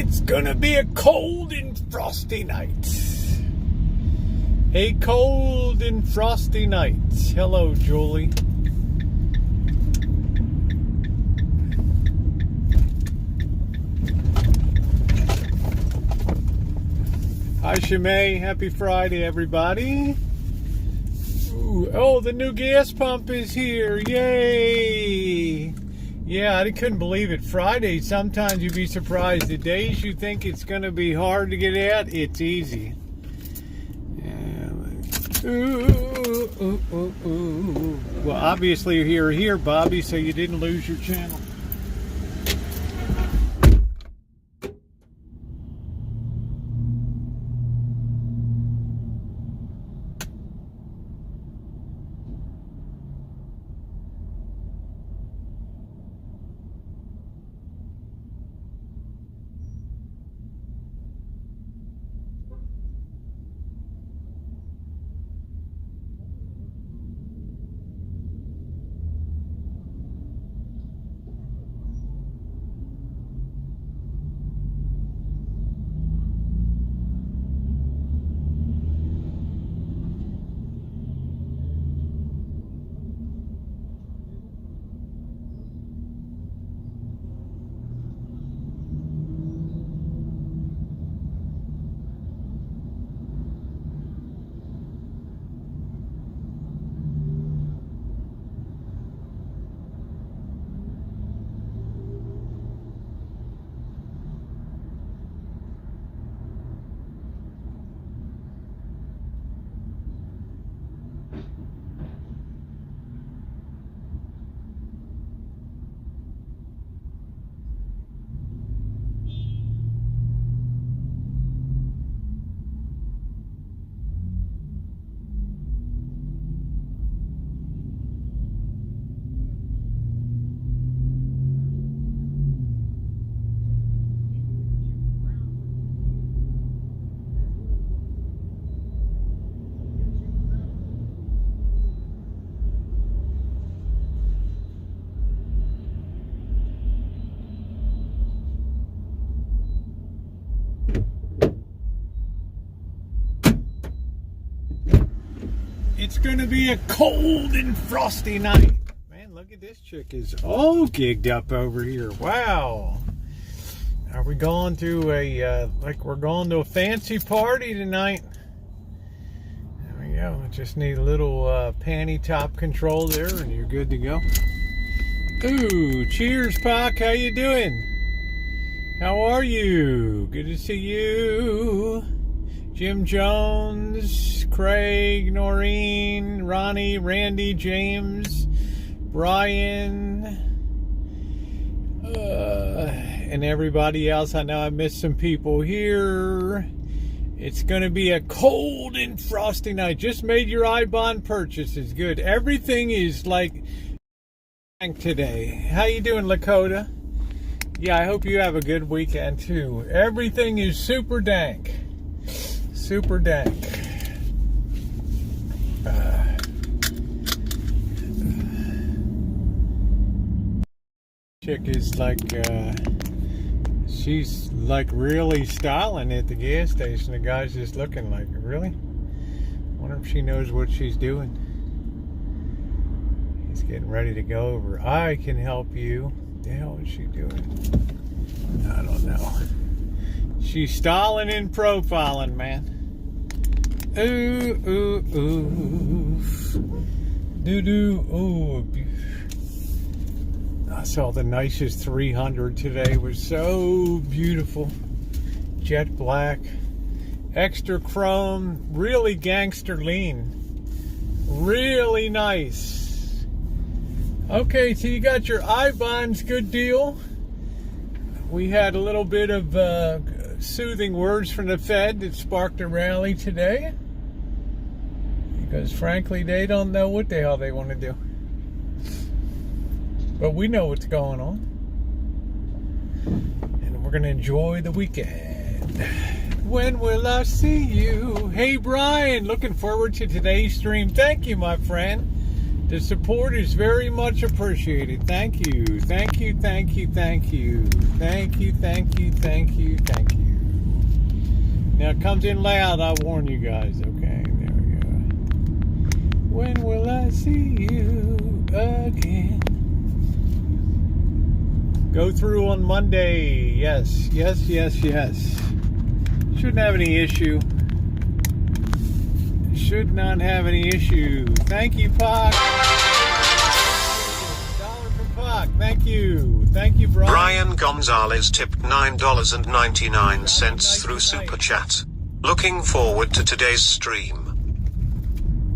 It's gonna be a cold and frosty night. A cold and frosty night. Hello, Julie. Hi, Shimei. Happy Friday, everybody. Ooh, oh, the new gas pump is here. Yay! Yeah, I couldn't believe it. Friday, sometimes you'd be surprised. The days you think it's going to be hard to get at, it's easy. Ooh. Well, obviously you're here, Bobby, so you didn't lose your channel. It's gonna be a cold and frosty night. Man, look at this chick is all gigged up over here. Wow. Are we going to we're going to a fancy party tonight? There we go. Just need a little panty top control there and you're good to go. Ooh, cheers, Pac. How you doing? How are you? Good to see you. Jim Jones, Craig, Noreen, Ronnie, Randy, James, Brian, and everybody else. I know I missed some people here. It's going to be a cold and frosty night. Just made your iBond purchases. Good. Everything is like today. How you doing, Lakota? Yeah, I hope you have a good weekend too. Everything is super dank. Super dank. Chick is like, she's like really styling at the gas station. The guy's just looking like, really? Wonder if she knows what she's doing. He's getting ready to go over. I can help you. What the hell is she doing? I don't know. She's styling and profiling, man. Ooh, ooh, ooh. Doo-doo. Ooh. I saw the nicest 300 today. It was so beautiful. Jet black. Extra chrome. Really gangster lean. Really nice. Okay, so you got your iBonds. Good deal. We had a little bit of soothing words from the Fed that sparked a rally today. Because frankly, they don't know what the hell they want to do. But we know what's going on. And we're going to enjoy the weekend. When will I see you? Hey, Brian, looking forward to today's stream. Thank you, my friend. The support is very much appreciated. Thank you. Thank you, thank you, thank you. Thank you, thank you, thank you, thank you. Now it comes in loud, I warn you guys. Okay, there we go. When will I see you again? Go through on Monday. Yes, yes, yes, yes. Shouldn't have any issue. Should not have any issue. Thank you, Pac. $1 for Pac. Thank you. Thank you, Brian. Brian Gonzalez tipped $9.99 through Super Chat. Looking forward to today's stream.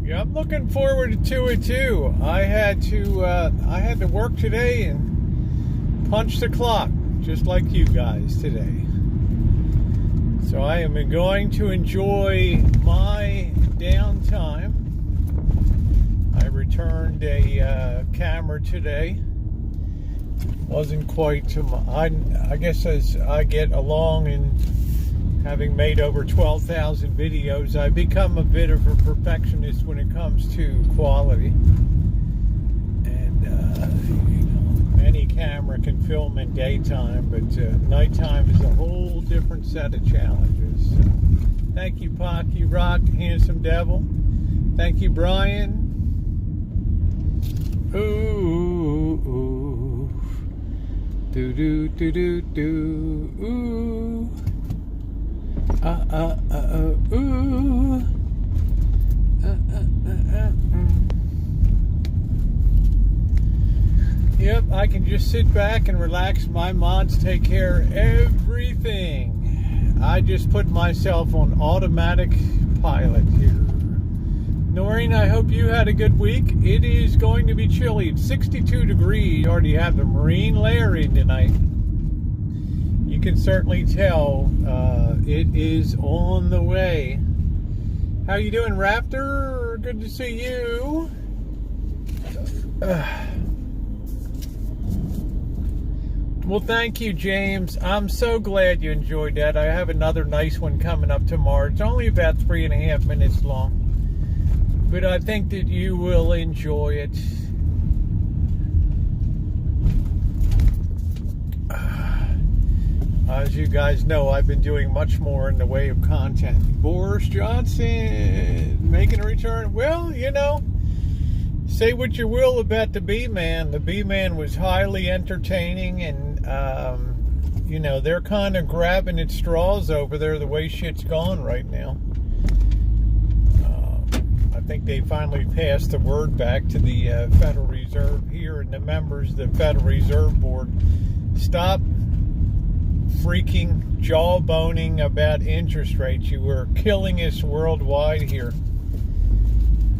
Yeah, I'm looking forward to it too. I had to work today and punch the clock, just like you guys today. So I am going to enjoy my downtime. I returned a camera today. Wasn't quite to my, I guess as I get along and having made over 12,000 videos, I become a bit of a perfectionist when it comes to quality. And any camera can film in daytime, but nighttime is a whole different set of challenges. So, thank you, Pac. You rock, handsome devil. Thank you, Brian. Ooh, ooh. Do do do do do. Ooh. Ooh. Yep, I can just sit back and relax. My mods take care of everything. I just put myself on automatic pilot here. Noreen, I hope you had a good week. It is going to be chilly. It's 62 degrees. You already have the marine layer in tonight. You can certainly tell it is on the way. How you doing, Raptor? Good to see you. Well, thank you, James. I'm so glad you enjoyed that. I have another nice one coming up tomorrow. It's only about 3.5 minutes long, but I think that you will enjoy it. As you guys know, I've been doing much more in the way of content. Boris Johnson making a return. Well, you know, say what you will about the B-Man. The B-Man was highly entertaining, and you know, they're kind of grabbing at straws over there the way shit's gone right now. I think they finally passed the word back to the Federal Reserve here and the members of the Federal Reserve Board. Stop freaking jawboning about interest rates. You were killing us worldwide here.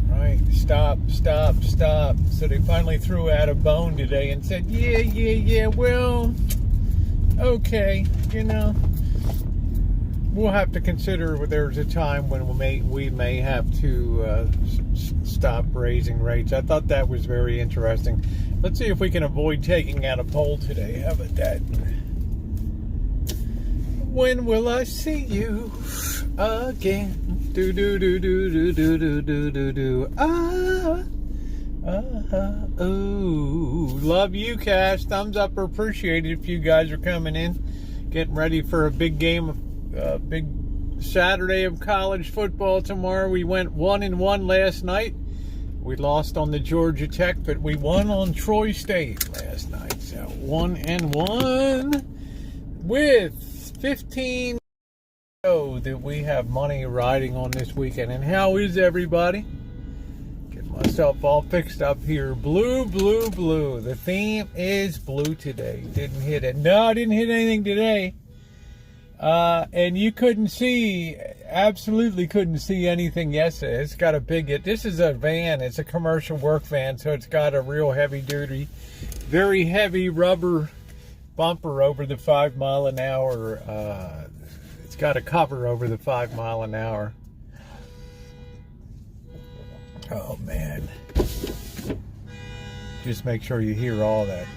Right? Stop. So they finally threw out a bone today and said, yeah, well, okay, you know, we'll have to consider there's a time when we may have to stop raising rates. I thought that was very interesting. Let's see if we can avoid taking out a poll today. How about that? When will I see you again? Do do do do do do do do do do. Ooh. Love you, Cash. Thumbs up are appreciated if you guys are coming in. Getting ready for a big game of big Saturday of college football tomorrow. We went 1-1 last night. We lost on the Georgia Tech, but we won on Troy State last night. So 1-1 with 15 that we have money riding on this weekend. And how is everybody? Get myself all fixed up here. Blue, blue, blue. The theme is blue today. Didn't hit it. No, I didn't hit anything today. And you couldn't see, absolutely couldn't see anything yesterday. It's got a big hit. This is a van. It's a commercial work van, so it's got a real heavy duty, very heavy rubber bumper over the 5 mile an hour. It's got a cover over the 5 mile an hour. Oh man. Just make sure you hear all that.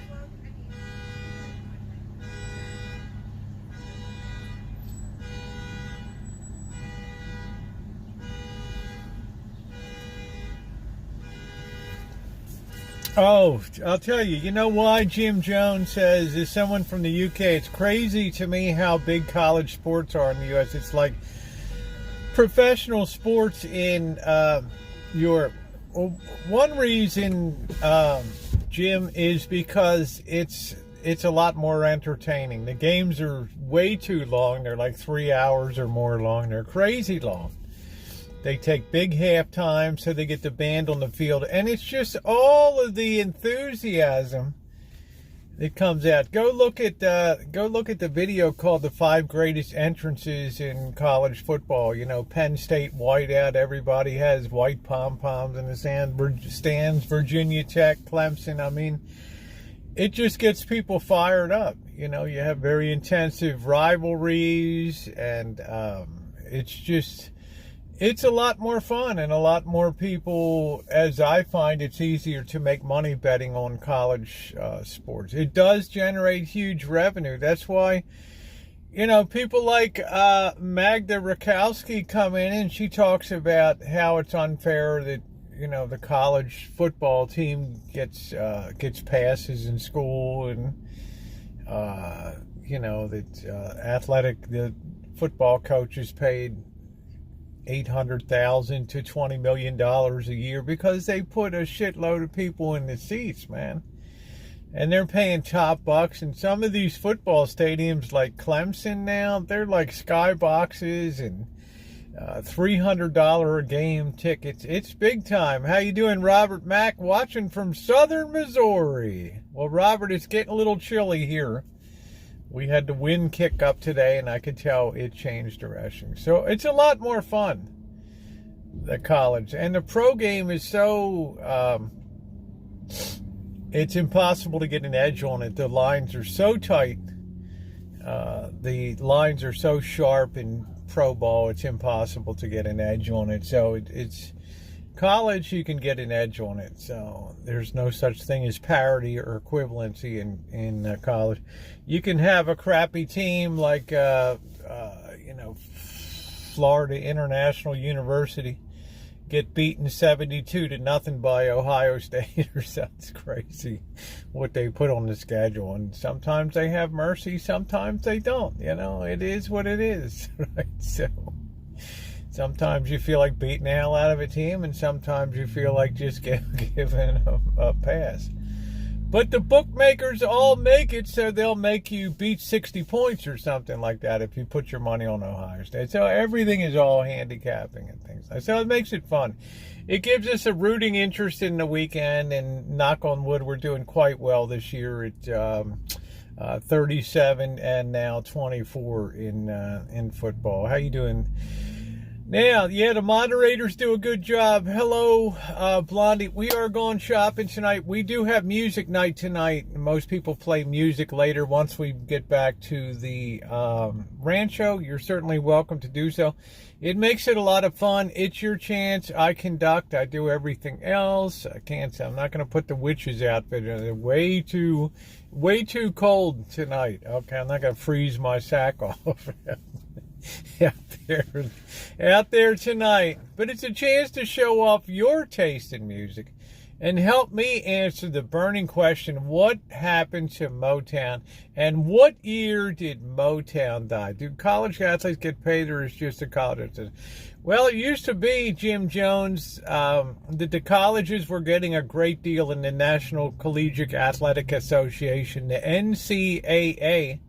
Oh, I'll tell you. You know why Jim Jones says, is someone from the UK, it's crazy to me how big college sports are in the US. It's like professional sports in Europe. Well, one reason, Jim, is because it's a lot more entertaining. The games are way too long. They're like 3 hours or more long. They're crazy long. They take big half time so they get the band on the field. And it's just all of the enthusiasm that comes out. Go look at the video called The 5 Greatest Entrances in College Football. You know, Penn State whiteout. Everybody has white pom-poms in the stands. Virginia Tech, Clemson. I mean, it just gets people fired up. You know, you have very intensive rivalries, and it's a lot more fun, and a lot more people, as I find, it's easier to make money betting on college sports. It does generate huge revenue. That's why, you know, people like Magda Rakowski come in and she talks about how it's unfair that, you know, the college football team gets passes in school, and you know, that the football coaches paid $800,000 to $20 million a year because they put a shitload of people in the seats, man. And they're paying top bucks. And some of these football stadiums like Clemson now, they're like skyboxes and $300 a game tickets. It's big time. How you doing, Robert Mack? Watching from southern Missouri. Well, Robert, it's getting a little chilly here. We had the wind kick up today, and I could tell it changed direction. So it's a lot more fun, the college. And the pro game is so, it's impossible to get an edge on it. The lines are so tight. The lines are so sharp in pro ball, it's impossible to get an edge on it. So it's college, you can get an edge on it. So there's no such thing as parity or equivalency in college. You can have a crappy team like you know, Florida International University get beaten 72-0 by Ohio State or something. It's crazy what they put on the schedule. And sometimes they have mercy, sometimes they don't. You know, it is what it is, right? So sometimes you feel like beating the hell out of a team, and sometimes you feel like just giving a pass. But the bookmakers all make it so they'll make you beat 60 points or something like that if you put your money on Ohio State. So everything is all handicapping and things like that. So it makes it fun. It gives us a rooting interest in the weekend, and knock on wood, we're doing quite well this year at 37 and now 24 in football. How you doing? Now, yeah, the moderators do a good job. Hello, Blondie. We are going shopping tonight. We do have music night tonight. Most people play music later once we get back to the Rancho. You're certainly welcome to do so. It makes it a lot of fun. It's your chance. I conduct. I do everything else. I can't say I'm not going to put the witches outfit in. They're way too cold tonight. Okay, I'm not going to freeze my sack off. out there tonight. But it's a chance to show off your taste in music and help me answer the burning question: what happened to Motown, and what year did Motown die? Do college athletes get paid, or is just a college? Well, it used to be, Jim Jones, that the colleges were getting a great deal in the National Collegiate Athletic Association, the NCAA.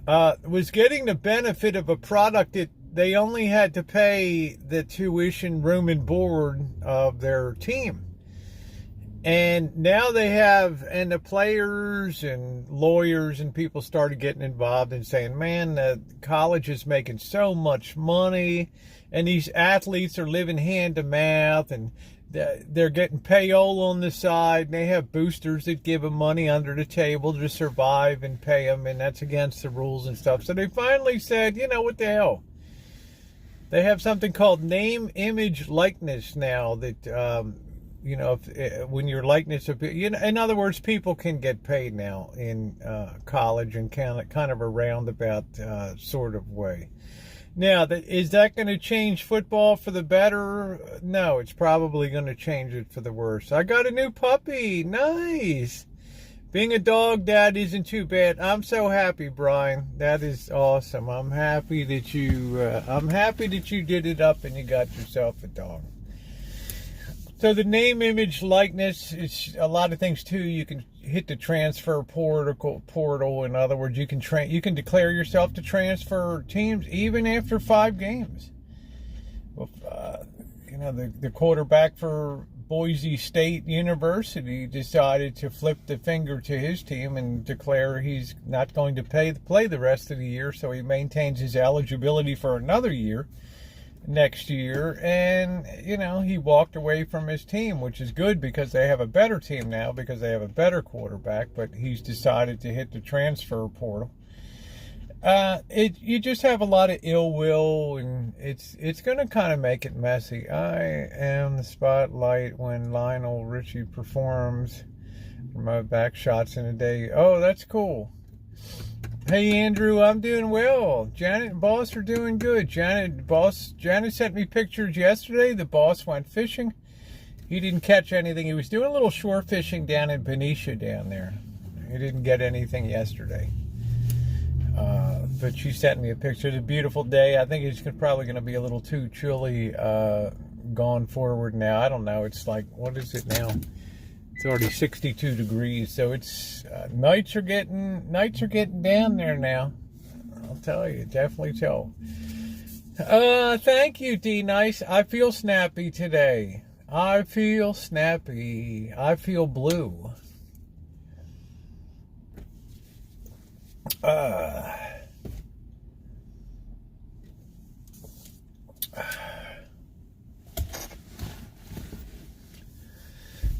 Was getting the benefit of a product that they only had to pay the tuition, room, and board of their team. And now they have, and the players and lawyers and people started getting involved and saying, man, the college is making so much money, and these athletes are living hand to mouth, and they're getting payola on the side, and they have boosters that give them money under the table to survive and pay them, and that's against the rules and stuff. So they finally said, you know, what the hell? They have something called name, image, likeness now that, you know, when your likeness, you know, in other words, people can get paid now in college and kind of a roundabout sort of way. Now, is that going to change football for the better? No, it's probably going to change it for the worse. I got a new puppy. Nice. Being a dog dad isn't too bad. I'm so happy, Brian. That is awesome. I'm happy that you did it up and you got yourself a dog. So the name, image, likeness, it's a lot of things too. You can hit the transfer portal. In other words, you can declare yourself to transfer teams even after 5 games. Well, the quarterback for Boise State University decided to flip the finger to his team and declare he's not going to play the rest of the year, so he maintains his eligibility for another year next year. And he walked away from his team, which is good because they have a better team now, because they have a better quarterback. But he's decided to hit the transfer portal. You just have a lot of ill will, and it's going to kind of make it messy. I am the spotlight when Lionel Richie performs. Remote back shots in a day. Oh, that's cool. Hey, Andrew, I'm doing well. Janet and Boss are doing good. Janet sent me pictures yesterday. The boss went fishing. He didn't catch anything. He was doing a little shore fishing down in Benicia down there. He didn't get anything yesterday. But she sent me a picture. It's a beautiful day. I think it's probably going to be a little too chilly going forward now. I don't know. It's like, what is it now? It's already 62 degrees, so it's nights are getting down there now. I'll tell you, definitely tell. Thank you, D. Nice. I feel snappy today. I feel snappy. I feel blue.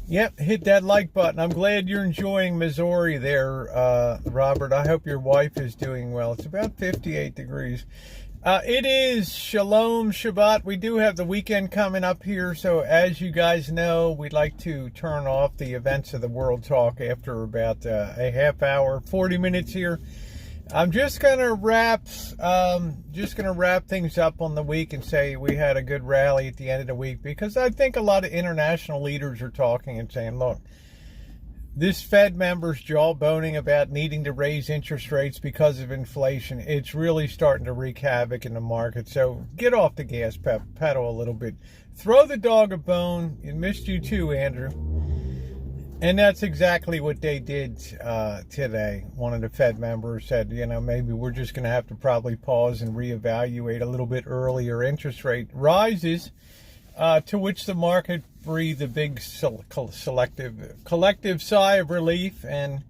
Yep, hit that like button. I'm glad you're enjoying Missouri there, Robert. I hope your wife is doing well. It's about 58 degrees. It is Shalom Shabbat. We do have the weekend coming up here, so as you guys know, we'd like to turn off the events of the world talk after about a half hour, 40 minutes here. I'm just gonna wrap things up on the week and say we had a good rally at the end of the week, because I think a lot of international leaders are talking and saying, look, this Fed member's jawboning about needing to raise interest rates because of inflation. It's really starting to wreak havoc in the market. So get off the gas pedal a little bit. Throw the dog a bone. It missed you too, Andrew. And that's exactly what they did today. One of the Fed members said, maybe we're just going to have to probably pause and reevaluate a little bit earlier interest rate rises, to which the market breathed a big collective sigh of relief. And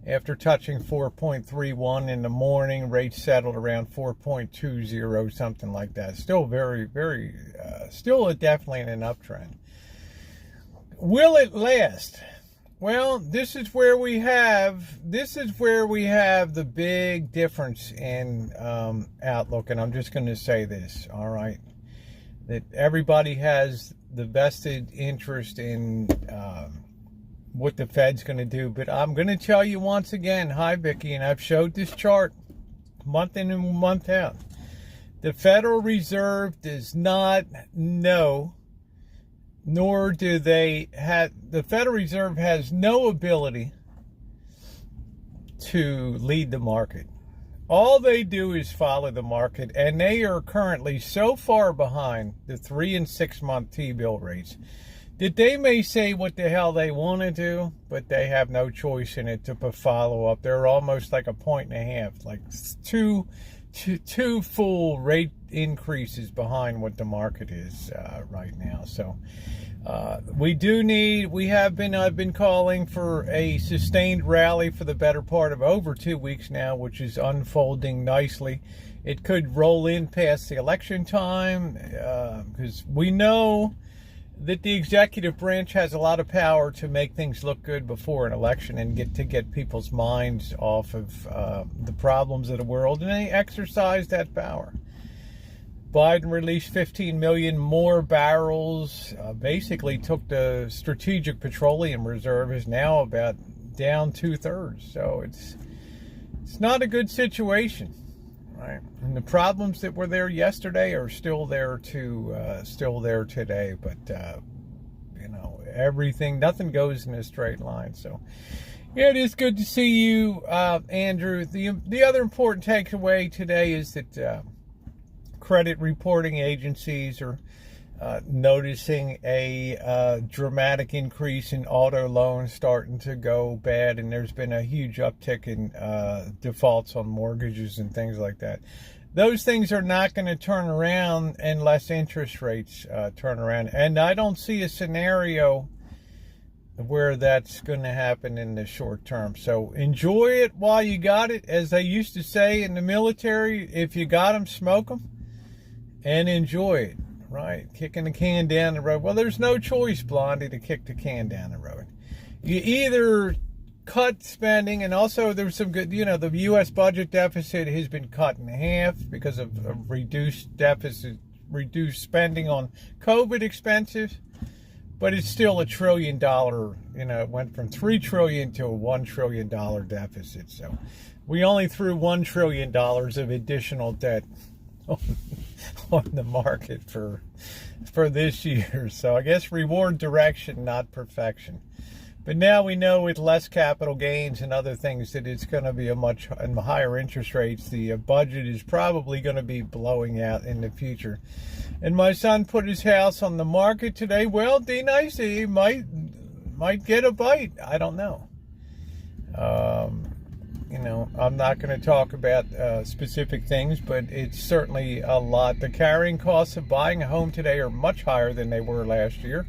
after touching 4.31 in the morning, rates settled around 4.20, something like that. Still very, very, still definitely in an uptrend. Will it last? Well, this is where we have the big difference in outlook, and I'm just going to say this, all right, that everybody has the vested interest in what the Fed's going to do, but I'm going to tell you once again, hi Vicky, and I've showed this chart month in and month out. The Federal Reserve does not know, nor do they have, the Federal Reserve has no ability to lead the market. All they do is follow the market, and they are currently so far behind the 3 and 6 month T-bill rates that they may say what the hell they want to do, but they have no choice in it to follow up. They're almost like a point and a half, like two full rate increases behind what the market is right now. So I've been calling for a sustained rally for the better part of over 2 weeks now, which is unfolding nicely. It could roll in past the election time, because we know that the executive branch has a lot of power to make things look good before an election and get people's minds off of the problems of the world, and they exercise that power. Biden released 15 million more barrels, basically took the strategic petroleum reserve, is now about down 2/3. So it's not a good situation. right? And the problems that were there yesterday are still there today. But everything, nothing goes in a straight line. So, yeah, it is good to see you, Andrew. The other important takeaway today is that credit reporting agencies are noticing a dramatic increase in auto loans starting to go bad, and there's been a huge uptick in defaults on mortgages and things like that. Those things are not going to turn around unless interest rates turn around, and I don't see a scenario where that's going to happen in the short term. So enjoy it while you got it. As they used to say in the military, if you got them, smoke them, and enjoy it. Right, kicking the can down the road. Well, there's no choice, Blondie, to kick the can down the road. You either cut spending, and also there's some good, the U.S. budget deficit has been cut in half because of reduced deficit, reduced spending on COVID expenses, but it's still $1 trillion. It went from $3 trillion to a $1 trillion deficit. So we only threw $1 trillion of additional debt on the market for this year. So I guess reward direction, not perfection. But now we know with less capital gains and other things that it's going to be a much higher interest rates. The budget is probably going to be blowing out in the future. And my son put his house on the market today. Well, D-Nice, he might get a bite. I don't know. I'm not going to talk about specific things, but it's certainly a lot. The carrying costs of buying a home today are much higher than they were last year.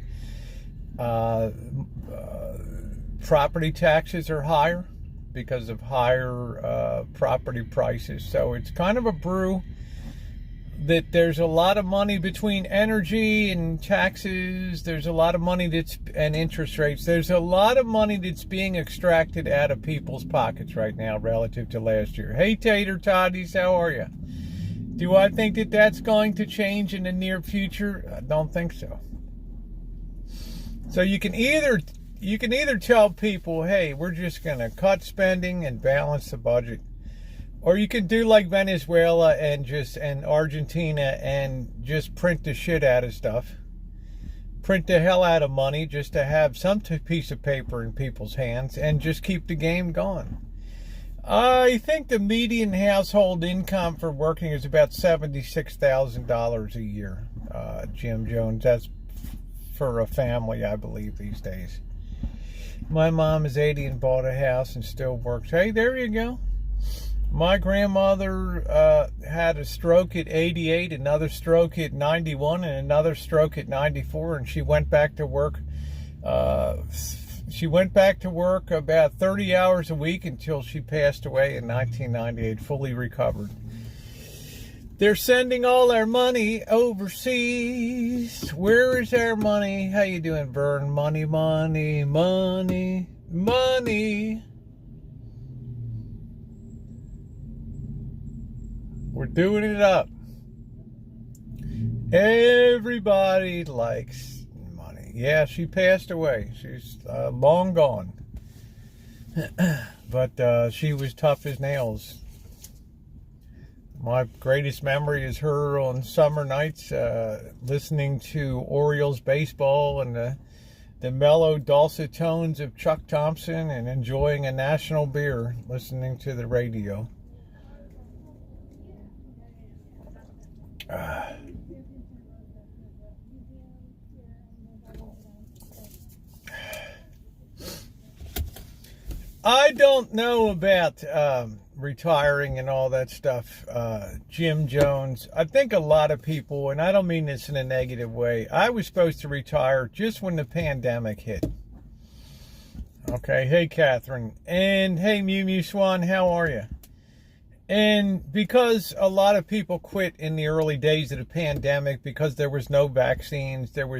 Property taxes are higher because of higher property prices. So it's kind of a brew that there's a lot of money between energy and taxes. There's a lot of money and interest rates. There's a lot of money that's being extracted out of people's pockets right now relative to last year. Hey, Tater Toddies, how are you? Do I think that that's going to change in the near future? I don't think so. So you can either tell people, hey, we're just going to cut spending and balance the budget. Or you can do like Venezuela and Argentina and just print the shit out of stuff. Print the hell out of money just to have some piece of paper in people's hands and just keep the game going. I think the median household income for working is about $76,000 a year, Jim Jones. That's for a family, I believe, these days. My mom is 80 and bought a house and still works. Hey, there you go. My grandmother had a stroke at 88, another stroke at 91, and another stroke at 94, and she went back to work. She went back to work about 30 hours a week until she passed away in 1998, fully recovered. They're sending all our money overseas. Where is our money? How you doing, Vern? Money, money, money, money. We're doing it up. Everybody likes money. Yeah, she passed away. She's long gone. But she was tough as nails. My greatest memory is her on summer nights listening to Orioles baseball and the mellow, dulcet tones of Chuck Thompson and enjoying a national beer listening to the radio. I don't know about retiring and all that stuff, Jim Jones. I think a lot of people, and I don't mean this in a negative way, I was supposed to retire just when the pandemic hit. Okay, hey Catherine, and hey Mew Mew Swan, how are you? And because a lot of people quit in the early days of the pandemic because there was no vaccines, there were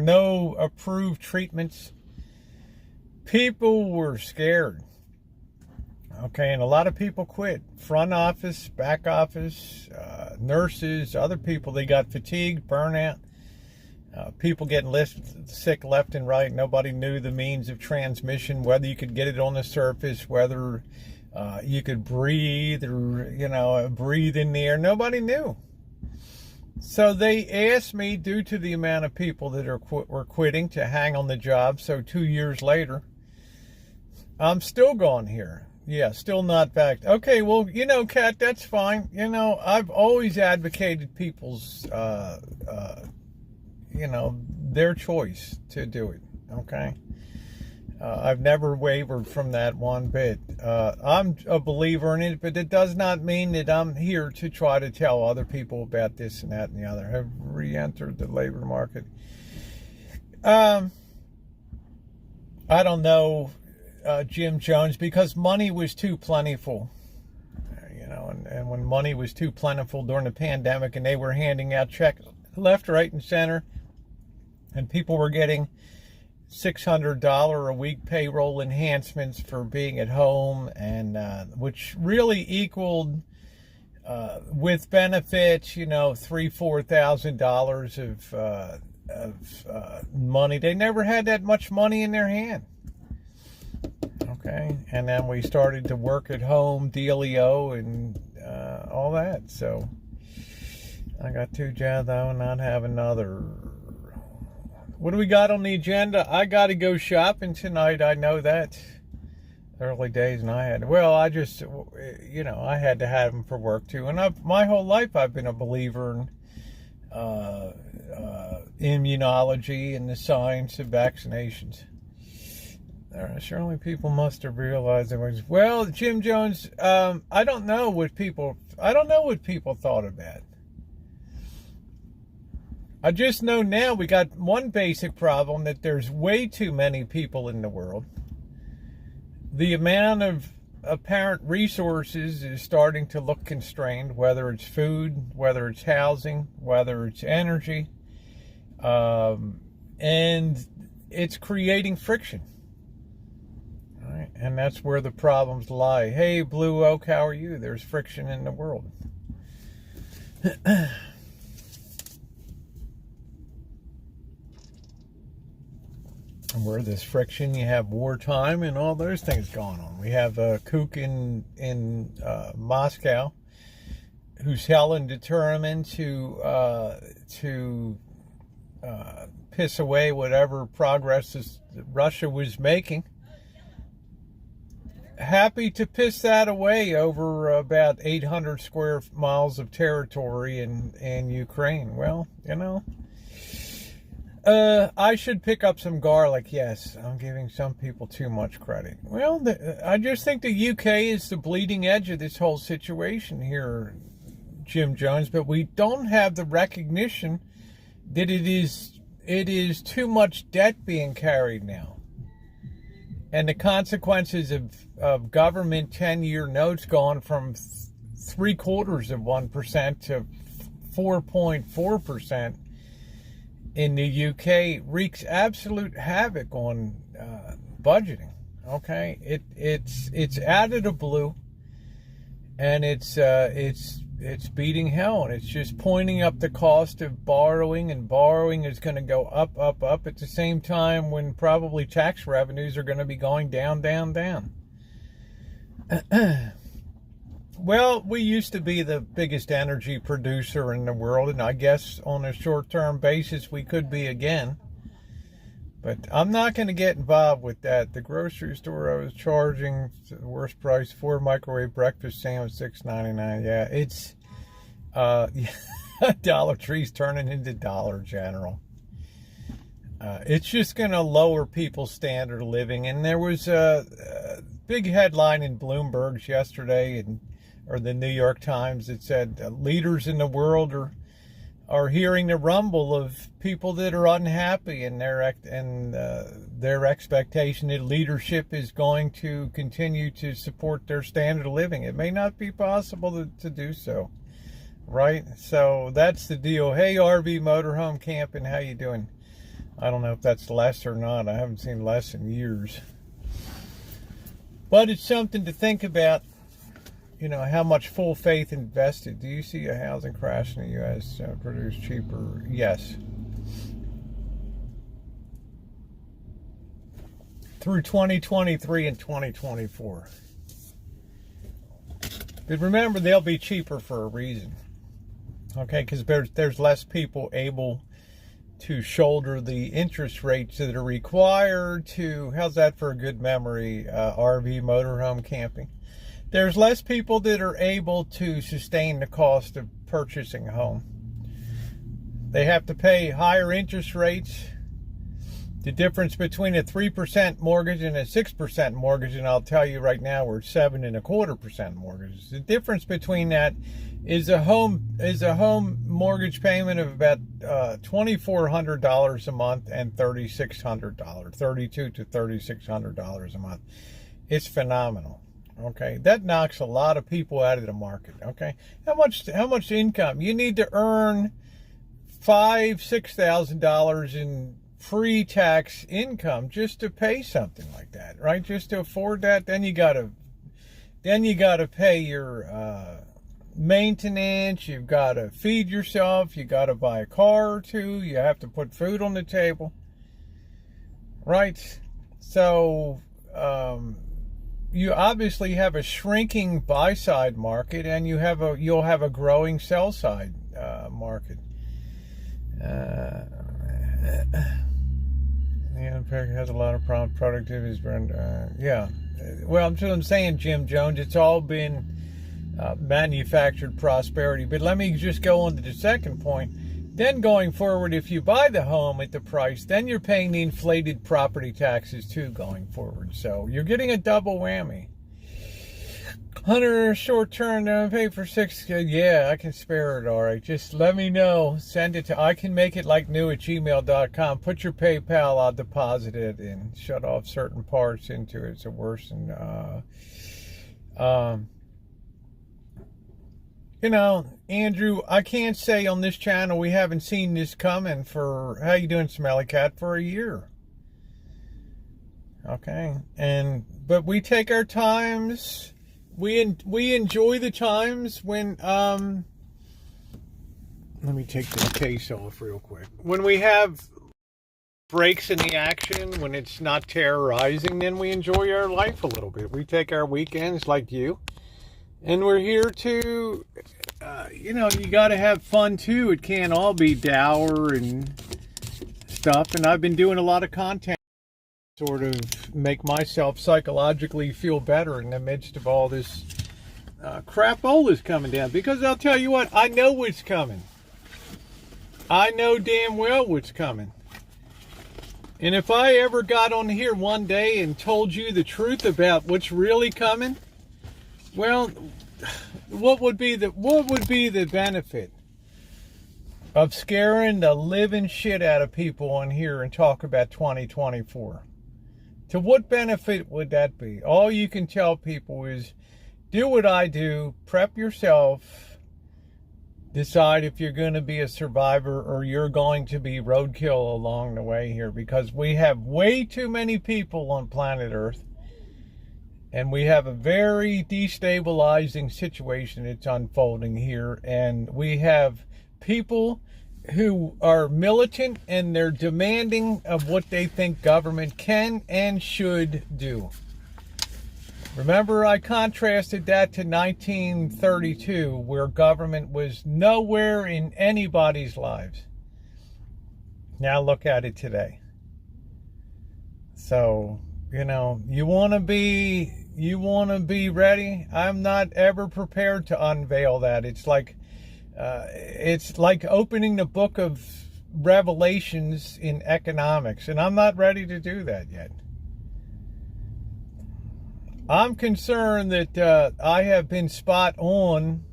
no approved treatments, people were scared. Okay, and a lot of people quit. Front office, back office, nurses, other people, they got fatigued, burnout. People getting sick left and right. Nobody knew the means of transmission, whether you could get it on the surface, whether You could breathe, or, breathe in the air. Nobody knew. So they asked me, due to the amount of people that were quitting, to hang on the job. So 2 years later, I'm still going here. Yeah, still not back. Okay, well, Kat, that's fine. I've always advocated people's, their choice to do it. Okay. I've never wavered from that one bit. I'm a believer in it, but it does not mean that I'm here to try to tell other people about this and that and the other. Have re-entered the labor market. I don't know, Jim Jones, because money was too plentiful. And when money was too plentiful during the pandemic, and they were handing out checks left, right, and center, and people were getting $600 a week payroll enhancements for being at home, and which really equaled, with benefits, $3,000-4,000 of money. They never had that much money in their hand. Okay, and then we started to work at home, dealio, and all that. So I got 2 jobs, I will not have another. What do we got on the agenda? I got to go shopping tonight. I know that. Early days, and I had I had to have them for work too. And my whole life I've been a believer in immunology and the science of vaccinations. Surely people must have realized it was. Well, Jim Jones, I don't know what people thought of that. I just know now we got one basic problem, that there's way too many people in the world. The amount of apparent resources is starting to look constrained, whether it's food, whether it's housing, whether it's energy. And it's creating friction. All right? And that's where the problems lie. Hey, Blue Oak, how are you? There's friction in the world. Where there's friction, you have wartime and all those things going on. We have a kook in Moscow who's hell and determined to piss away whatever progress Russia was making. Happy to piss that away over about 800 square miles of territory in Ukraine. Well, I should pick up some garlic. Yes, I'm giving some people too much credit. Well, I just think the UK is the bleeding edge of this whole situation here, Jim Jones, but we don't have the recognition that it is too much debt being carried now. And the consequences of government 10-year notes going from 0.75% to 4.4% in the UK wreaks absolute havoc on budgeting. Okay, it's out of the blue, and it's beating hell, and it's just pointing up the cost of borrowing, and borrowing is going to go up at the same time when probably tax revenues are going to be going down. Well, we used to be the biggest energy producer in the world, and I guess on a short-term basis we could be again. But I'm not going to get involved with that. The grocery store I was charging the worst price for microwave breakfast sandwich, $6.99. Yeah, it's Dollar Tree's turning into Dollar General. It's just going to lower people's standard of living. And there was a big headline in Bloomberg's yesterday, or the New York Times, that said leaders in the world are hearing the rumble of people that are unhappy, and their expectation that leadership is going to continue to support their standard of living. It may not be possible to do so, right? So that's the deal. Hey, RV Motorhome Camping, how you doing? I don't know if that's less or not. I haven't seen less in years. But it's something to think about. How much full faith invested. Do you see a housing crash in the U.S. Produce cheaper? Yes. Through 2023 and 2024. But remember, they'll be cheaper for a reason. Okay, because there's less people able to shoulder the interest rates that are required to, how's that for a good memory, RV, motorhome, camping. There's less people that are able to sustain the cost of purchasing a home. They have to pay higher interest rates. The difference between a 3% mortgage and a 6% mortgage, and I'll tell you right now we're 7.25% mortgages. The difference between that is a home mortgage payment of about $2,400 a month and $3,600, $3,200 to $3,600 a month. It's phenomenal. Okay, that knocks a lot of people out of the market. Okay, how much income you need to earn? $5,000-$6,000 in pre-tax income just to pay something like that, right? Just to afford that. Then you gotta pay your maintenance. You've got to feed yourself. You got to buy a car or two. You have to put food on the table, right? So you obviously have a shrinking buy-side market, and you'll have a growing sell-side market. Has a lot of productivity. Yeah. Well, I'm saying, Jim Jones, it's all been manufactured prosperity. But let me just go on to the second point. Then going forward, if you buy the home at the price, then you're paying the inflated property taxes too going forward. So you're getting a double whammy. 100 short term, pay for 6. Yeah, I can spare it. All right, just let me know. Send it to, I can make it like new@gmail.com. Put your PayPal, I'll deposit it and shut off certain parts into it. It's worse than Andrew, I can't say on this channel we haven't seen this coming for, how you doing, Smelly Cat, for a year. Okay, but we take our times. We enjoy the times when, let me take this case off real quick. When we have breaks in the action, when it's not terrorizing, then we enjoy our life a little bit. We take our weekends like you, and we're here to, you got to have fun too. It can't all be dour and stuff. And I've been doing a lot of content sort of make myself psychologically feel better in the midst of all this crapola coming down. Because I'll tell you what, I know what's coming. I know damn well what's coming. And if I ever got on here one day and told you the truth about what's really coming, well, what would be the benefit of scaring the living shit out of people on here and talk about 2024? To what benefit would that be? All you can tell people is do what I do, prep yourself, decide if you're going to be a survivor or you're going to be roadkill along the way here, because we have way too many people on planet Earth, and we have a very destabilizing situation that's unfolding here, and we have people who are militant and they're demanding of what they think government can and should do. Remember, I contrasted that to 1932, where government was nowhere in anybody's lives. Now look at it today. So, you want to be ready. I'm not ever prepared to unveil that. It's like opening the book of Revelations in economics, and I'm not ready to do that yet. I'm concerned that I have been spot on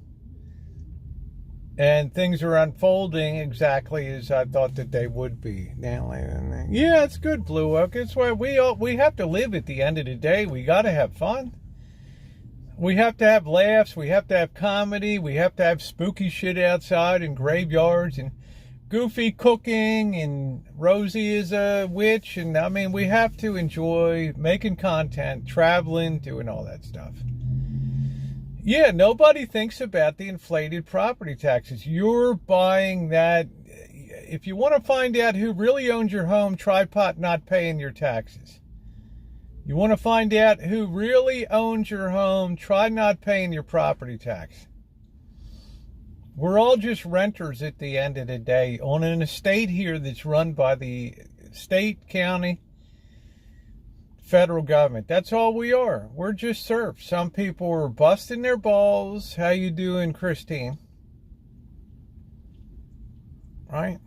and things are unfolding exactly as I thought that they would be. Yeah, it's good, Blue Oak. It's why we have to live at the end of the day. We got to have fun. We have to have laughs. We have to have comedy. We have to have spooky shit outside and graveyards and goofy cooking. And Rosie is a witch. And we have to enjoy making content, traveling, doing all that stuff. Yeah, nobody thinks about the inflated property taxes. You're buying that. If you want to find out who really owns your home, try not paying your taxes. You want to find out who really owns your home? Try not paying your property tax. We're all just renters at the end of the day on an estate here that's run by the state, county, federal government. That's all we are. We're just serfs. Some people are busting their balls. How you doing, Christine? Right?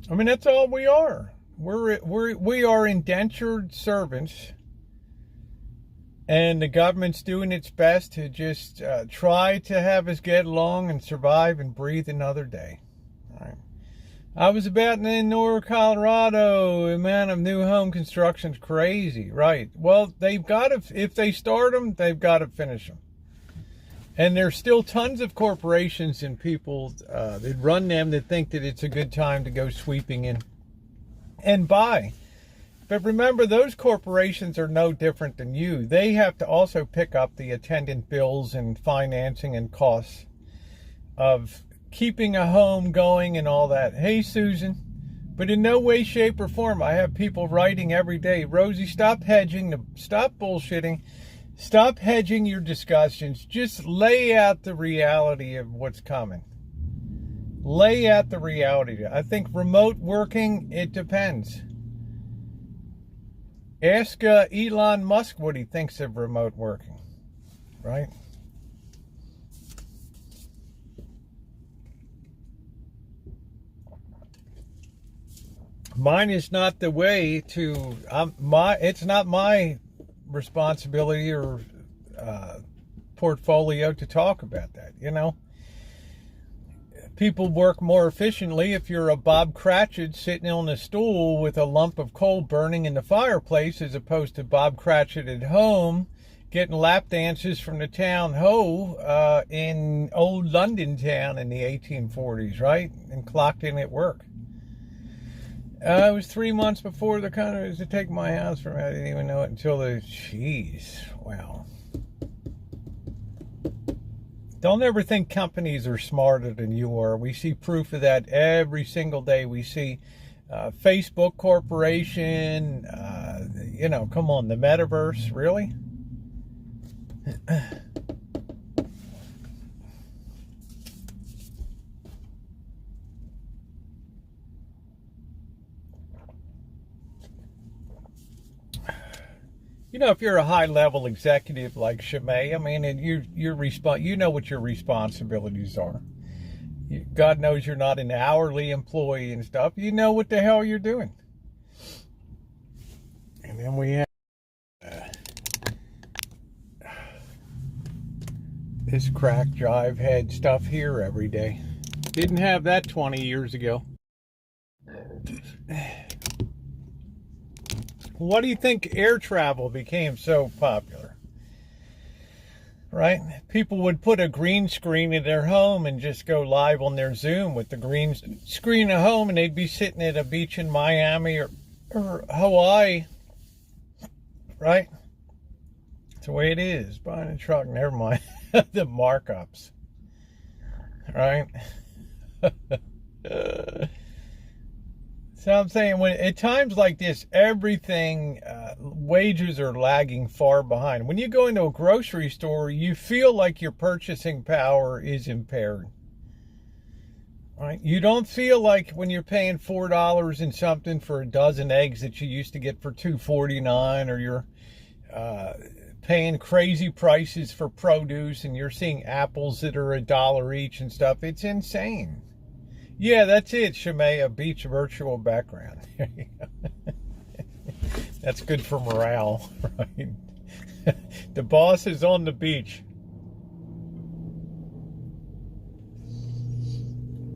I mean, that's all we are. We are indentured servants, and the government's doing its best to just try to have us get along and survive and breathe another day. All right. I was about in North Colorado. The amount of new home construction's crazy, right? Well, they've got to, if they start them, they've got to finish them. And there's still tons of corporations and people that run them that think that it's a good time to go sweeping in and buy. But remember, those corporations are no different than you. They have to also pick up the attendant bills and financing and costs of keeping a home going and all that. Hey, Susan. But in no way, shape, or form, I have people writing every day, Rosie, stop hedging, stop bullshitting, stop hedging your discussions. Just lay out the reality of what's coming. Lay out the reality. I think remote working, it depends. Ask Elon Musk what he thinks of remote working, right? Mine is not the way to, it's not my responsibility or portfolio to talk about that, you know? People work more efficiently if you're a Bob Cratchit sitting on a stool with a lump of coal burning in the fireplace, as opposed to Bob Cratchit at home getting lap dances from the town ho in old London town in the 1840s, right? And clocked in at work. It was 3 months before the counter was to take my house from me. I didn't even know it until jeez, wow. Don't ever think companies are smarter than you are. We see proof of that every single day. We see Facebook Corporation, you know, come on, the metaverse, really? You know, if you're a high-level executive like Shimei, I mean, and you know what your responsibilities are. God knows you're not an hourly employee and stuff. You know what the hell you're doing. And then we have this crack jive head stuff here every day. Didn't have that 20 years ago. Why do you think air travel became so popular? Right? People would put a green screen in their home and just go live on their Zoom with the green screen at home, and they'd be sitting at a beach in Miami or Hawaii. Right? That's the way it is. Buying a truck, never mind. The markups. Right? So I'm saying, when at times like this, everything, wages are lagging far behind. When you go into a grocery store, you feel like your purchasing power is impaired. Right? You don't feel like when you're paying $4 and something for a dozen eggs that you used to get for $2.49, or you're paying crazy prices for produce and you're seeing apples that are $1 each and stuff. It's insane. Yeah, that's it, Shimei, a beach virtual background. That's good for morale, right? The boss is on the beach.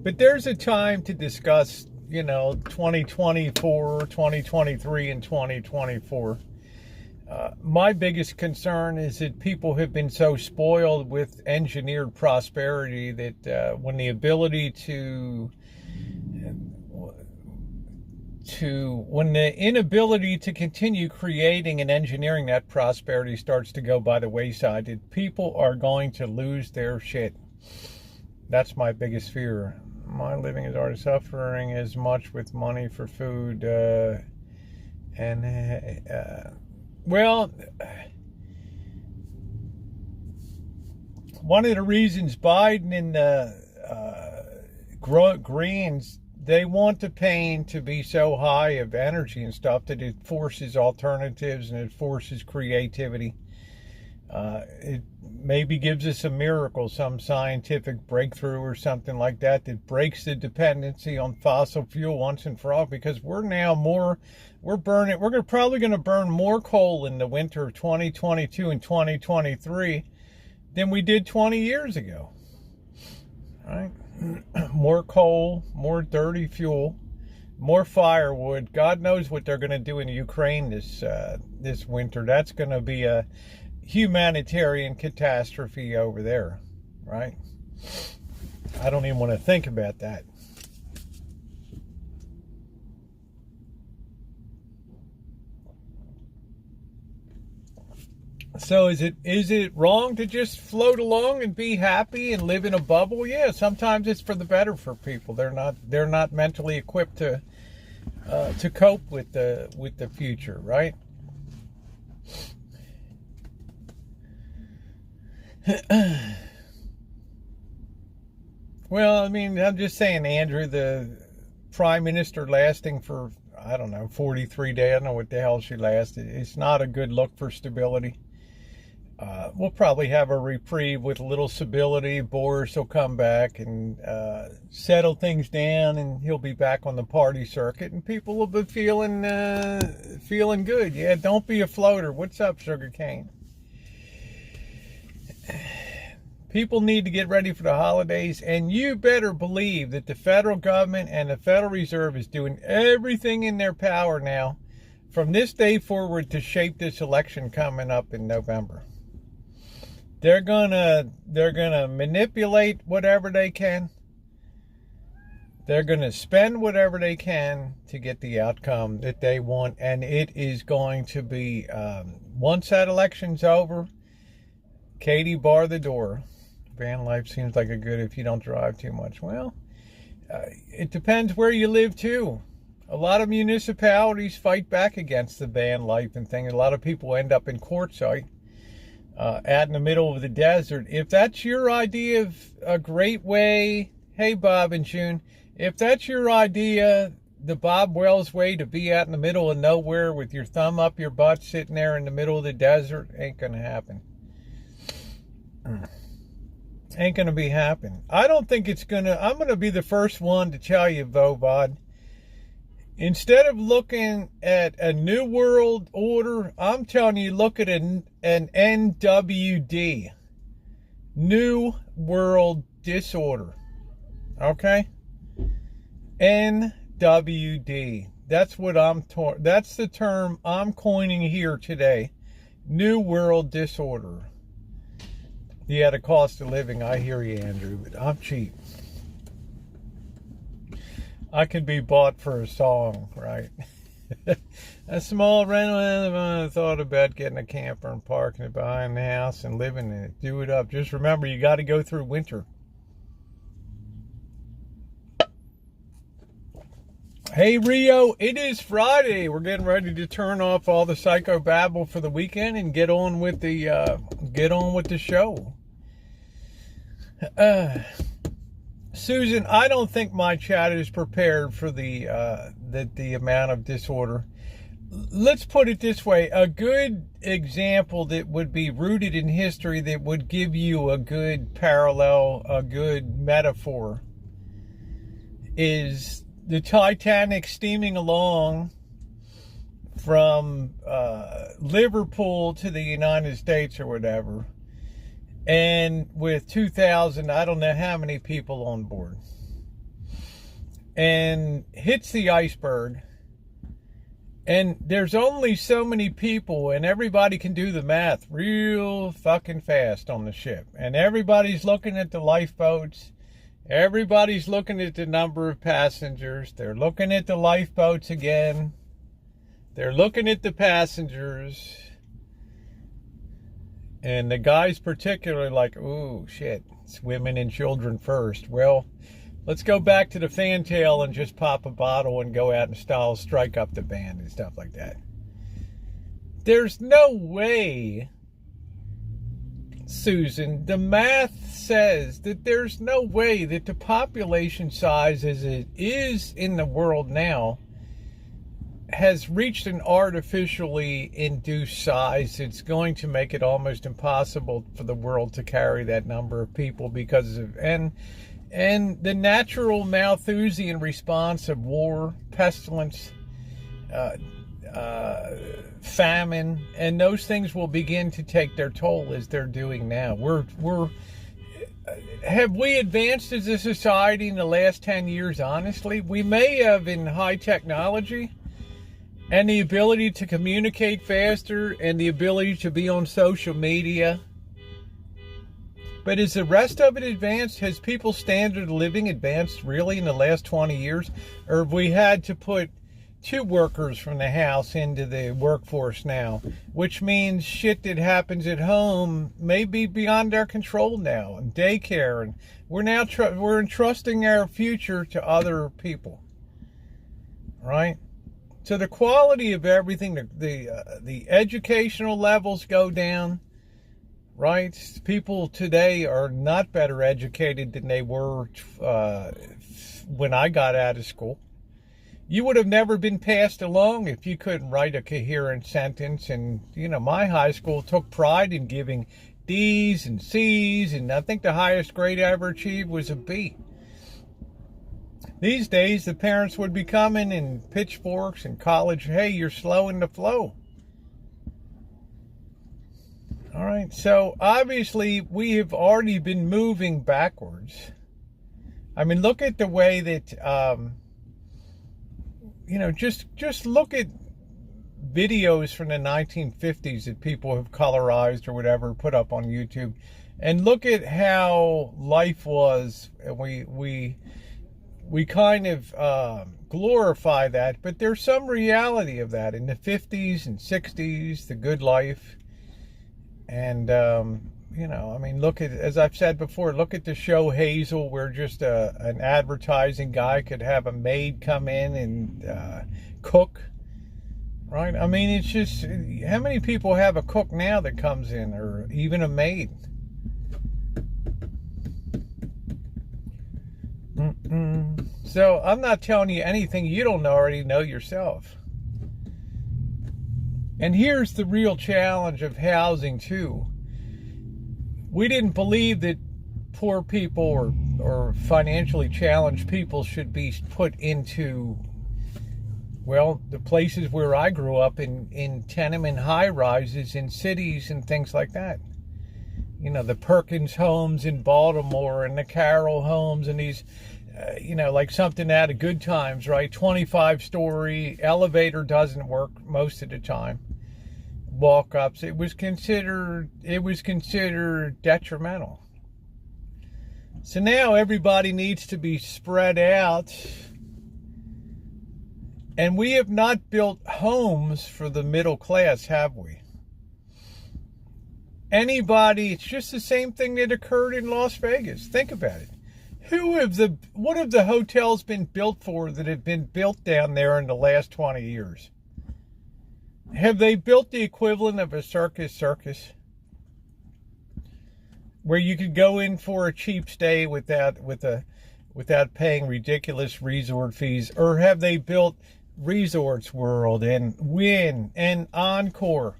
But there's a time to discuss, you know, 2024, 2023, and 2024. My biggest concern is that people have been so spoiled with engineered prosperity that when the inability to continue creating and engineering that prosperity starts to go by the wayside, that people are going to lose their shit. That's my biggest fear. My living is already suffering as much with money for food And, well, one of the reasons Biden and Greens, they want the pain to be so high of energy and stuff that it forces alternatives and it forces creativity. It maybe gives us a miracle, some scientific breakthrough or something like that that breaks the dependency on fossil fuel once and for all, because we're probably going to burn more coal in the winter of 2022 and 2023 than we did 20 years ago. Right? More coal, more dirty fuel, more firewood. God knows what they're going to do in Ukraine this winter. That's going to be a humanitarian catastrophe over there, right? I don't even want to think about that. So is it wrong to just float along and be happy and live in a bubble? Yeah, sometimes it's for the better for people. They're not mentally equipped to cope with the future, right? Well, I mean, I'm just saying, Andrew, the prime minister lasting for, I don't know, 43 days. I don't know what the hell she lasted. It's not a good look for stability. We'll probably have a reprieve with a little stability. Boris will come back and settle things down, and he'll be back on the party circuit, and people will be feeling good. Yeah, don't be a floater. What's up, Sugarcane? People need to get ready for the holidays, and you better believe that the federal government and the Federal Reserve is doing everything in their power now from this day forward to shape this election coming up in November. They're gonna manipulate whatever they can. They're gonna spend whatever they can to get the outcome that they want, and it is going to be once that election's over, Katie, bar the door. Van life seems like a good if you don't drive too much. Well, it depends where you live too. A lot of municipalities fight back against the van life and things. A lot of people end up in quartzsite. Out in the middle of the desert. If that's your idea of a great way, hey Bob and June, if that's your idea, the Bob Wells way to be out in the middle of nowhere with your thumb up your butt sitting there in the middle of the desert, ain't gonna happen. Ain't gonna be happening. I don't think it's gonna. I'm gonna be the first one to tell you, Vobod. Instead of looking at a new world order, I'm telling you, look at an NWD. New World Disorder. Okay? NWD. That's what that's the term I'm coining here today. New World Disorder. Yeah, the cost of living, I hear you, Andrew, but I'm cheap. I could be bought for a song, right? A small rental. I thought about getting a camper and parking it behind the house and living in it. Do it up. Just remember, you got to go through winter. Hey, Rio, it is Friday. We're getting ready to turn off all the psychobabble for the weekend and get on with the show. Susan, I don't think my chat is prepared for the amount of disorder. Let's put it this way. A good example that would be rooted in history, that would give you a good parallel, a good metaphor, is the Titanic steaming along from Liverpool to the United States or whatever. And with 2,000, I don't know how many people on board. And hits the iceberg. And there's only so many people, and everybody can do the math real fucking fast on the ship. And everybody's looking at the lifeboats. Everybody's looking at the number of passengers. They're looking at the lifeboats again. They're looking at the passengers. And the guys particularly like, ooh, shit, it's women and children first. Well, Let's go back to the fantail and just pop a bottle and go out and strike up the band and stuff like that. There's no way, Susan, the math says that there's no way that the population size as it is in the world now has reached an artificially induced size. It's going to make it almost impossible for the world to carry that number of people because of and the natural Malthusian response of war, pestilence, famine, and those things will begin to take their toll as they're doing now. Have we advanced as a society in the last 10 years? Honestly, we may have in high technology and the ability to communicate faster and the ability to be on social media. But is the rest of it advanced? Has people's standard of living advanced really in the last 20 years? Or have we had to put 2 workers from the house into the workforce now? Which means shit that happens at home may be beyond our control now. And daycare. And we're now we're entrusting our future to other people. Right? So the quality of everything, the educational levels go down, right? People today are not better educated than they were when I got out of school. You would have never been passed along if you couldn't write a coherent sentence. And, my high school took pride in giving D's and C's, and I think the highest grade I ever achieved was a B. These days, the parents would be coming in pitchforks in college. Hey, you're slowing the flow. All right. So obviously, we have already been moving backwards. I mean, look at the way that, just look at videos from the 1950s that people have colorized or whatever, put up on YouTube, and look at how life was. We kind of glorify that, but there's some reality of that in the 50s and 60s, the good life. And, look at, as I've said before, look at the show Hazel, where just an advertising guy could have a maid come in and cook, right? I mean, it's just, how many people have a cook now that comes in, or even a maid? So I'm not telling you anything you don't already know yourself. And here's the real challenge of housing too. We didn't believe that poor people or financially challenged people should be put into, the places where I grew up in tenement high-rises in cities and things like that. The Perkins homes in Baltimore and the Carroll homes and these, like something out of Good Times, right? 25-story, elevator doesn't work most of the time. Walk-ups. It was considered detrimental. So now everybody needs to be spread out. And we have not built homes for the middle class, have we? It's just the same thing that occurred in Las Vegas. Think about it. What have the hotels been built for that have been built down there in the last 20 years? Have they built the equivalent of a circus where you could go in for a cheap stay without paying ridiculous resort fees? Or have they built Resorts World and Wynn and Encore,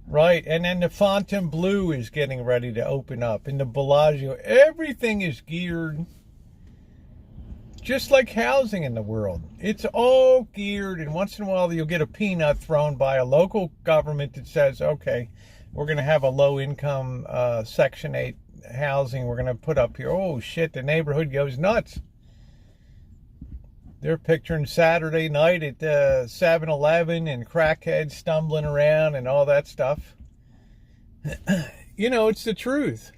right? And then the Fontainebleau is getting ready to open up, and the Bellagio. Everything is geared just like housing in the world. It's all geared, and once in a while you'll get a peanut thrown by a local government that says, okay, we're going to have a low-income Section 8 housing we're going to put up here. Oh, shit, the neighborhood goes nuts. They're picturing Saturday night at 7-Eleven and crackheads stumbling around and all that stuff. It's the truth.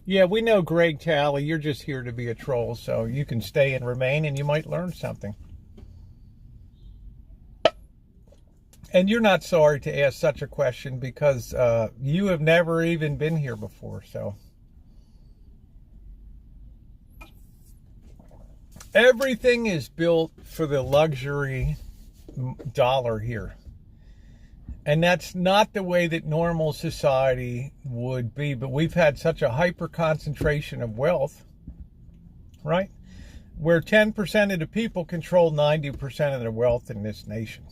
Yeah, we know, Greg Talley, you're just here to be a troll, so you can stay and remain and you might learn something. And you're not sorry to ask such a question because you have never even been here before. So everything is built for the luxury dollar here. And that's not the way that normal society would be. But we've had such a hyper concentration of wealth, right? Where 10% of the people control 90% of the wealth in this nation.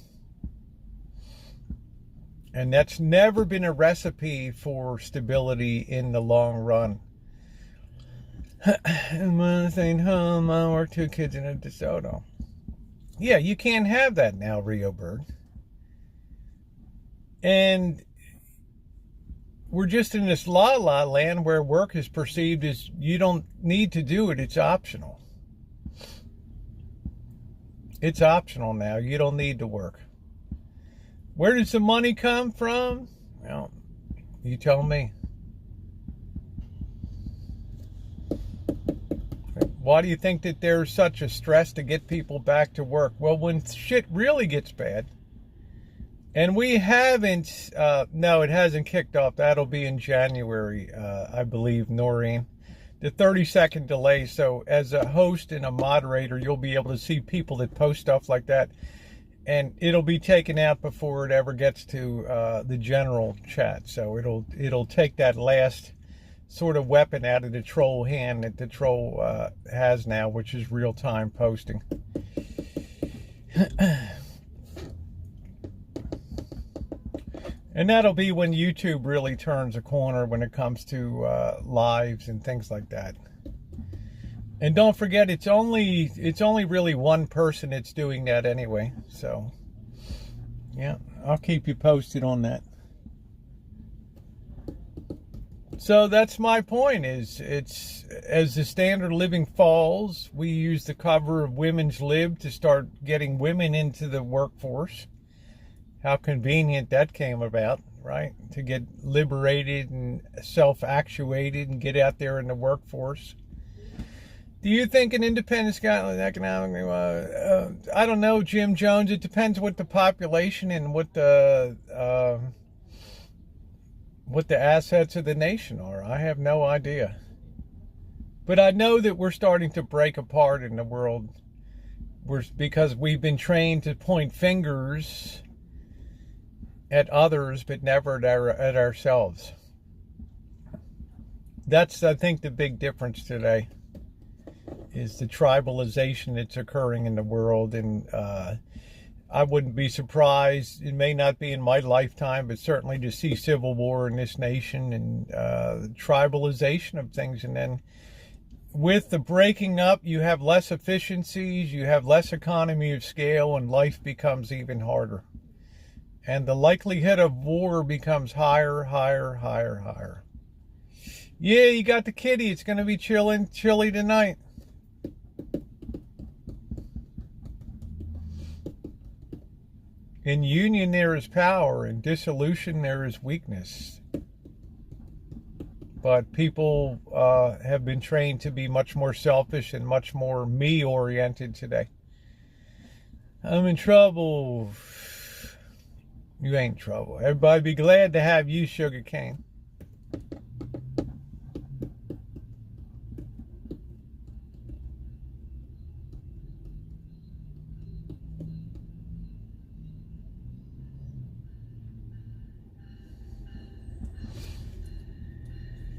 And that's never been a recipe for stability in the long run. I'm staying home, I work 2 kids in a DeSoto. Yeah, you can't have that now, Rio Bird. And we're just in this la-la land where work is perceived as you don't need to do it, it's optional. It's optional now, you don't need to work. Where does the money come from? Well, you tell me. Why do you think that there's such a stress to get people back to work? Well, when shit really gets bad, and we haven't, no, it hasn't kicked off. That'll be in January, I believe, Noreen. The 30-second delay. So as a host and a moderator, you'll be able to see people that post stuff like that. And it'll be taken out before it ever gets to the general chat. So it'll take that last sort of weapon out of the troll hand that the troll has now, which is real-time posting. And that'll be when YouTube really turns a corner when it comes to lives and things like that. And don't forget, it's only really one person that's doing that anyway. So, yeah, I'll keep you posted on that. So that's my point, is it's as the standard of living falls, we use the cover of Women's Lib to start getting women into the workforce. How convenient that came about, right? To get liberated and self-actuated and get out there in the workforce. Do you think an independent Scotland economically? I don't know, Jim Jones. It depends what the population and what the assets of the nation are. I have no idea. But I know that we're starting to break apart in the world. Because we've been trained to point fingers at others, but never at ourselves. That's, I think, the big difference today, is the tribalization that's occurring in the world. And I wouldn't be surprised, it may not be in my lifetime, but certainly to see civil war in this nation and tribalization of things. And then with the breaking up, you have less efficiencies, you have less economy of scale, and life becomes even harder. And the likelihood of war becomes higher, higher, higher, higher. Yeah, you got the kitty. It's going to be chilly tonight. In union there is power. In dissolution there is weakness. But people have been trained to be much more selfish and much more me-oriented today. I'm in trouble. You ain't in trouble. Everybody be glad to have you, Sugar Cane.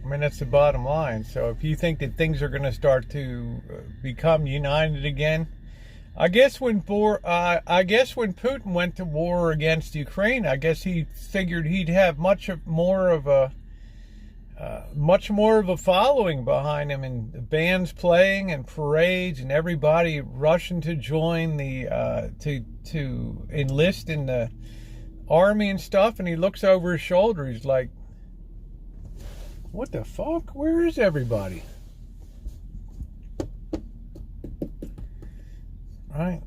I mean, that's the bottom line. So if you think that things are going to start to become united again, I guess when Putin went to war against Ukraine, I guess he figured he'd have much more of a following behind him, and bands playing and parades and everybody rushing to join the to enlist in the army and stuff. And he looks over his shoulder. He's like, "What the fuck? Where is everybody?" Right?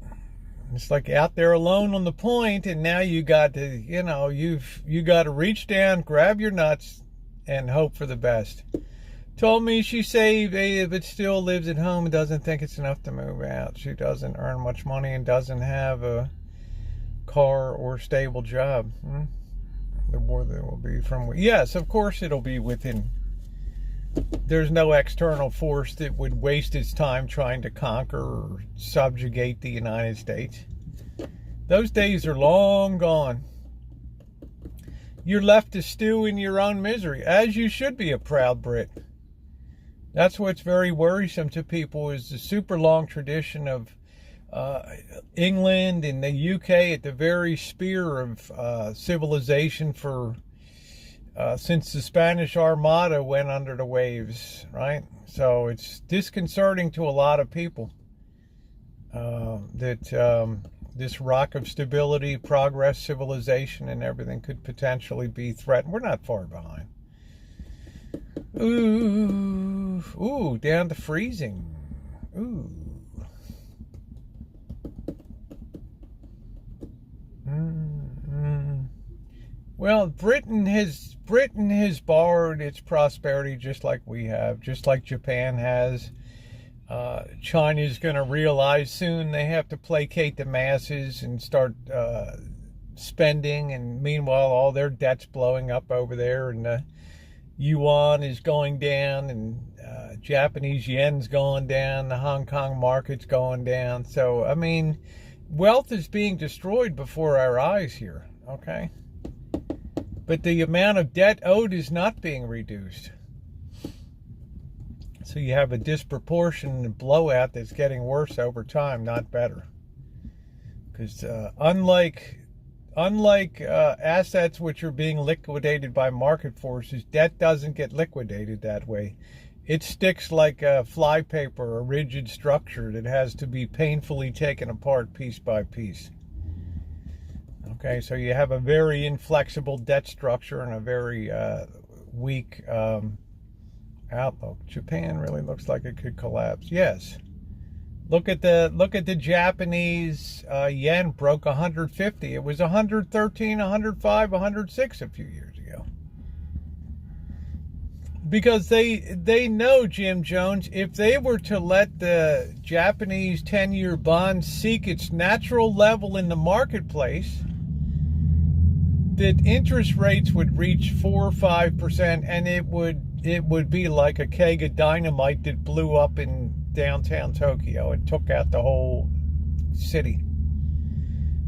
It's like out there alone on the point, and now you got to, you got to reach down, grab your nuts, and hope for the best. Told me she saved but still lives at home and doesn't think it's enough to move out. She doesn't earn much money and doesn't have a car or stable job. The more there will be from... Yes, of course it'll be within... There's no external force that would waste its time trying to conquer or subjugate the United States. Those days are long gone. You're left to stew in your own misery, as you should be a proud Brit. That's what's very worrisome to people, is the super long tradition of England and the UK at the very spear of civilization for since the Spanish Armada went under the waves, right? So it's disconcerting to a lot of people that this rock of stability, progress, civilization, and everything could potentially be threatened. We're not far behind. Ooh, down to freezing. Ooh. Well, Britain has borrowed its prosperity just like we have, just like Japan has. China's going to realize soon they have to placate the masses and start spending, and meanwhile all their debt's blowing up over there, and the yuan is going down, and Japanese yen's going down, the Hong Kong market's going down. So, I mean, wealth is being destroyed before our eyes here, okay? But the amount of debt owed is not being reduced. So you have a disproportionate blowout that's getting worse over time, not better. Because unlike assets which are being liquidated by market forces, debt doesn't get liquidated that way. It sticks like a flypaper, a rigid structure that has to be painfully taken apart piece by piece. Okay, so you have a very inflexible debt structure and a very weak outlook. Japan really looks like it could collapse. Yes. Look at the Japanese yen broke 150. It was 113, 105, 106 a few years ago. Because they know, Jim Jones, if they were to let the Japanese 10-year bond seek its natural level in the marketplace, that interest rates would reach 4 or 5%, and it would be like a keg of dynamite that blew up in downtown Tokyo and took out the whole city.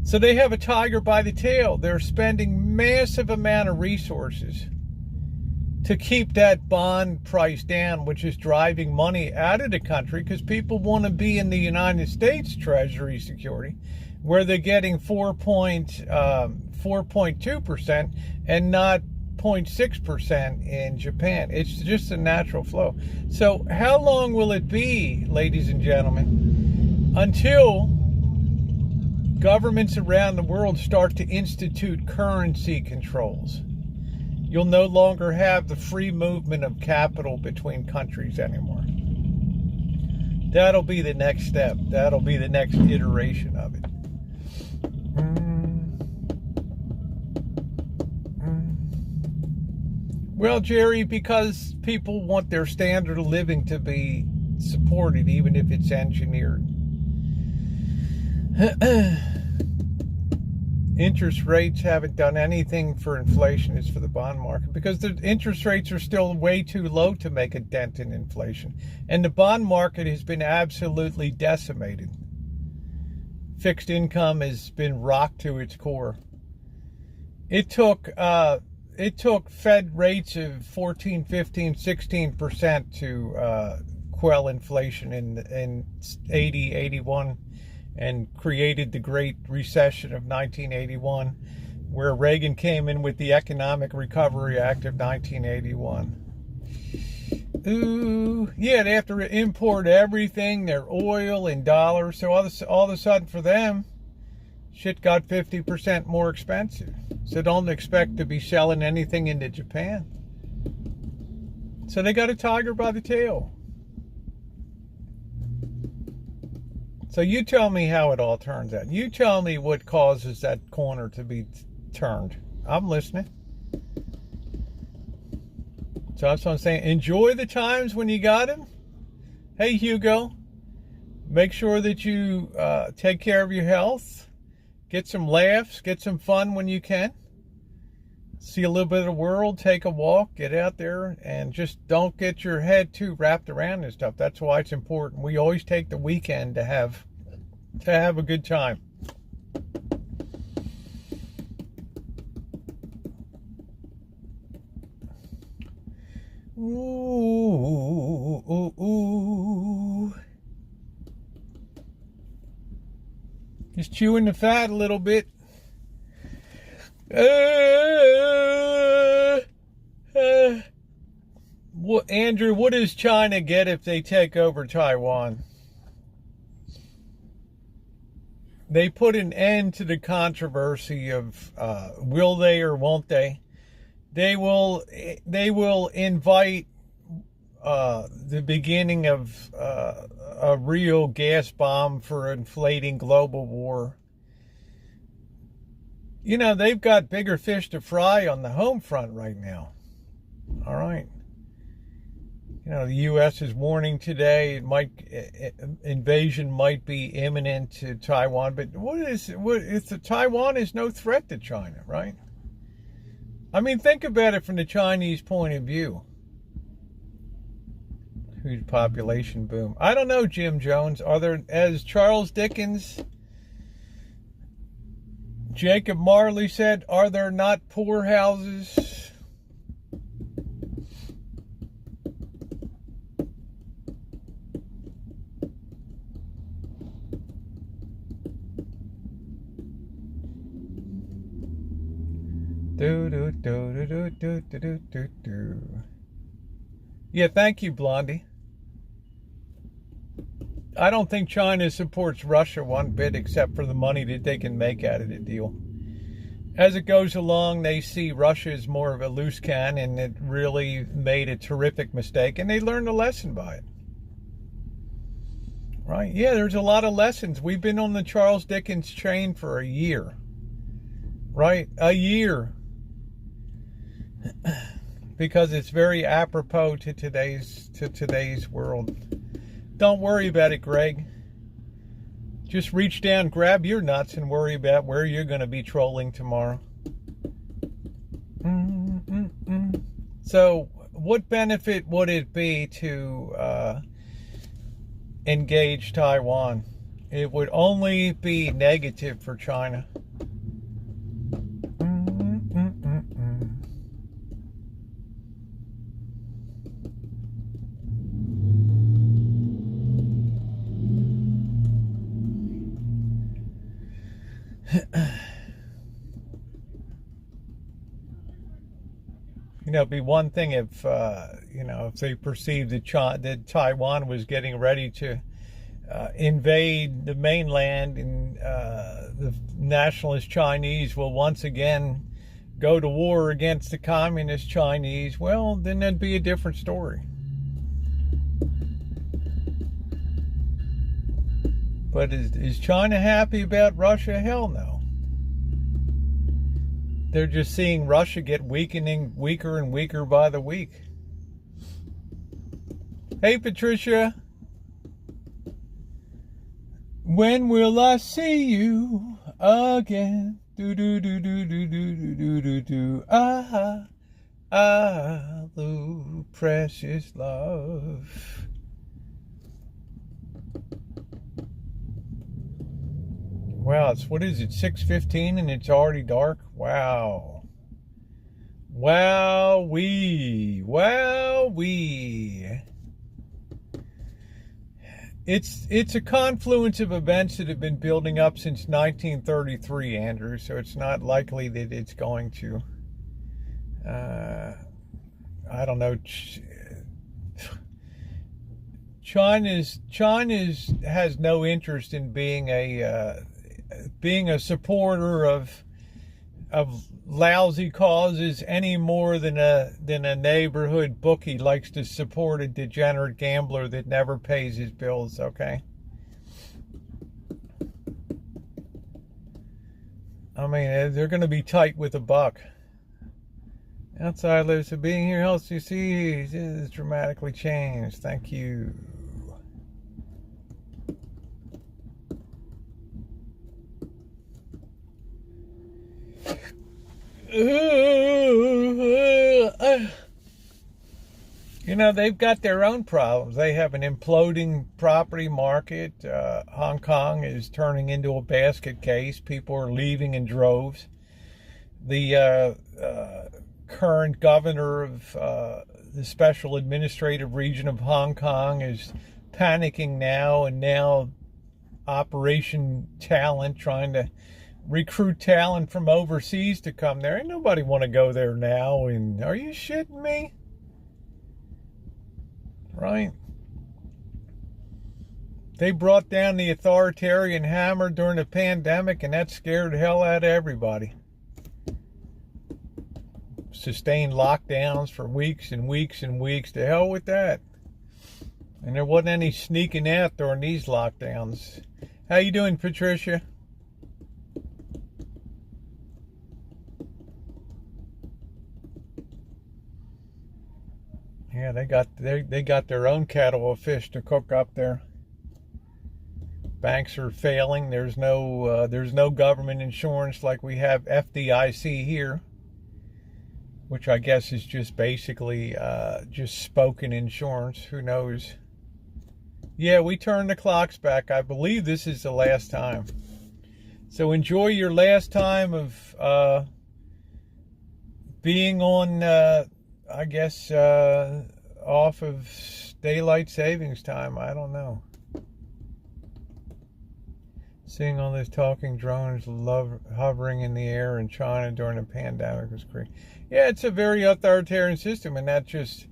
So they have a tiger by the tail. They're spending massive amount of resources to keep that bond price down, which is driving money out of the country, because people want to be in the United States Treasury security, where they're getting 4.2% and not 0.6% in Japan. It's just a natural flow. So how long will it be, ladies and gentlemen, until governments around the world start to institute currency controls? You'll no longer have the free movement of capital between countries anymore. That'll be the next step. That'll be the next iteration of it. Well, Jerry, because people want their standard of living to be supported, even if it's engineered. Interest rates haven't done anything for inflation. It's for the bond market, because the interest rates are still way too low to make a dent in inflation. And the bond market has been absolutely decimated. Fixed income has been rocked to its core. It took Fed rates of 14, 15, 16% to quell inflation in 80, 81, and created the Great Recession of 1981, where Reagan came in with the Economic Recovery Act of 1981. Ooh, yeah, they have to import everything, their oil and dollars. So all of a sudden for them, shit got 50% more expensive. So don't expect to be selling anything into Japan. So they got a tiger by the tail. So you tell me how it all turns out. You tell me what causes that corner to be turned. I'm listening. So that's what I'm saying. Enjoy the times when you got him. Hey, Hugo. Make sure that you take care of your health. Get some laughs, get some fun when you can. See a little bit of the world, take a walk, get out there, and just don't get your head too wrapped around this stuff. That's why it's important. We always take the weekend to have a good time. Ooh, ooh, ooh. Just chewing the fat a little bit. Andrew, what does China get if they take over Taiwan? They put an end to the controversy of will they or won't they? They will invite the beginning of a real gas bomb for inflating global war. You know, they've got bigger fish to fry on the home front right now. All right. You know, the U.S. is warning today invasion might be imminent to Taiwan, but Taiwan is no threat to China, right? I mean, think about it from the Chinese point of view. Huge population boom. I don't know, Jim Jones. Are there, as Charles Dickens, Jacob Marley said, are there not poorhouses? Yeah, thank you, Blondie. I don't think China supports Russia one bit except for the money that they can make out of the deal. As it goes along, they see Russia as more of a loose cannon, and it really made a terrific mistake, and they learned a lesson by it. Right? Yeah, there's a lot of lessons. We've been on the Charles Dickens train for a year. Right? A year. Because it's very apropos to today's world. Don't worry about it, Greg. Just reach down, grab your nuts, and worry about where you're going to be trolling tomorrow. So, what benefit would it be to engage Taiwan? It would only be negative for China. You know, it'd be one thing if, if they perceived that Taiwan was getting ready to invade the mainland, and the nationalist Chinese will once again go to war against the communist Chinese. Well, then that'd be a different story. But is China happy about Russia? Hell no. They're just seeing Russia get weaker and weaker by the week. Hey, Patricia. When will I see you again? Do do do do do do do do do do. Lou, precious love. Wow, it's, what is it, 6:15 and it's already dark? Wow. Wowee. It's a confluence of events that have been building up since 1933, Andrew, so it's not likely that it's going to, I don't know, China's has no interest in being a supporter of lousy causes any more than a neighborhood bookie likes to support a degenerate gambler that never pays his bills. Okay, I mean, they're going to be tight with a buck. Outside lives, so being here helps you see is dramatically changed. Thank you. You know, they've got their own problems. They have an imploding property market. Hong Kong is turning into a basket case. People are leaving in droves. The current governor of the special administrative region of Hong Kong is panicking now, and now Operation Talent, trying to recruit talent from overseas to come there. Ain't nobody want to go there now. And are you shitting me? Right? They brought down the authoritarian hammer during the pandemic, and that scared the hell out of everybody. Sustained lockdowns for weeks and weeks and weeks. To hell with that. And there wasn't any sneaking out during these lockdowns. How you doing, Patricia? Yeah, they got their own kettle of fish to cook up there. Banks are failing. There's no government insurance like we have FDIC here, which I guess is just basically just spoken insurance. Who knows? Yeah, we turned the clocks back. I believe this is the last time. So enjoy your last time of being on, I guess, off of daylight savings time. I don't know. Seeing all these talking drones hovering in the air in China during the pandemic was crazy. Yeah, it's a very authoritarian system, and that just,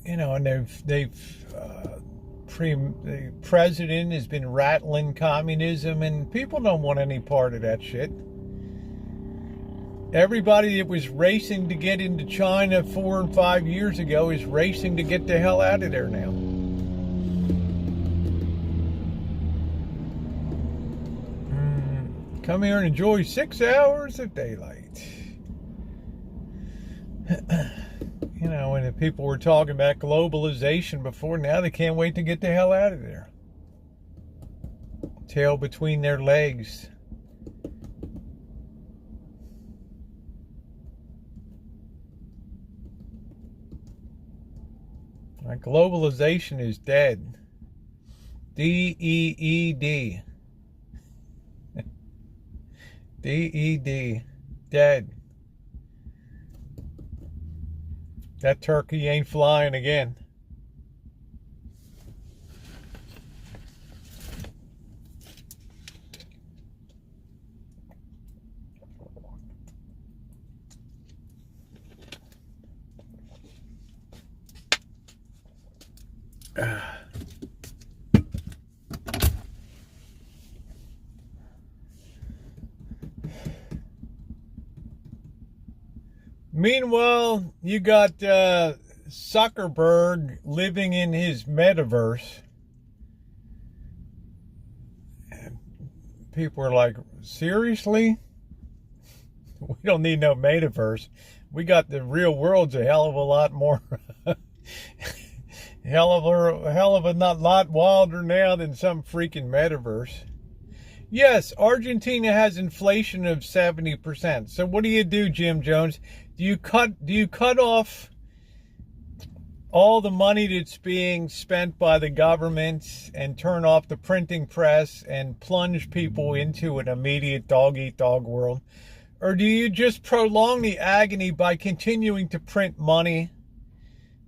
you know, and the president has been rattling communism, and people don't want any part of that shit. Everybody that was racing to get into China 4 and 5 years ago is racing to get the hell out of there now. Come here and enjoy 6 hours of daylight. You know, and if people were talking about globalization before, now they can't wait to get the hell out of there. Tail between their legs. Globalization is dead. D-E-E-D. D-E-D. Dead. That turkey ain't flying again. Meanwhile, you got Zuckerberg living in his metaverse. And people are like, seriously? We don't need no metaverse. We got the real world's a hell of a lot more, hell of a lot wilder now than some freaking metaverse. Yes, Argentina has inflation of 70%. So what do you do, Jim Jones? Do you cut off all the money that's being spent by the government and turn off the printing press and plunge people into an immediate dog-eat-dog world? Or do you just prolong the agony by continuing to print money,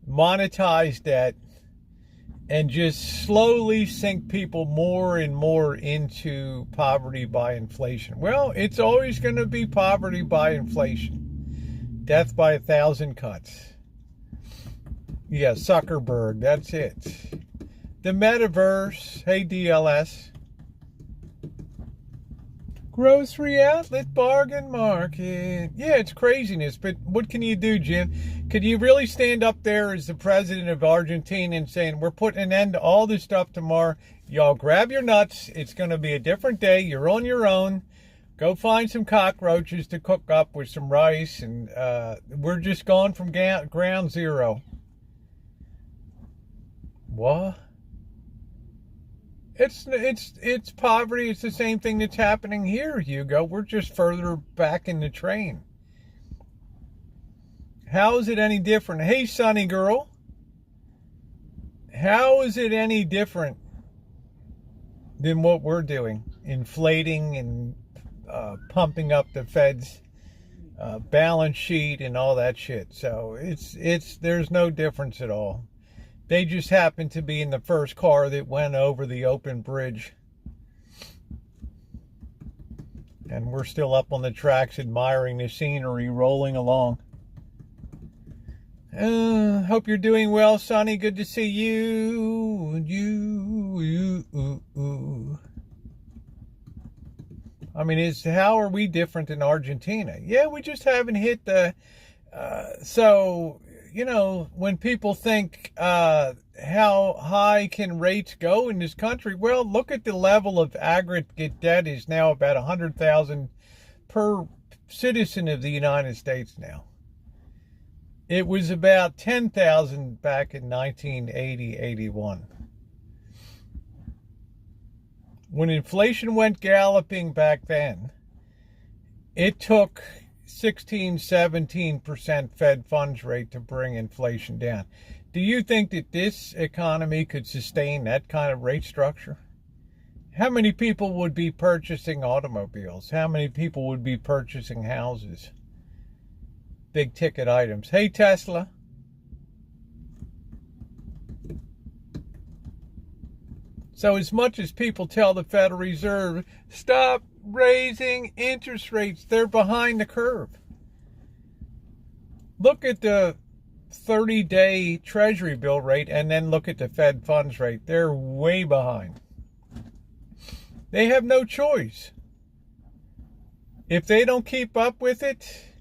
monetize debt, and just slowly sink people more and more into poverty by inflation? Well, it's always going to be poverty by inflation. Death by 1,000 cuts. Yeah, Zuckerberg, that's it. The metaverse, hey DLS. Grocery outlet bargain market. Yeah, it's craziness, but what can you do, Jim? Could you really stand up there as the president of Argentina and saying, we're putting an end to all this stuff tomorrow. Y'all grab your nuts. It's going to be a different day. You're on your own. Go find some cockroaches to cook up with some rice, and we're just gone from ground zero. What? It's poverty. It's the same thing that's happening here, Hugo. We're just further back in the train. How is it any different? Hey, Sunny girl. How is it any different than what we're doing? Inflating and pumping up the Fed's balance sheet and all that shit. So there's no difference at all. They just happened to be in the first car that went over the open bridge. And we're still up on the tracks admiring the scenery rolling along. Hope you're doing well, Sonny. Good to see you. I mean, how are we different than Argentina? Yeah, we just haven't hit the... So, you know, when people think how high can rates go in this country, well, look at the level of aggregate debt is now about $100,000 per citizen of the United States now. It was about 10,000 back in 1980-81. When inflation went galloping back then, it took 16-17% Fed funds rate to bring inflation down. Do you think that this economy could sustain that kind of rate structure? How many people would be purchasing automobiles? How many people would be purchasing houses? Big ticket items. Hey, Tesla. So as much as people tell the Federal Reserve, stop raising interest rates, they're behind the curve. Look at the 30-day Treasury bill rate and then look at the Fed funds rate. They're way behind. They have no choice. If they don't keep up with it,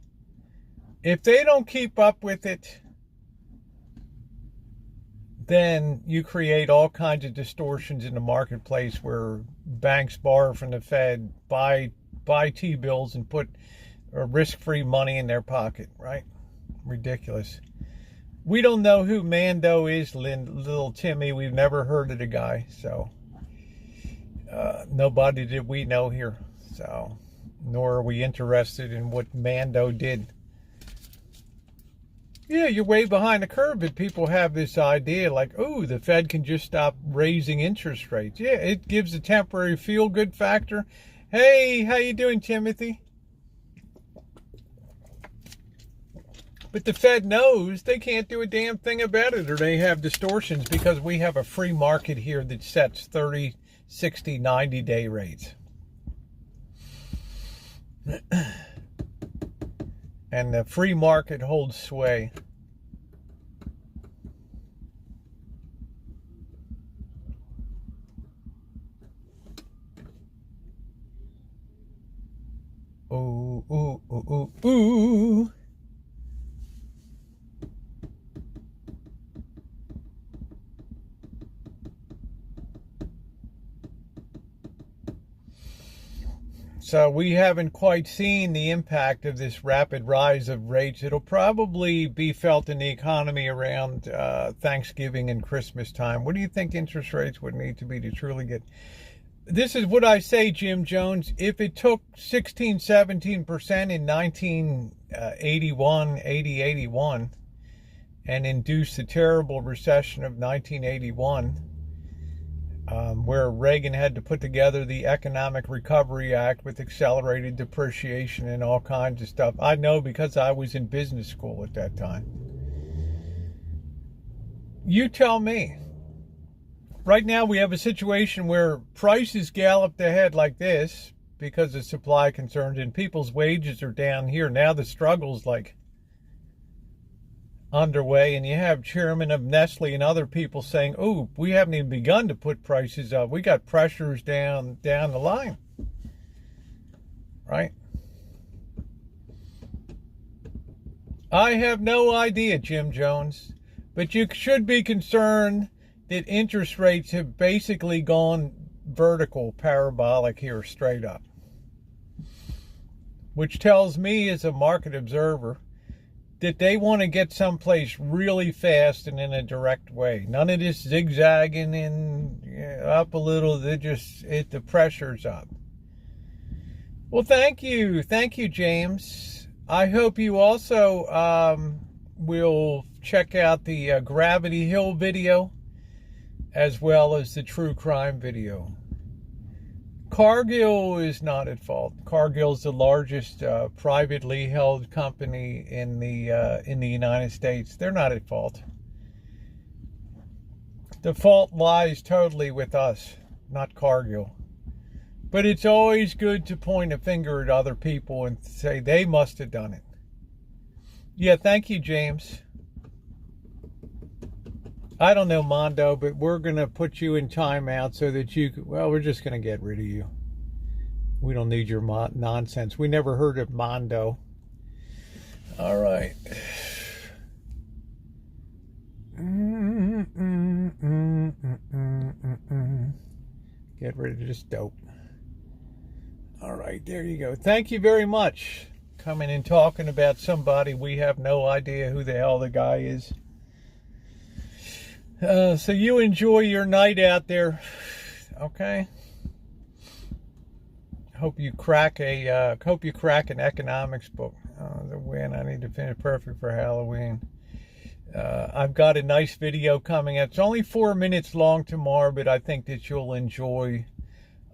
then you create all kinds of distortions in the marketplace where banks borrow from the Fed, buy T-bills and put risk-free money in their pocket, right? Ridiculous. We don't know who Mando is, little Timmy. We've never heard of the guy, so nobody did we know here. So, nor are we interested in what Mando did. Yeah, you're way behind the curve, but people have this idea like, oh, the Fed can just stop raising interest rates. Yeah, it gives a temporary feel-good factor. Hey, how you doing, Timothy? But the Fed knows they can't do a damn thing about it, or they have distortions because we have a free market here that sets 30, 60, 90-day rates. And the free market holds sway. Ooh, ooh, ooh, ooh, ooh. So we haven't quite seen the impact of this rapid rise of rates. It'll probably be felt in the economy around Thanksgiving and Christmas time. What do you think interest rates would need to be to truly get... This is what I say, Jim Jones. If it took 16, 17% in 1981, and induced the terrible recession of 1981, where Reagan had to put together the Economic Recovery Act with accelerated depreciation and all kinds of stuff. I know because I was in business school at that time. You tell me. Right now we have a situation where prices galloped ahead like this because of supply concerns, and people's wages are down here. Now the struggle's like underway, and you have chairman of Nestle and other people saying, oh, we haven't even begun to put prices up. We got pressures down the line. Right? I have no idea, Jim Jones, but you should be concerned that interest rates have basically gone vertical, parabolic here, straight up. Which tells me as a market observer that they want to get someplace really fast and in a direct way. None of this zigzagging and up a little. The pressure's up. Well, thank you, James. I hope you also will check out the Gravity Hill video, as well as the true crime video. Cargill is not at fault. Cargill is the largest privately held company in the United States. They're not at fault. The fault lies totally with us, not Cargill. But it's always good to point a finger at other people and say they must have done it. Yeah, thank you, James. I don't know, Mondo, but we're going to put you in timeout so that we're just going to get rid of you. We don't need your nonsense. We never heard of Mondo. All right. Get rid of this dope. All right, there you go. Thank you very much. Coming and talking about somebody we have no idea who the hell the guy is. So you enjoy your night out there, okay? Hope you crack an economics book. The win. I need to finish perfect for Halloween. I've got a nice video coming up. It's only 4 minutes long tomorrow, but I think that you'll enjoy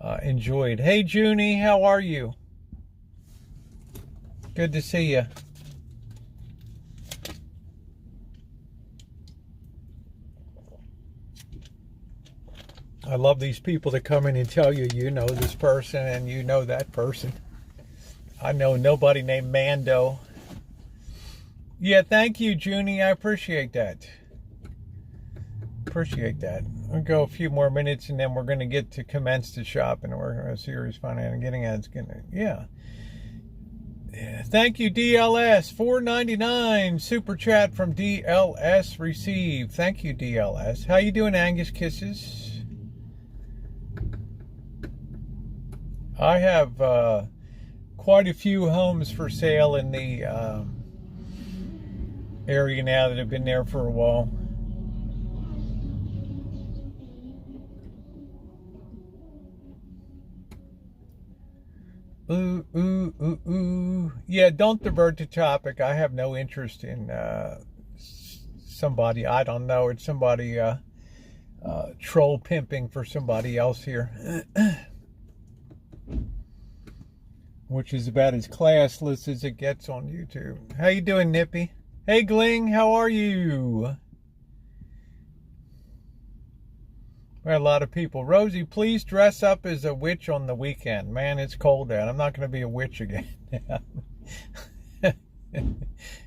it. Hey, Junie, how are you? Good to see you. I love these people that come in and tell you, you know this person and you know that person. I know nobody named Mando. Yeah, thank you, Junie. I appreciate that. I'll go a few more minutes and then we're going to get to commence the shop and we're going to serious finance and getting at it. Yeah. Thank you, DLS. $4.99 super chat from DLS received. Thank you, DLS. How you doing, Angus Kisses? I have quite a few homes for sale in the area now that have been there for a while. Ooh. Yeah, don't divert the topic. I have no interest in somebody, I don't know, it's somebody troll pimping for somebody else here. Which is about as classless as it gets on YouTube. How you doing, Nippy? Hey, Gling, how are you? We had a lot of people. Rosie, please dress up as a witch on the weekend. Man, it's cold out. I'm not going to be a witch again.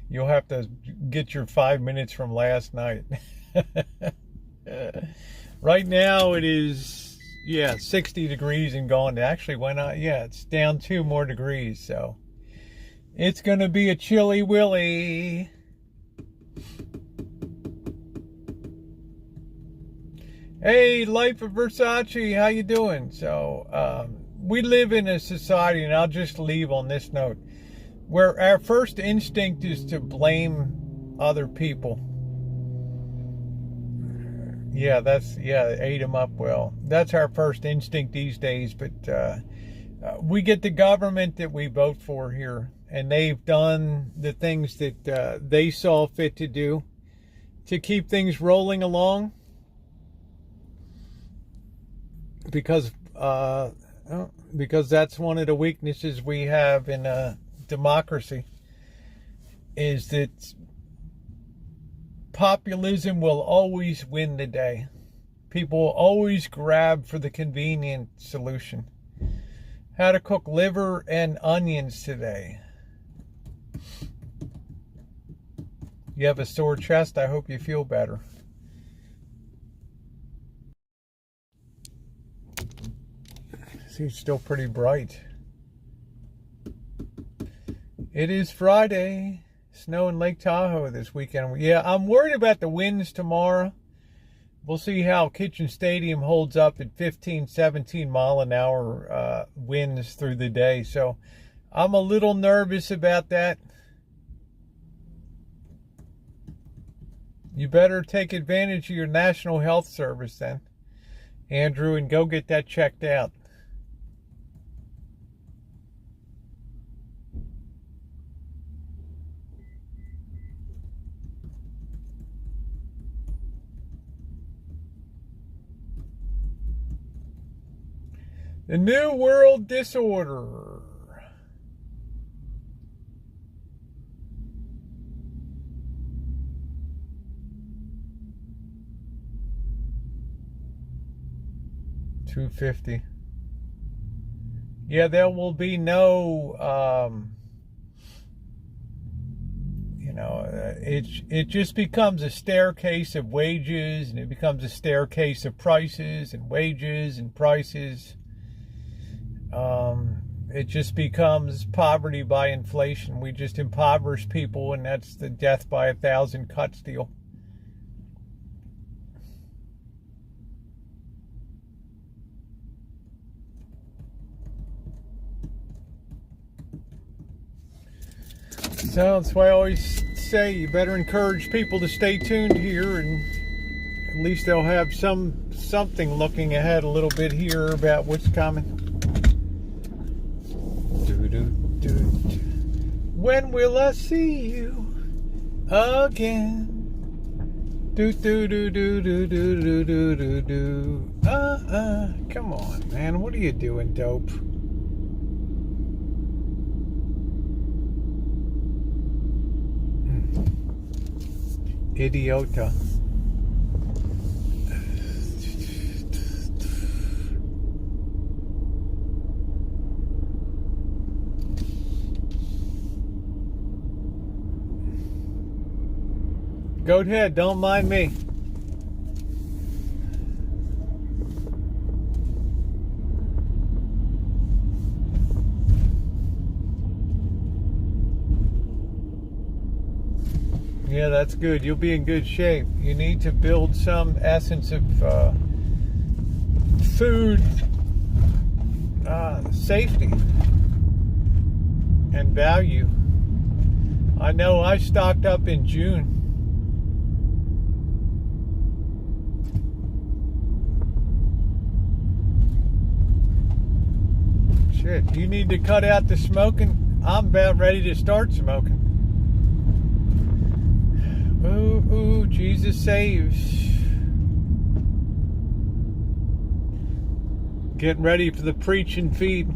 You'll have to get your 5 minutes from last night. Right now it is... 60 degrees and gone. It actually went out. Yeah, it's down 2 more degrees. So it's going to be a chilly willy. Hey, Life of Versace, how you doing? So we live in a society, and I'll just leave on this note, where our first instinct is to blame other people. Yeah, ate them up well. That's our first instinct these days, but we get the government that we vote for here, and they've done the things that they saw fit to do to keep things rolling along, because that's one of the weaknesses we have in a democracy, is that populism will always win the day. People will always grab for the convenient solution. How to cook liver and onions today. You have a sore chest? I hope you feel better. See, it's still pretty bright. It is Friday. Snow in Lake Tahoe this weekend. Yeah, I'm worried about the winds tomorrow. We'll see how Kitchen Stadium holds up at 15, 17 mile an hour winds through the day. So I'm a little nervous about that. You better take advantage of your National Health Service then, Andrew, and go get that checked out. The New World Disorder. $250. Yeah, there will be no, it just becomes a staircase of wages, and it becomes a staircase of prices and wages and prices. It just becomes poverty by inflation. We just impoverish people, and that's the death by 1,000 cuts deal. So that's why I always say you better encourage people to stay tuned here, and at least they'll have something looking ahead a little bit here about what's coming. When will I see you again? Come on, man. What are you doing, dope? Idiota. Go ahead, don't mind me. Yeah, that's good. You'll be in good shape. You need to build some essence of food safety and value. I know I stocked up in June. Shit, you need to cut out the smoking. I'm about ready to start smoking. Ooh, ooh, Jesus saves. Getting ready for the preach and feed.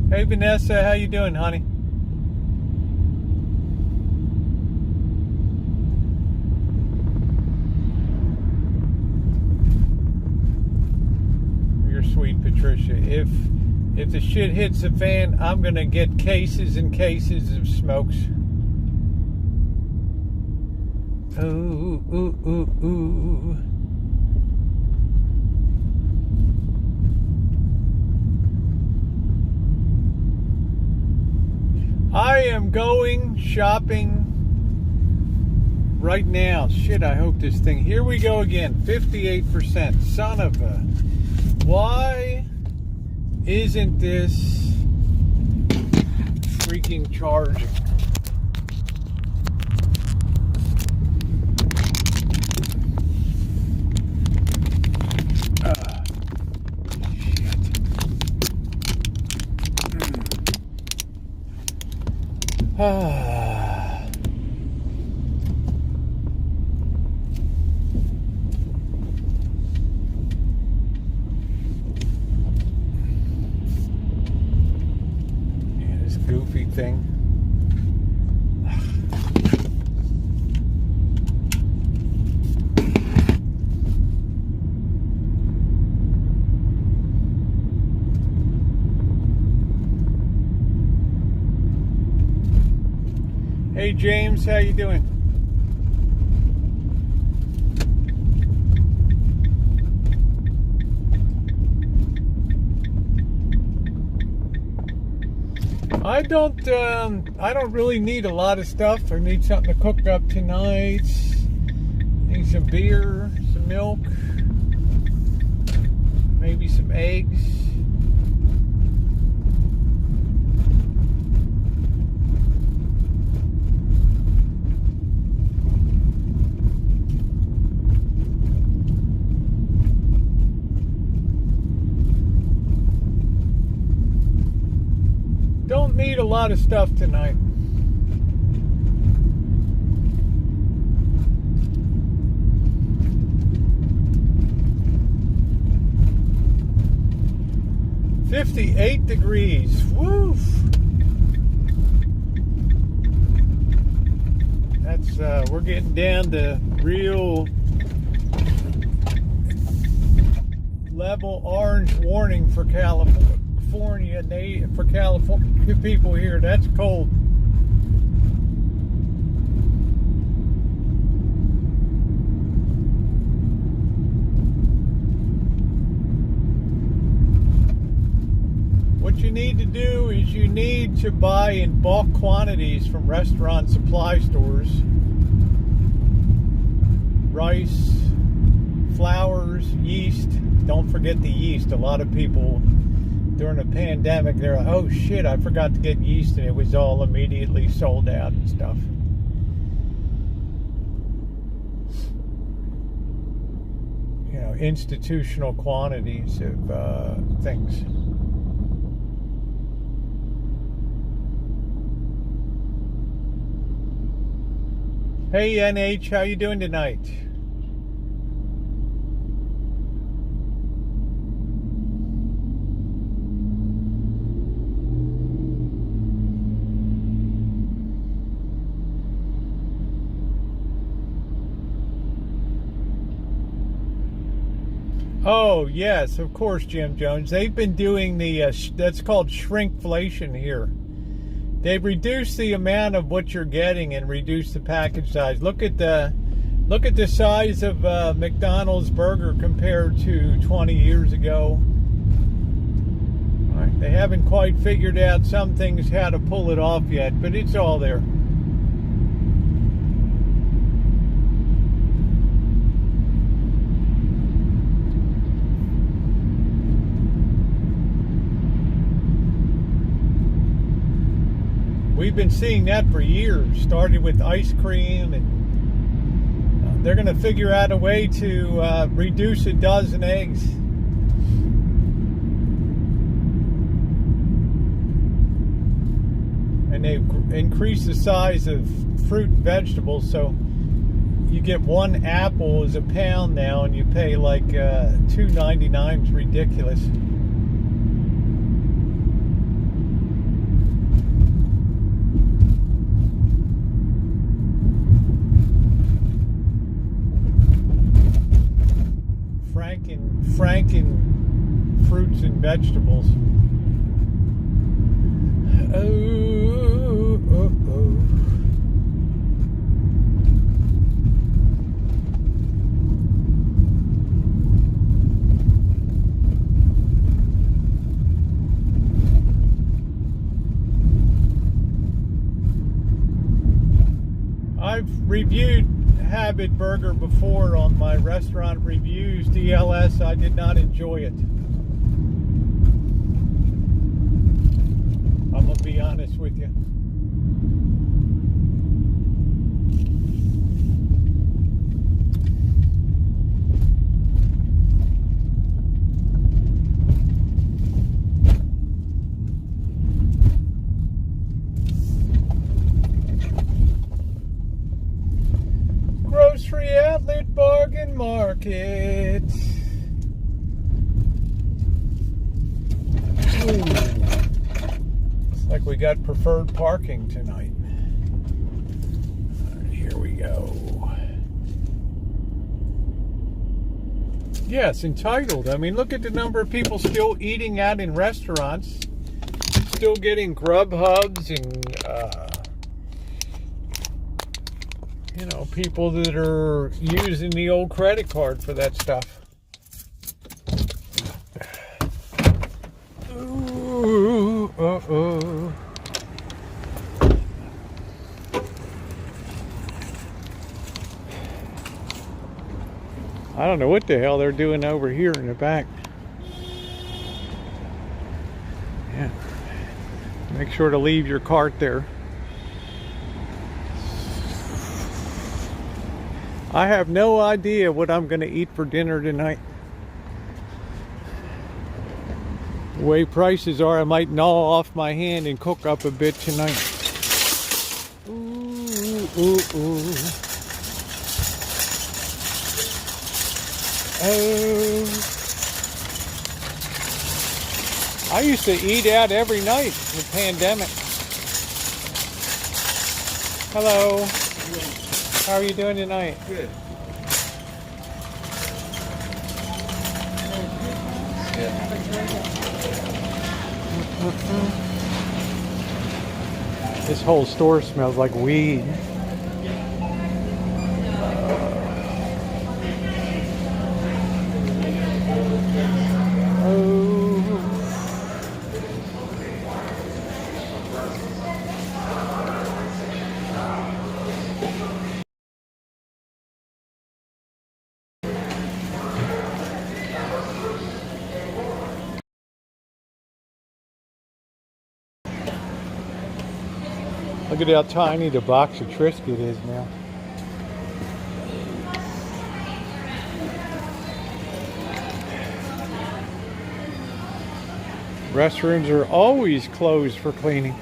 Hey Vanessa, how you doing, honey? Sweet Patricia. If the shit hits the fan, I'm gonna get cases and cases of smokes. Ooh, ooh, ooh, ooh. I am going shopping right now. Shit, I hope this thing. Here we go again. 58%. Son of a. Why isn't this freaking charging? Shit. Goofy thing. Hey James, how you doing? I don't really need a lot of stuff. I need something to cook up tonight. Need some beer, some milk, maybe some eggs. lot of stuff tonight. $58 degrees. Woof. That's we're getting down to real level orange warning for California for California people here. That's cold. What you need to do is you need to buy in bulk quantities from restaurant supply stores. Rice, flours, yeast. Don't forget the yeast. A lot of people during the pandemic, they're like, oh shit, I forgot to get yeast, and it was all immediately sold out and stuff. You know, institutional quantities of things. Hey NH, how you doing tonight? Oh yes, of course, Jim Jones. They've been doing the that's called shrinkflation here. They've reduced the amount of what you're getting and reduced the package size. Look at the size of McDonald's burger compared to 20 years ago. All right, they haven't quite figured out some things how to pull it off yet, but it's all there. We've been seeing that for years, started with ice cream, and they're going to figure out a way to reduce a dozen eggs. And they've increased the size of fruit and vegetables, so you get one apple as a pound now, and you pay like $2.99. It's ridiculous. Franken fruits and vegetables. Oh. I've reviewed Habit Burger before on my restaurant reviews, DLS. I did not enjoy it. I'm gonna be honest with you. Grocery outlet bargain market. Ooh. Looks like we got preferred parking tonight. All right, here we go. Yes, entitled. I mean, look at the number of people still eating out in restaurants, still getting Grubhubs and you know, people that are using the old credit card for that stuff. Ooh, uh-oh. I don't know what the hell they're doing over here in the back. Yeah. Make sure to leave your cart there. I have no idea what I'm going to eat for dinner tonight. The way prices are, I might gnaw off my hand and cook up a bit tonight. Ooh, ooh, ooh. Oh. I used to eat out every night in the pandemic. Hello. How are you doing tonight? Good. This whole store smells like weed. Oh. Look at how tiny the box of Triscuit is now. Restrooms are always closed for cleaning.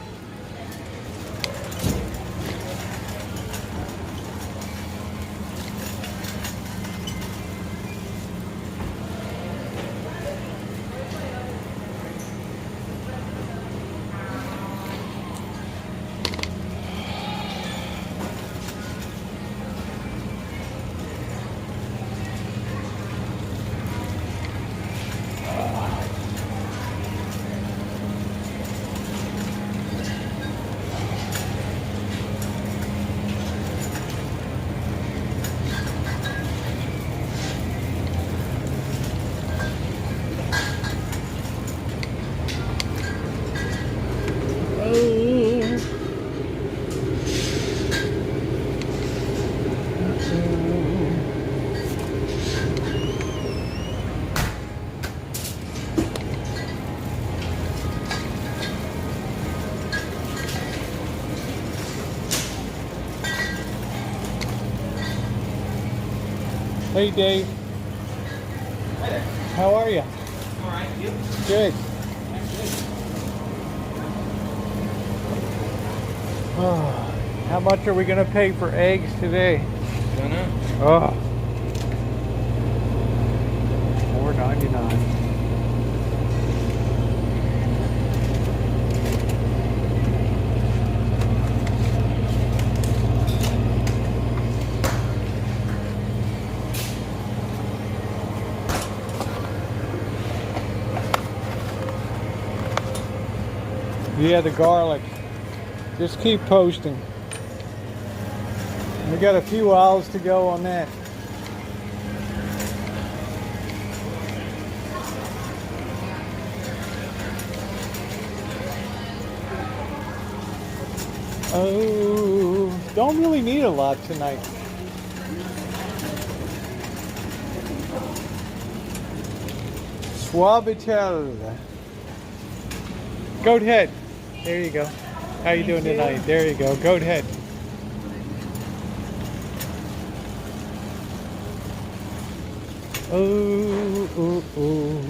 Hey Dave. Hi there. How are you? All right, you? Good. How much are we going to pay for eggs today? Don't know. Oh. $4.99. Yeah, the garlic. Just keep posting. We got a few aisles to go on that. Oh, don't really need a lot tonight. Suavitel. Goat head. There you go. How you doing tonight? There you go. Goat head. Oh, oh, oh.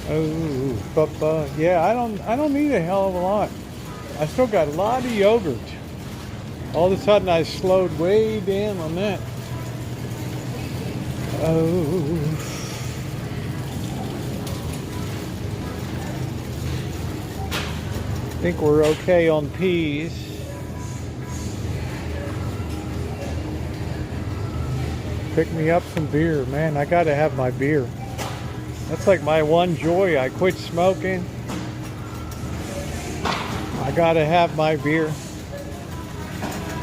Oh, but yeah, I don't need a hell of a lot. I still got a lot of yogurt. All of a sudden I slowed way down on that. Oh. I think we're okay on peas. Pick me up some beer. Man, I gotta have my beer. That's like my one joy. I quit smoking. I gotta have my beer.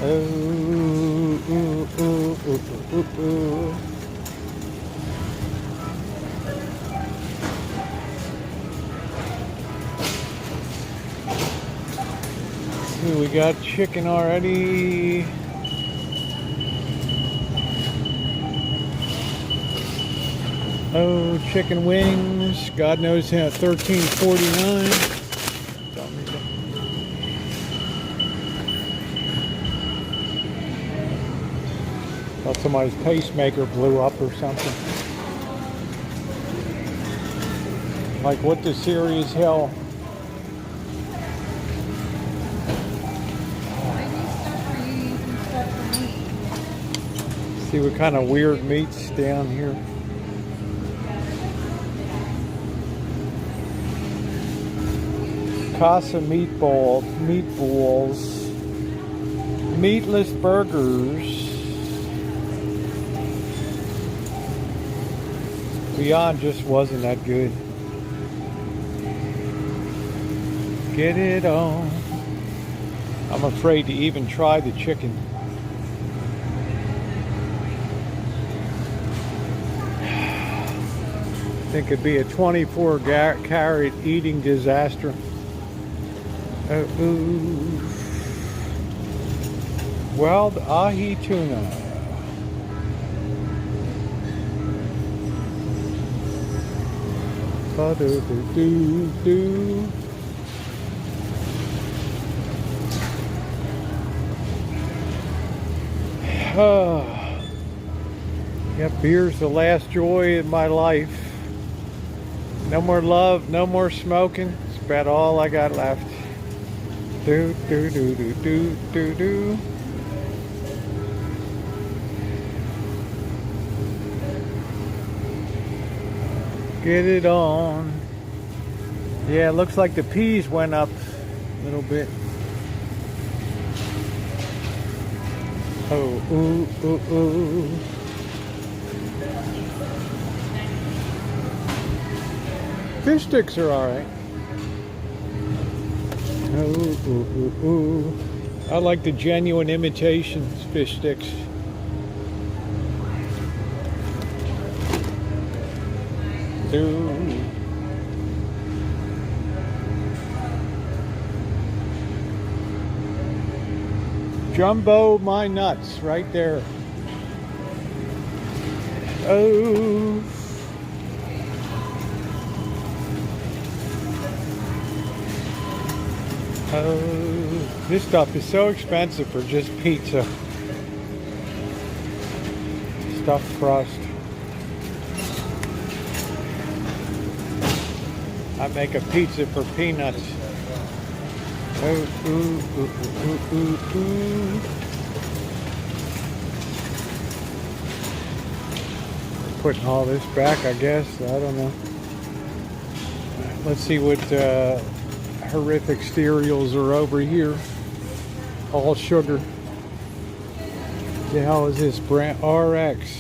Ooh, ooh, ooh, ooh, ooh, ooh. Ooh, we got chicken already. Oh, chicken wings. God knows how. $13.49. Thought somebody's pacemaker blew up or something. Like, what the serious hell? See what kind of weird meat's down here. Casa meatballs, meatless burgers. Beyond just wasn't that good. Get it on. I'm afraid to even try the chicken. I think it'd be a 24-carat eating disaster. Wild ahi tuna. Ba-do-do-do-do. Yeah, beer's the last joy in my life. No more love, no more smoking. It's about all I got left. Do do do do do do do. Get it on. Yeah, it looks like the peas went up a little bit. Oh, ooh, ooh, ooh. Fish sticks are alright. Ooh, ooh, ooh, ooh. I like the genuine imitations fish sticks. Ooh. Jumbo my nuts right there. Oh. Oh, this stuff is so expensive for just pizza. Stuffed crust. I make a pizza for peanuts. Oh, ooh, ooh, ooh, ooh, ooh. Putting all this back, I guess. I don't know. Let's see what horrific cereals are over here. All sugar. The hell is this brand? RX.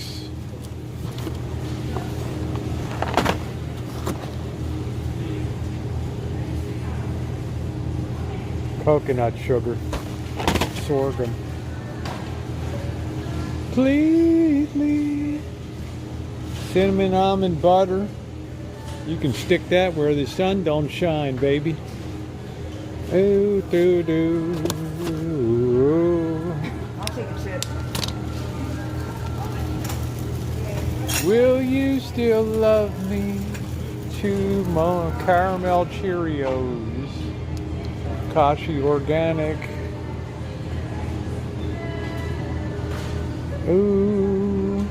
Coconut sugar. Sorghum. Please. Cinnamon almond butter. You can stick that where the sun don't shine, baby. Ooh, doo, doo. I'll take a sip. Will you still love me? 2 more caramel Cheerios. Kashi Organic. Ooh.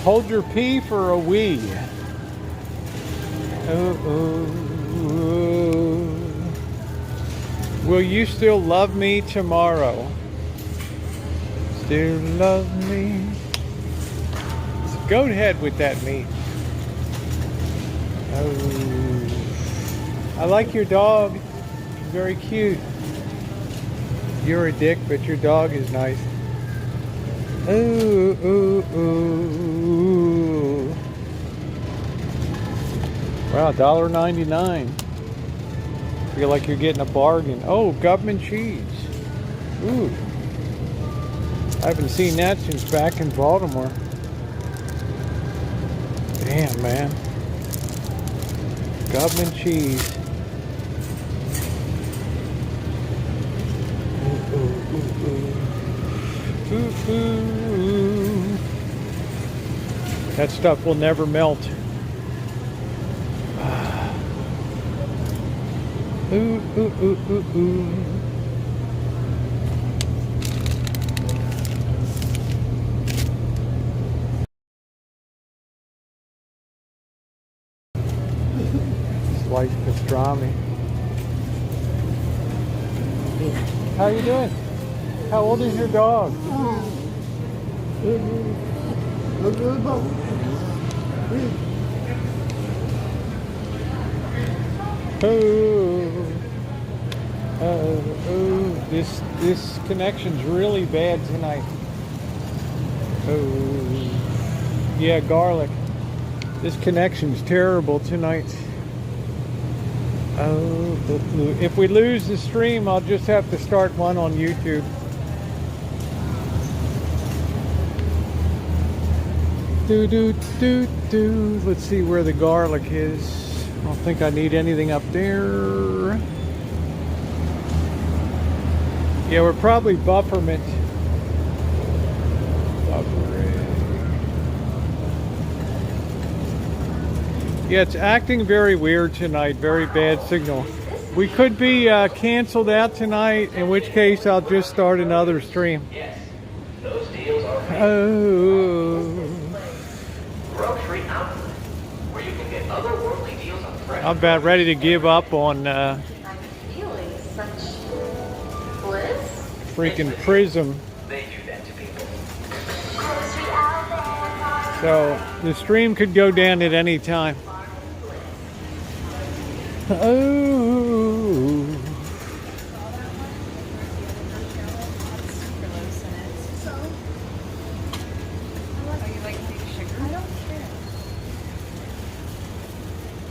Hold your pee for a wee. Ooh. Will you still love me tomorrow? Still love me? So go ahead with that meat. Oh. I like your dog. He's very cute. You're a dick, but your dog is nice. Ooh, ooh, ooh. Wow, $1.99. Feel like you're getting a bargain. Oh, government cheese. Ooh. I haven't seen that since back in Baltimore. Damn, man. Government cheese. Ooh, ooh, ooh, ooh. Ooh, ooh. That stuff will never melt. Ooh, ooh, ooh, ooh, ooh. sliced pastrami. How you doing? How old is your dog? This connection's really bad tonight. Oh, yeah, garlic. This connection's terrible tonight. Oh, if we lose the stream, I'll just have to start one on YouTube. Let's see where the garlic is. I don't think I need anything up there. Yeah, we're probably bufferment. Yeah, it's acting very weird tonight. Very bad signal. We could be canceled out tonight, in which case I'll just start another stream. Yes, those deals are Oh. grocery outlet, where you can get otherworldly deals on fresh. I'm about ready to give up on I'm feeling such bliss. freaking Prism. They do that to people. So the stream could go down at any time. Oh.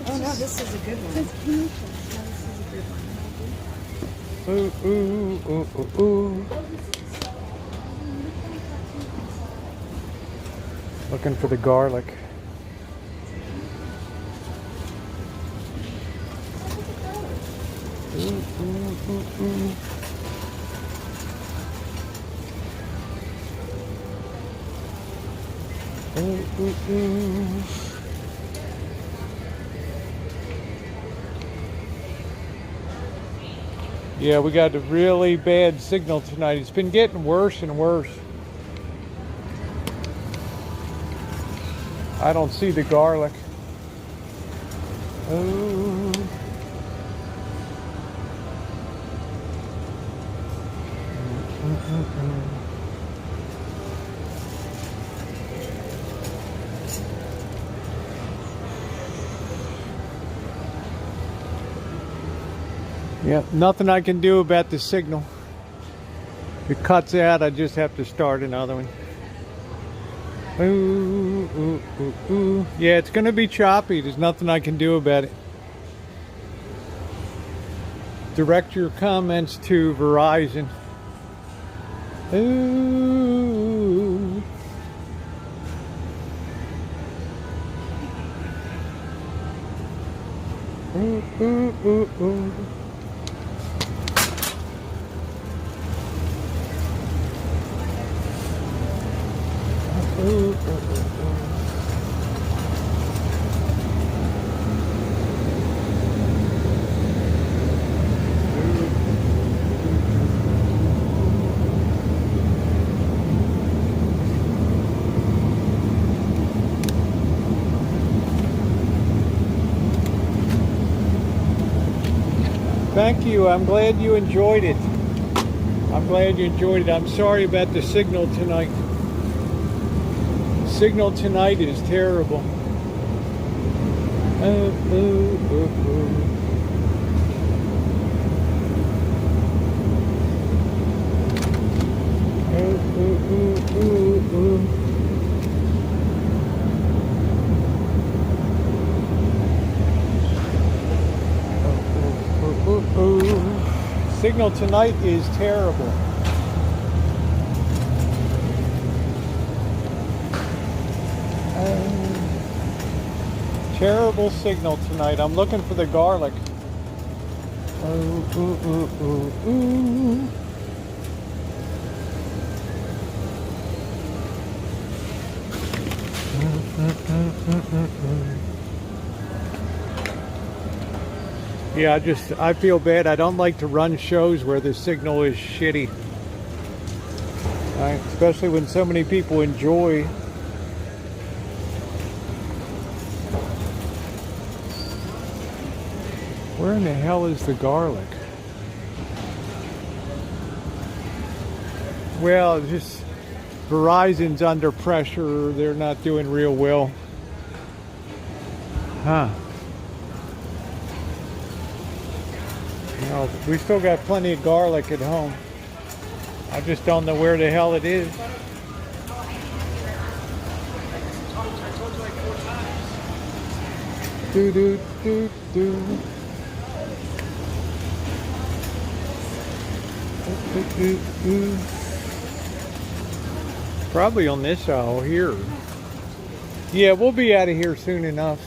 Oh no, this is a good one. Ooh, ooh, ooh, ooh, ooh. Looking for the garlic. Ooh, ooh, ooh, ooh. Ooh, ooh, ooh. Yeah, we got a really bad signal tonight. It's been getting worse and worse. I don't see the garlic. Oh. Yeah, nothing I can do about the signal. If it cuts out, I just have to start another one. Ooh, ooh, ooh, ooh. Yeah, it's going to be choppy. There's nothing I can do about it. Direct your comments to Verizon. Ooh. Ooh, ooh, ooh, ooh. Ooh, ooh, ooh, ooh. Thank you. I'm glad you enjoyed it. I'm glad you enjoyed it. I'm sorry about the signal tonight. Signal tonight is terrible. Ooh, ooh, ooh. Ooh, ooh, ooh, ooh. Ooh, ooh, ooh. Signal tonight is terrible. Terrible signal tonight. I'm looking for the garlic. Ooh, ooh, ooh, ooh, ooh. Yeah, I feel bad. I don't like to run shows where the signal is shitty. Right? Especially when so many people enjoy. Where in the hell is the garlic? Well, just Verizon's under pressure. They're not doing real well. Huh. No, we still got plenty of garlic at home. I just don't know where the hell it is. Do do do do. Probably on this aisle here. Yeah, we'll be out of here soon enough.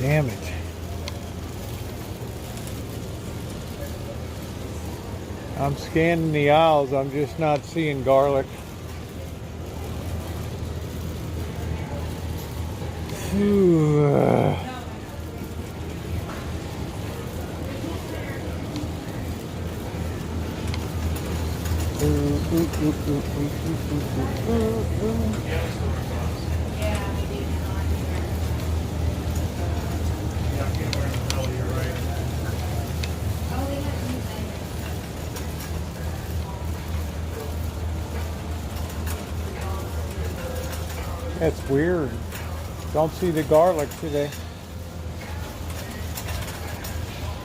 Damn it. I'm scanning the aisles, I'm just not seeing garlic. Phew. That's weird. Don't see the garlic today.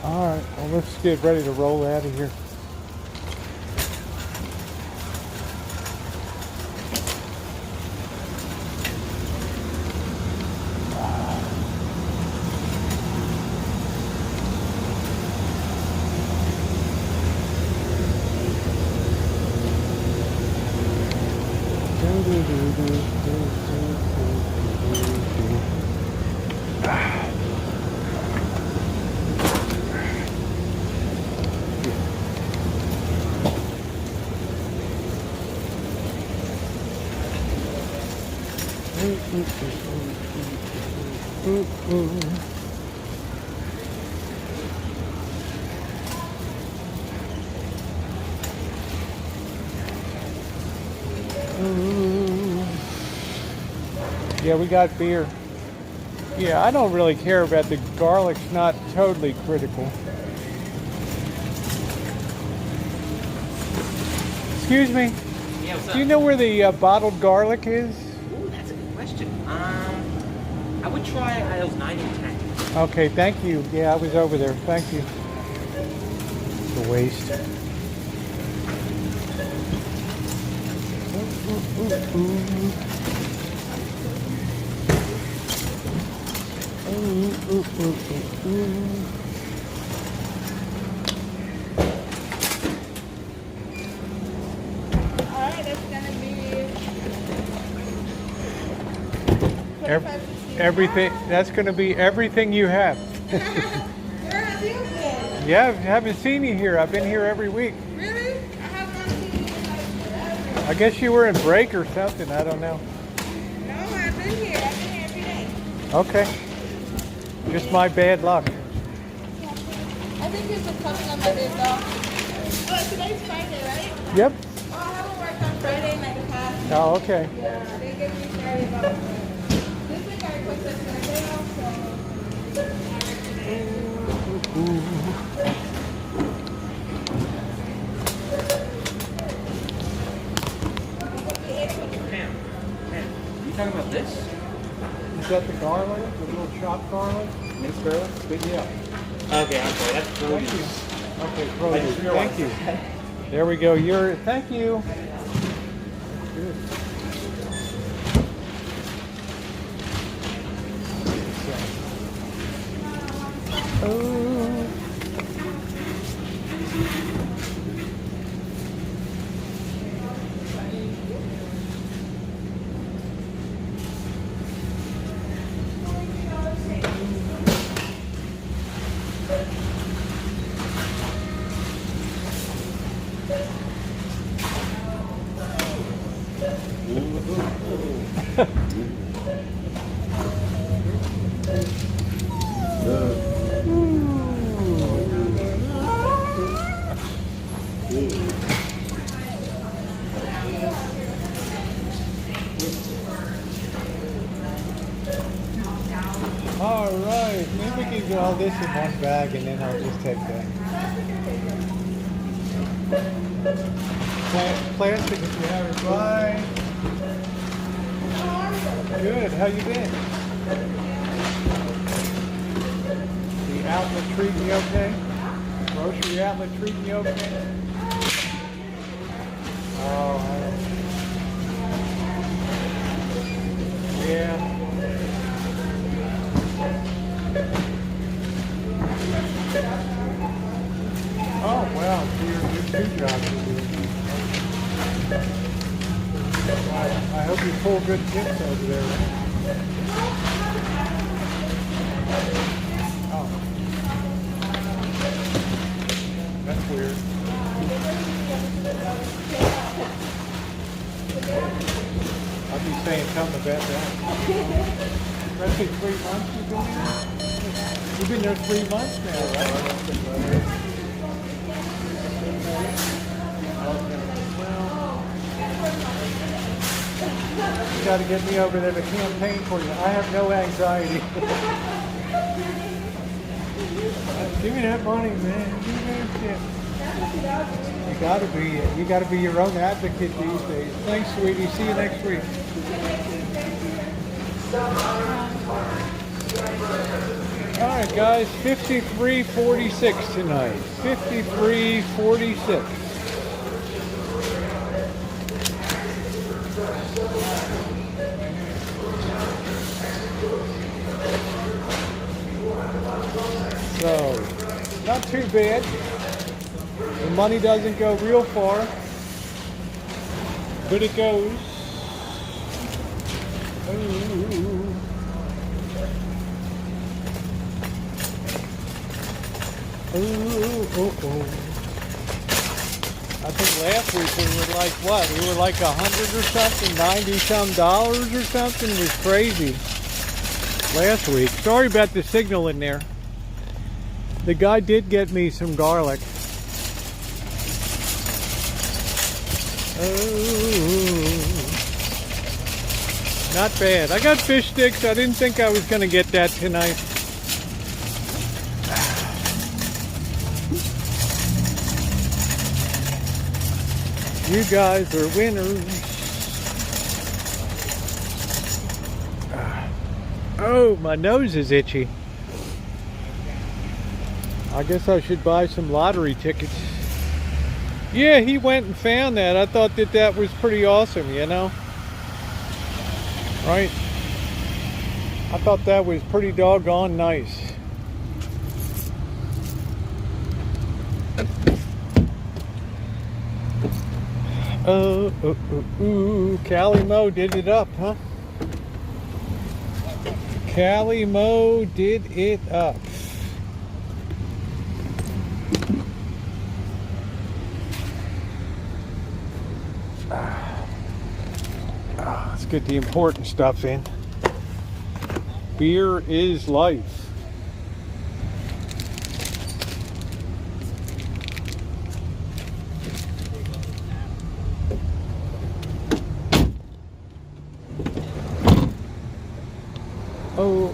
All right, well, let's get ready to roll out of here. Yeah, we got beer. Yeah, I don't really care about the garlic's not totally critical. Excuse me. Yeah, what's up? Do you know where the bottled garlic is? Ooh, that's a good question. I would try aisles 9 and 10. Okay, thank you. Yeah, I was over there. Thank you. It's a waste. Alright, that's gonna be Everything. That's going to be everything you have. Where have you been? Yeah, I haven't seen you here. I've been here every week. Really? I have not seen you like forever. I guess you were in break or something. I don't know. No, I've been here. I've been here every day. Okay. Just my bad luck. I think it's a couple of my days off. Oh, today's Friday, right? Yep. Oh, I haven't worked on Friday in like the past. Oh, okay. Yeah, they gave me Friday off. This week I requested Friday off, so I worked today. You talking about this? Is that the garlic? The little chopped garlic? Minced garlic? Yeah. Okay, I'm sorry. That's Thank you. produce. Okay, I produce. just realized Thank you. that. There we go. Thank you. Good. Oh. do all this in one bag and then I'll just take that. Plastic if you have it. Bye. Good. How you been? The outlet treating you okay? Grocery outlet treating you okay? Oh, yeah. Oh, wow. So you're two jobs you're doing. I hope you pull good tips over there, right? Oh. That's weird. I'll be saying something about that. Especially 3 months you've been there? You've been there 3 months now, right? You got to get me over there to campaign for you. I have no anxiety. Give me that money, man. Give me that shit. You gotta be your own advocate these days. Thanks, sweetie. See you next week. All right, guys. 53:46 tonight. 53:46. So, not too bad. The money doesn't go real far, but it goes. Ooh. Ooh. I think last week we were like what? We were like 100 or something, 90 some dollars or something. It was crazy last week. Sorry about the signal in there. The guy did get me some garlic. Oh, not bad. I got fish sticks. I didn't think I was going to get that tonight. You guys are winners. Oh, my nose is itchy. I guess I should buy some lottery tickets. Yeah, he went and found that. I thought that was pretty awesome, you know? Right? I thought that was pretty doggone nice. Callie Mo did it up, huh? Callie Mo did it up. Let's get the important stuff in. Beer is life. Oh.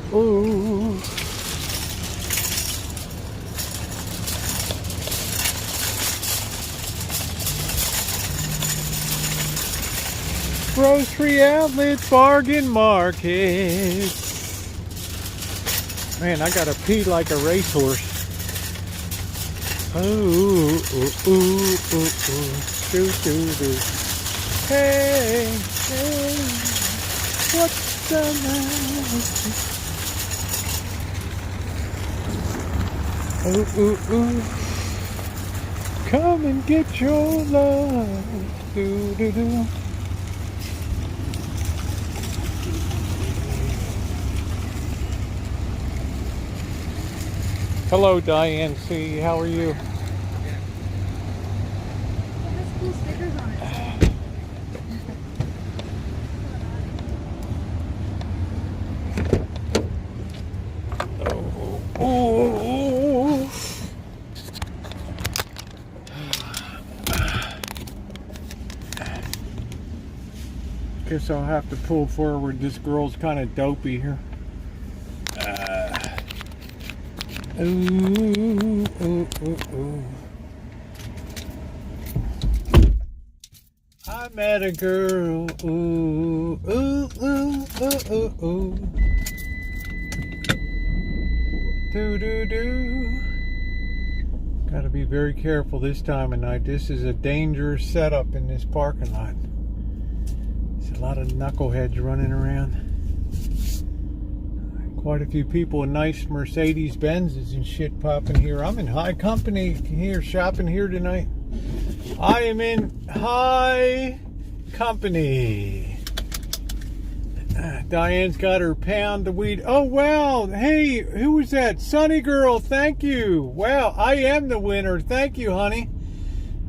Grocery outlet, bargain market. Man, I gotta pee like a racehorse. Ooh. Do. Hey, what's the matter? Ooh. Come and get your love. Do. Hello, Diane C. How are you? It has cool stickers on it. Oh. Guess I'll have to pull forward. This girl's kind of dopey here. Ooh, ooh, ooh, ooh. I met a girl. Ooh, ooh, ooh, ooh, ooh, ooh. Do, do, do. Gotta be very careful this time of night. This is a dangerous setup in this parking lot. There's a lot of knuckleheads running around. Quite a few people in nice Mercedes Benzes and shit popping here. I'm in high company here, shopping here tonight. I am in high company. Diane's got her pound of weed. Oh, wow. Hey, who was that? Sunny Girl, thank you. Wow, I am the winner. Thank you, honey.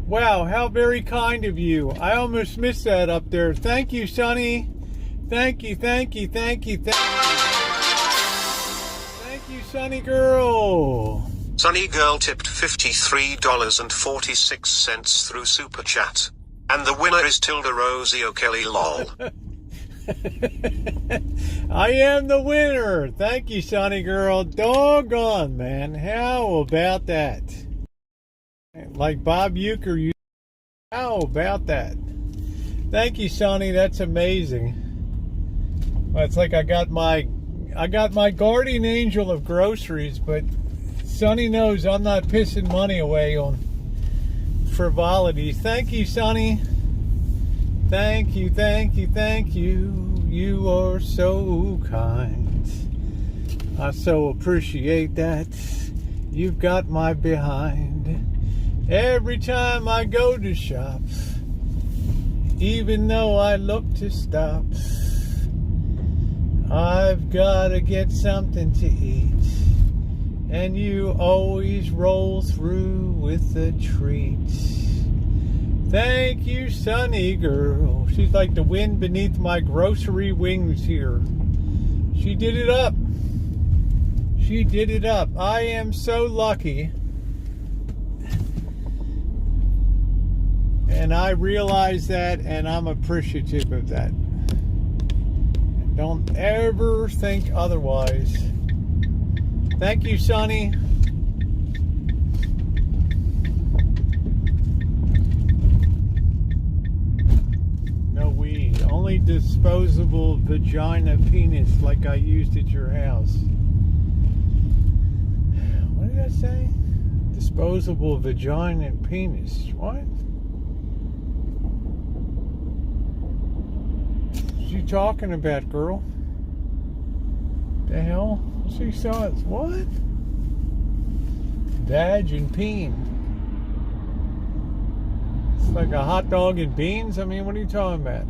Wow, how very kind of you. I almost missed that up there. Thank you, Sunny. Thank you, thank you, thank you, thank you. Thank you, Sunny Girl. Sunny Girl tipped $53.46 through Super Chat. And the winner is Tilda Rosie O'Kelly lol. I am the winner. Thank you, Sunny Girl. Doggone, man. How about that? Like Bob Euchre, you. How about that? Thank you, Sonny. That's amazing. Well, it's like I got my guardian angel of groceries, but Sonny knows I'm not pissing money away on frivolities. Thank you, Sonny. Thank you, thank you, thank you. You are so kind. I so appreciate that. You've got my behind. Every time I go to shop, even though I look to stop, I've got to get something to eat. And you always roll through with a treat. Thank you, Sunny Girl. She's like the wind beneath my grocery wings here. She did it up. She did it up. I am so lucky. And I realize that, and I'm appreciative of that. Don't ever think otherwise. Thank you, Sonny. No weed. Only disposable vagina penis like I used at your house. What did I say? Disposable vagina and penis. What? What you talking about, girl? The hell? She saw it. What? Vag and peen. It's like a hot dog and beans? I mean, what are you talking about?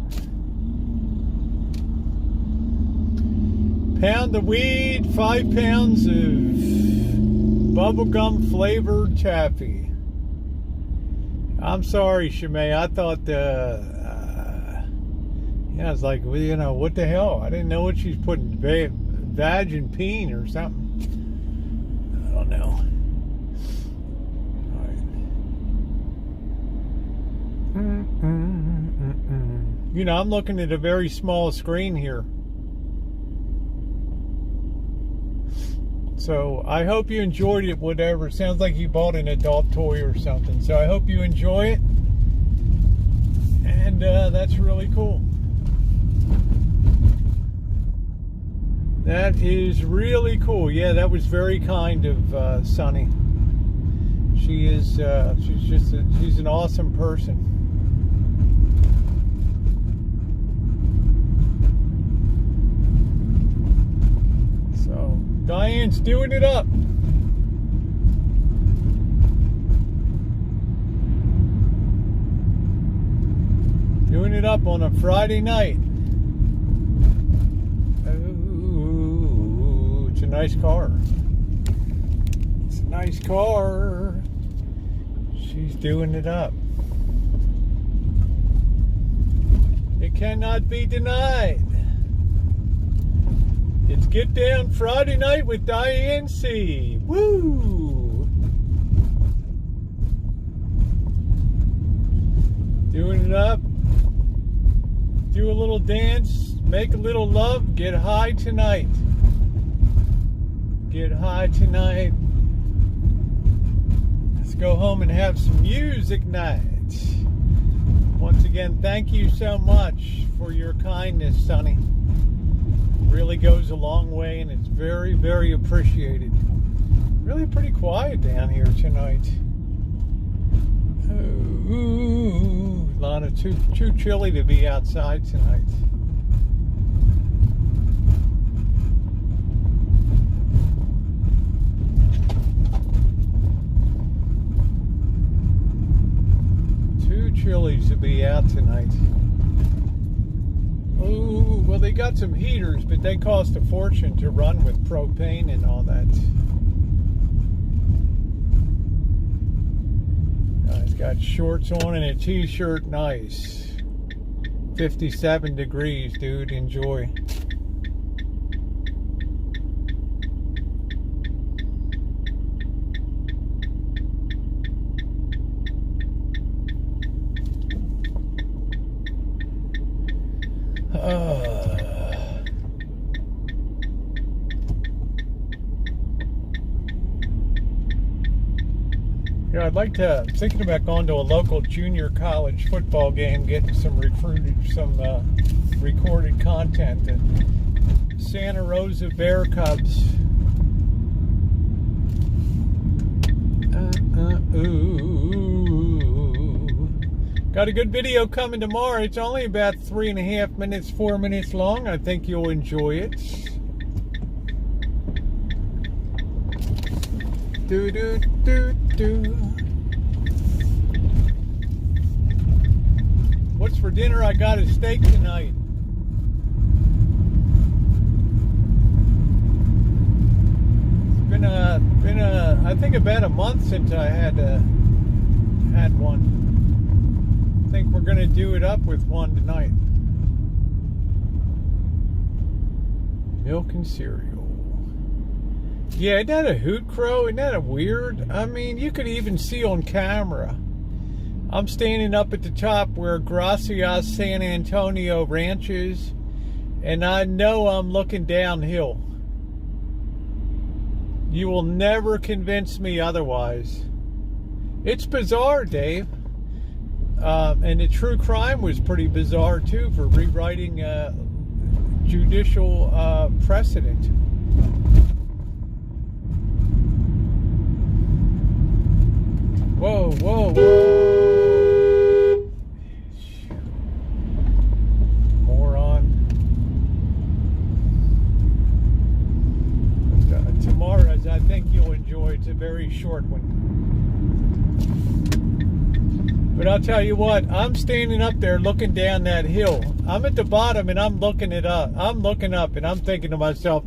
Pound of weed, 5 pounds of bubblegum flavored taffy. I'm sorry, Shimei. I thought yeah, I was like, well, you know, what the hell? I didn't know what she's putting, vag and peen or something. I don't know. All right. You know, I'm looking at a very small screen here. So I hope you enjoyed it, whatever. It sounds like you bought an adult toy or something. So I hope you enjoy it. And that's really cool. That is really cool. Yeah, that was very kind of Sunny. She is, she's an awesome person. So, Diane's doing it up. Doing it up on a Friday night. It's a nice car. It's a nice car. She's doing it up. It cannot be denied. It's Get Down Friday Night with Diane C. Woo! Doing it up. Do a little dance. Make a little love. Get high tonight. Get high tonight. go home and have some music night. Once again, thank you so much for your kindness, Sonny. It really goes a long way, and it's very, very appreciated. Really pretty quiet down here tonight. Ooh, Lana, too chilly to be outside tonight. Too chilly to be out tonight. Ooh, well, they got some heaters, but they cost a fortune to run with propane and all that. He's got shorts on and a t-shirt. Nice. 57 degrees, dude. Enjoy. Yeah, I'd like to. I'm thinking about going to a local junior college football game, getting some recorded content. And Santa Rosa Bear Cubs. Got a good video coming tomorrow. It's only about 3.5 minutes, 4 minutes long. I think you'll enjoy it. Do do do do. What's for dinner? I got a steak tonight. It's been I think about a month since I had one. I think we're gonna do it up with one tonight. Milk and cereal. Yeah, isn't that a hoot crow? Isn't that a weird? I mean, you could even see on camera. I'm standing up at the top where Gracias San Antonio Ranch is, and I know I'm looking downhill. You will never convince me otherwise. It's bizarre, Dave. And the true crime was pretty bizarre, too, for rewriting judicial precedent. Whoa, whoa, whoa. Moron. Tomorrow's, I think you'll enjoy. It's a very short one. But I'll tell you what, I'm standing up there looking down that hill. I'm at the bottom and I'm looking up and I'm thinking to myself,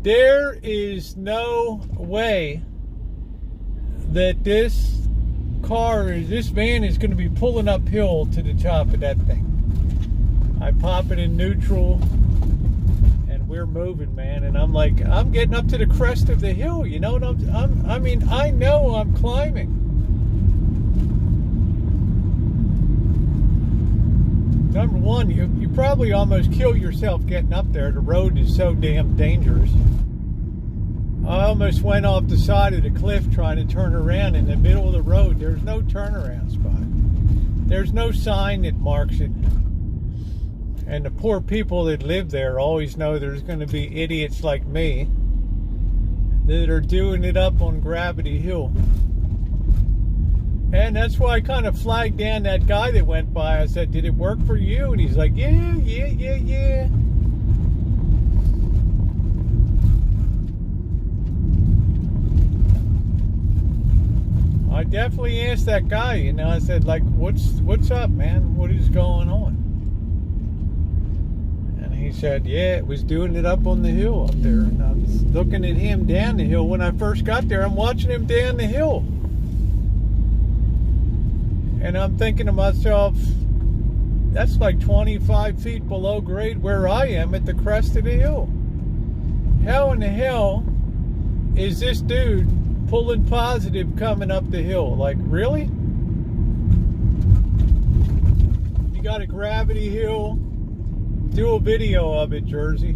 there is no way that this van is going to be pulling uphill to the top of that thing. I pop it in neutral and we're moving, man. And I'm like, I'm getting up to the crest of the hill. You know what I know I'm climbing. Number one, you probably almost kill yourself getting up there. The road is so damn dangerous. I almost went off the side of the cliff trying to turn around in the middle of the road. There's no turnaround spot. There's no sign that marks it. And the poor people that live there always know there's going to be idiots like me that are doing it up on Gravity Hill. And that's why I kind of flagged down that guy that went by. I said, did it work for you? And he's like, yeah. I definitely asked that guy, I said, like, what's up, man? What is going on? And he said, yeah, it was doing it up on the hill up there. And I was looking at him down the hill. When I first got there, I'm watching him down the hill. And I'm thinking to myself, that's like 25 feet below grade where I am at the crest of the hill. How in the hell is this dude pulling positive coming up the hill? Like, really? You got a Gravity Hill? Do a video of it, Jersey.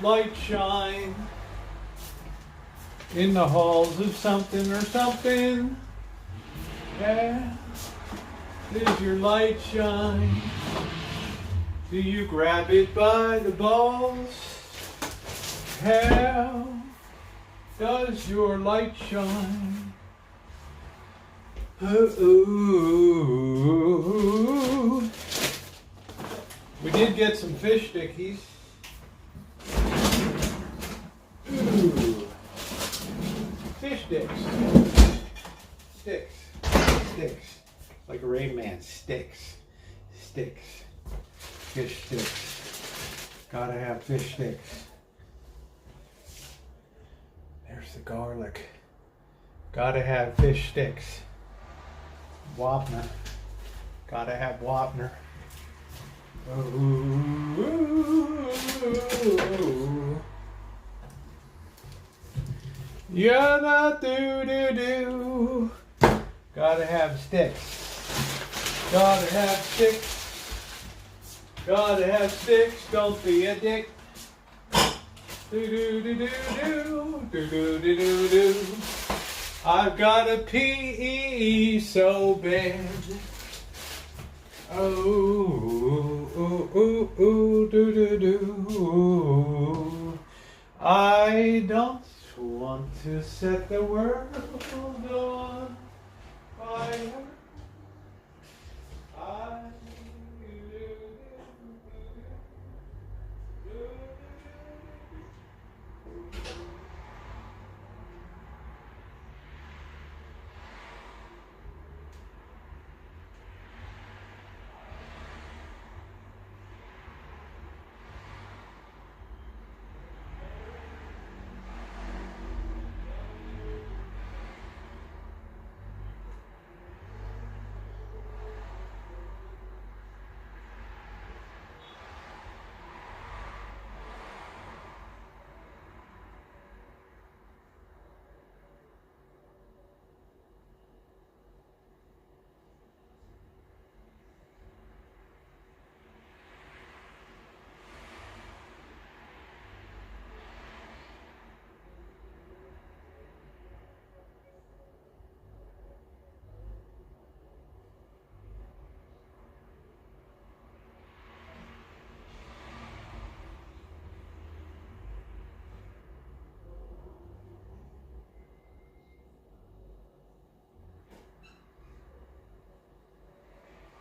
light shine in the halls of something or something? Yeah. Does your light shine? Do you grab it by the balls? How does your light shine? Ooh. We did get some fish stickies. Ooh. Fish sticks. Sticks. Sticks. Like a Rain Man. Sticks. Sticks. Fish sticks. Gotta have fish sticks. There's the garlic. Gotta have fish sticks. Wapner. Gotta have Wapner. Ooh. Yeah, do do do. Gotta have sticks. Gotta have sticks. Gotta have sticks. Don't be a dick. Do do do do do do do do do do. I've got a pee so bad. Oh, ooh, ooh, ooh, do do do. I don't want to set the world on fire.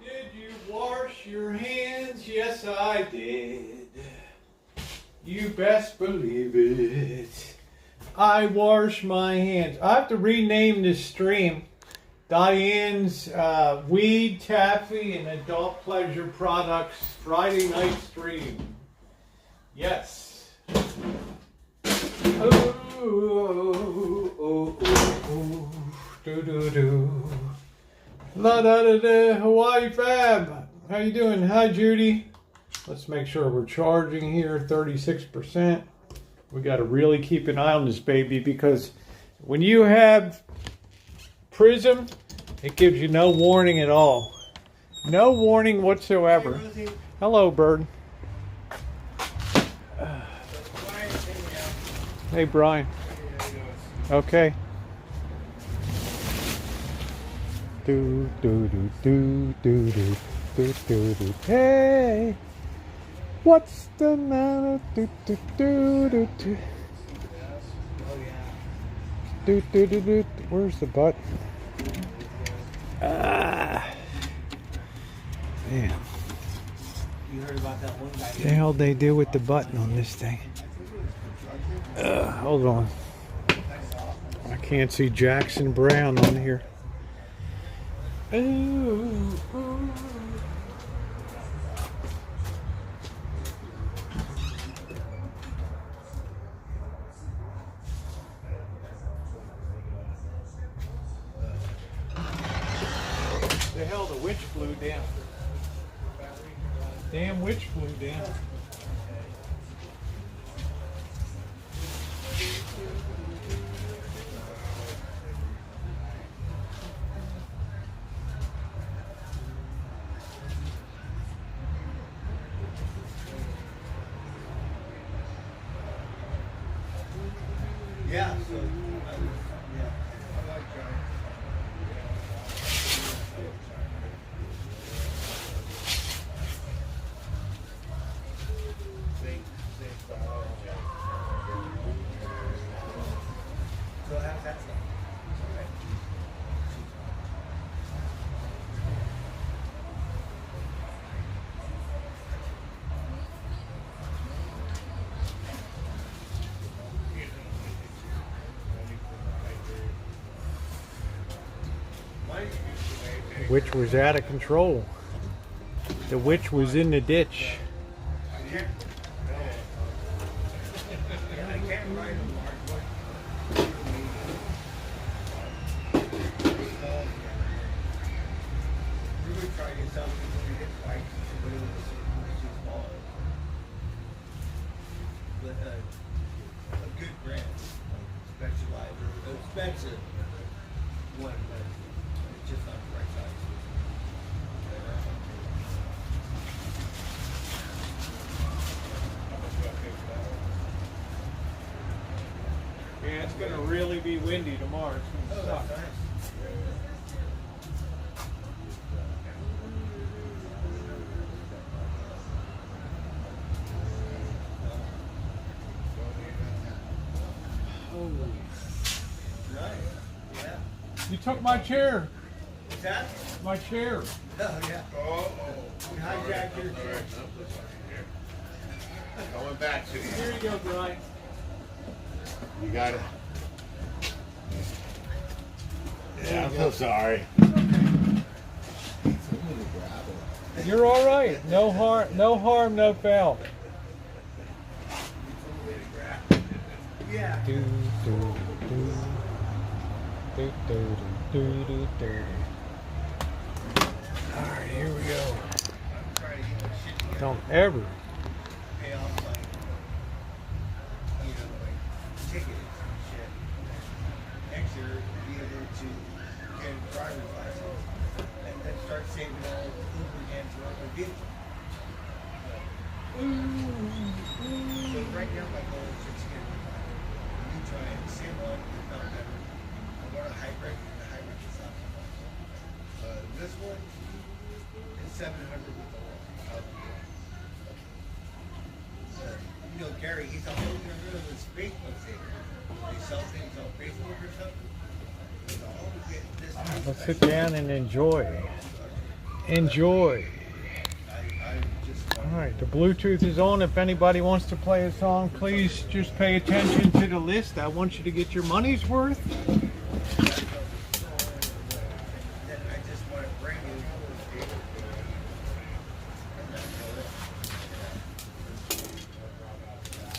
Did you wash your hands? Yes, I did. You best believe it. I wash my hands. I have to rename this stream. Diane's Weed, Taffy, and Adult Pleasure Products Friday night stream. Yes. Oh, oh, oh, oh. Do, do, do. La da da da, Hawaii Fab. How you doing? Hi, Judy. Let's make sure we're charging here 36%. We got to really keep an eye on this baby because when you have Prism, it gives you no warning at all. No warning whatsoever. Hello, bird. Hey, Brian. Okay. Do do do do do do do do do. Hey, what's the matter? Do do do do do. Do do do do. Where's the butt? Ah, man. You heard about that one guy? What the hell they do with the button on this thing? Hold on. I can't see Jackson Brown on here. Ooh, ooh. The hell, the witch flew down. Damn witch flew down. Yeah, so, yeah, I like trying. So how's that stuff? Witch was out of control. The witch was in the ditch. A good brand, specialized, expensive one, but it's just not the right size. Yeah, it's gonna really be windy tomorrow. It's gonna suck. You took my chair. What's that? My chair. Oh, yeah. You hijacked your chair. Going back to you. Here you go, Brian. You got it. Yeah, I'm so sorry. You're all right. No harm, no foul. Yeah. Do, do, do. Do, do, do, do, do. All right, here we go. Don't ever. Pay off like, you know, like tickets and shit. Next year, be able to get a driver's license and then start saving all Uber and for other vehicles. So right now, my goal is just get a new try and save one, if not better. I want a hybrid, and the hybrid is not. This one is 700 with the wall. You know, Gary, he's a whole rid of his Facebook thing. They sell things on Facebook or something. Let's sit down and enjoy. Enjoy. All right, the Bluetooth is on. If anybody wants to play a song, please just pay attention to the list. I want you to get your money's worth.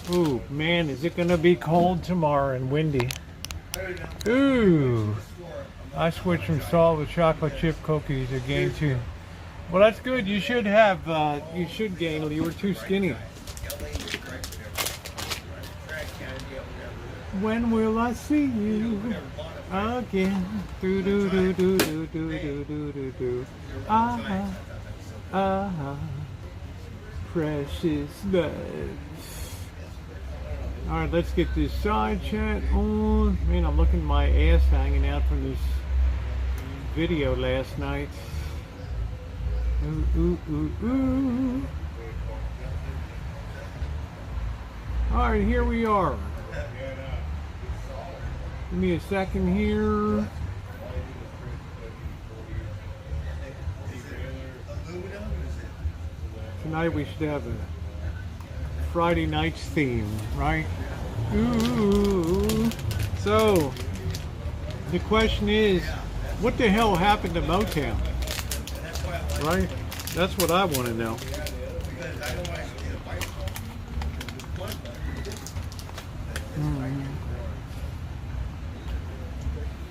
Ooh, man, is it gonna be cold tomorrow and windy? Ooh, I switched from salt with chocolate chip cookies again too. Well, that's good. You should have, you should gain. You were too skinny. When will I see you again? Do do do do do do do do do do. Ah, ah, precious love. All right, let's get this side chat on. Man, I'm looking at my ass hanging out from this video last night. Ooh, ooh, ooh, ooh. All right, here we are. Give me a second here. Tonight we should have a Friday night's theme, right? Ooh. So, the question is, what the hell happened to Motown? Right? That's what I want to know.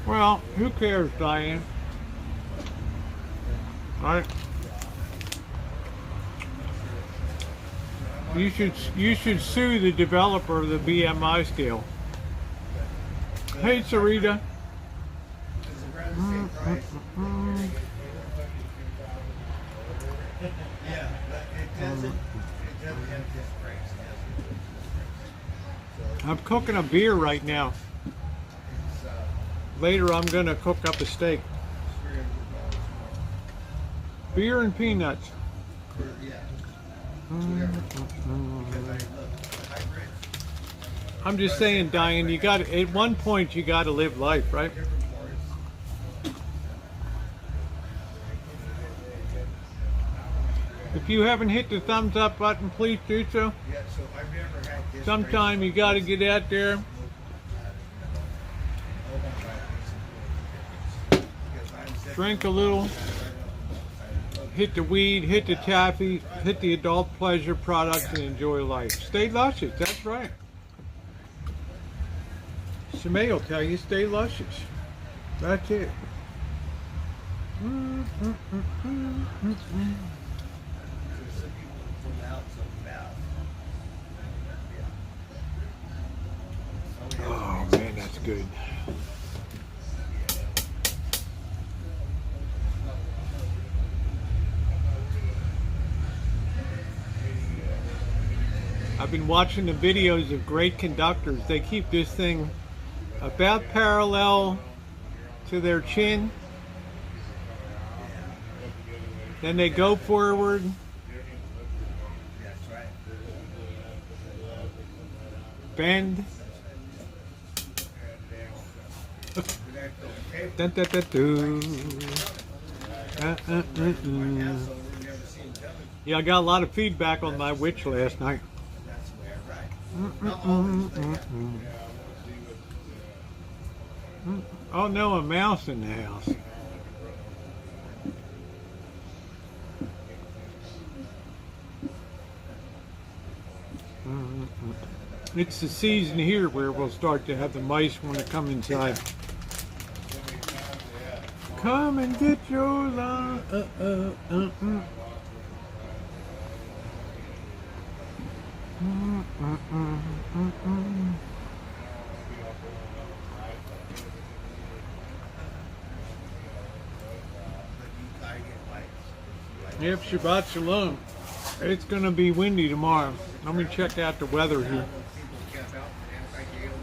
Well, who cares, Diane? Right? You should sue the developer of the BMI scale. Hey, Sarita. I'm cooking a beer right now. Later, I'm gonna cook up a steak. Beer and peanuts. I'm just saying, Diane, you got at one point you got to live life, right? If you haven't hit the thumbs up button, please do so. Sometime you got to get out there. Drink a little. Hit the weed, hit the taffy, hit the adult pleasure products, and enjoy life. Stay luscious, that's right. Shemay will tell you, stay luscious. That's it. Oh man, that's good. I've been watching the videos of great conductors. They keep this thing about parallel to their chin. Then they go forward. Bend. Dun, dun, dun, dun. Yeah, I got a lot of feedback on my witch last night. Oh no, a mouse in the house. It's the season here where we'll start to have the mice want to come inside. Come and get your love. Yep, Shabbat Shalom. It's going to be windy tomorrow. Let me check out the weather here.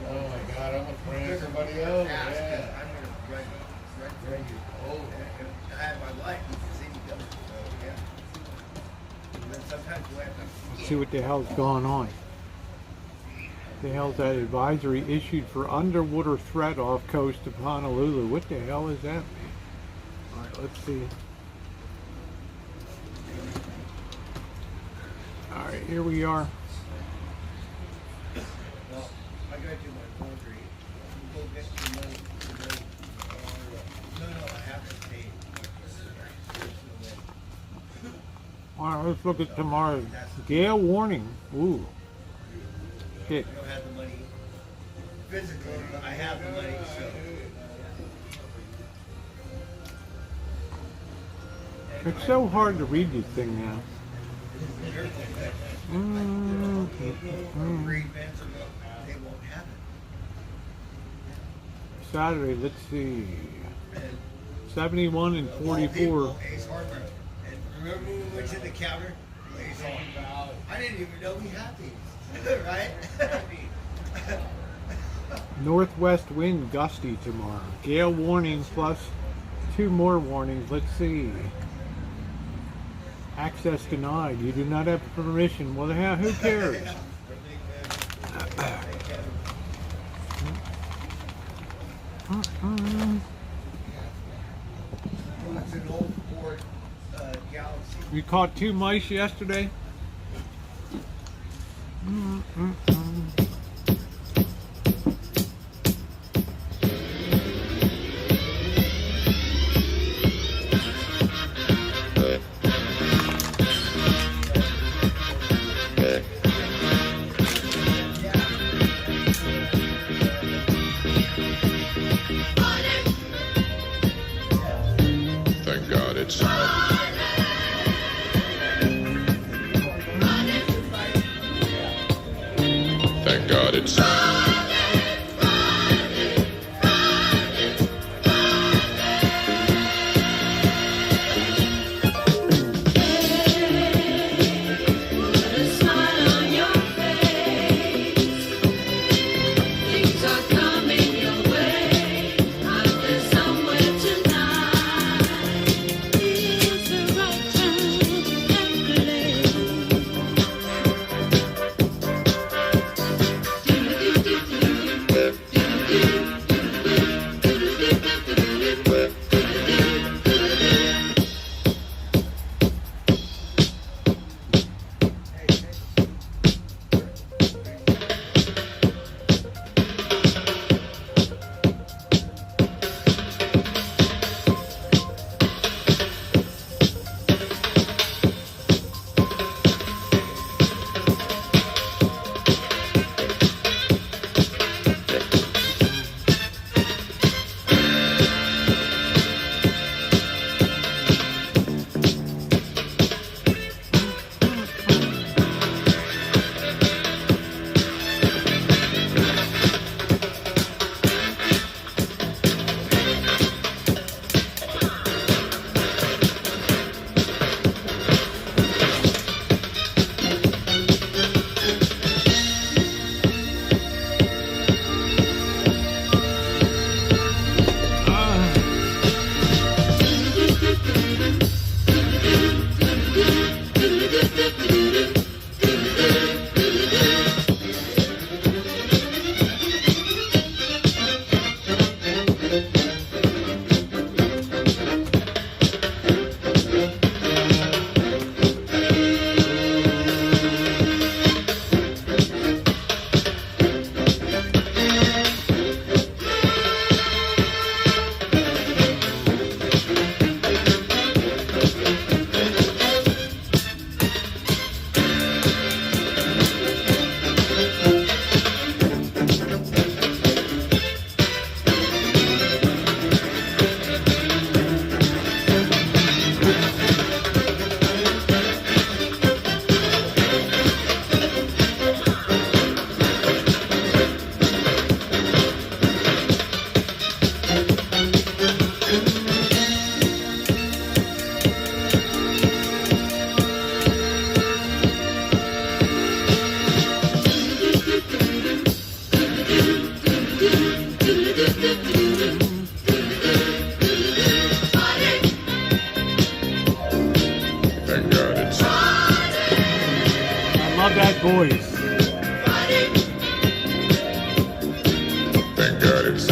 Oh my God, I'm gonna bring everybody over. Yeah. Let's see what the hell's going on. The hell's that advisory issued for underwater threat off coast of Honolulu? What the hell is that? All right, let's see. All right, here we are. I gotta do my laundry. You go get your money. No, I haven't paid. All right, let's look at tomorrow. Gale warning. Ooh. Shit. I don't have the money physically, but I have the money, so. It's so hard to read this thing now. They won't have it. Saturday, let's see. 71 and 44. Ace Hardware. And remember when we went to the counter? Ace Hardware. I didn't even know we had these. Right? Northwest wind gusty tomorrow. Gale warning plus 2 more warnings. Let's see. Access denied. You do not have permission. Well, who cares? It's an old Ford Galaxy. You caught 2 mice yesterday? Thank God it's voice. Thank God it's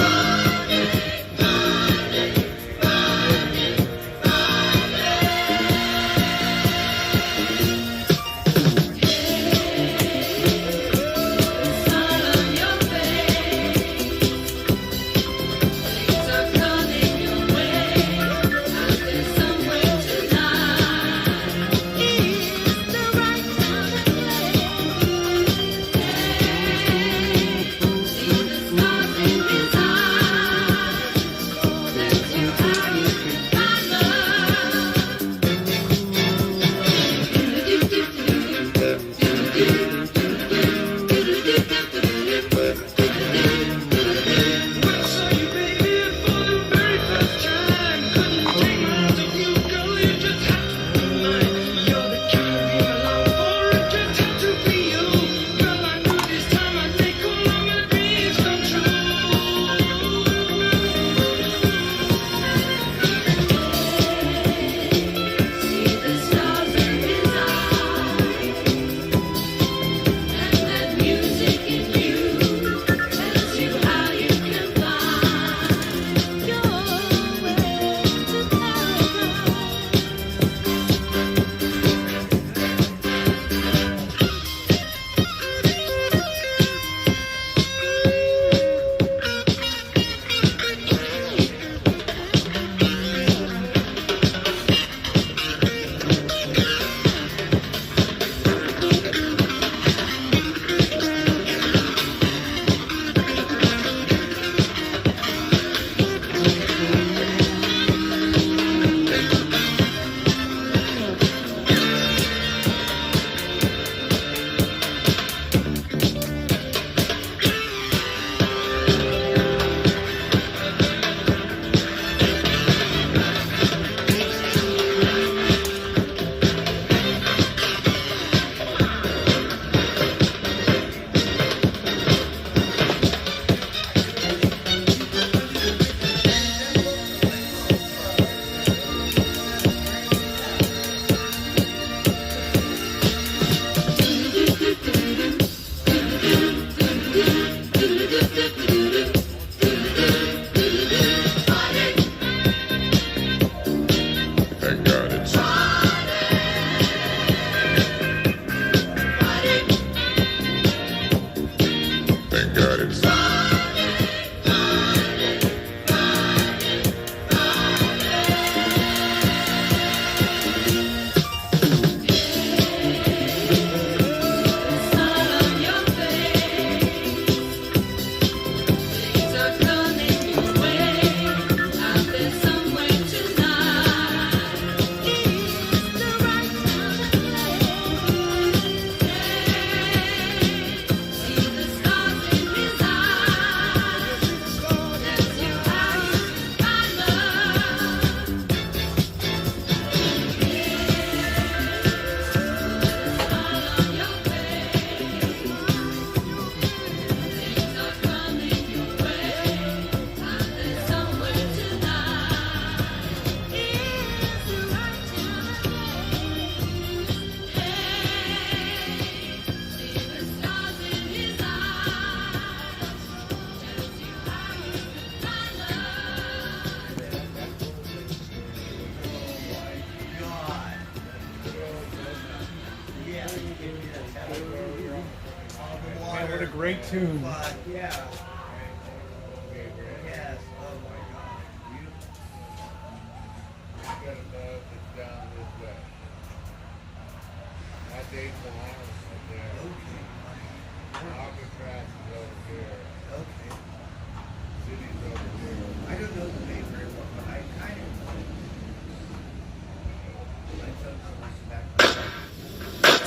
Man, what a great tune. But yeah. Yes. Oh my God. Got a bus that's down this way. That date's the line right there. Alcatraz is over here. Okay. City's over here. I don't know the name very well, but I kind of know.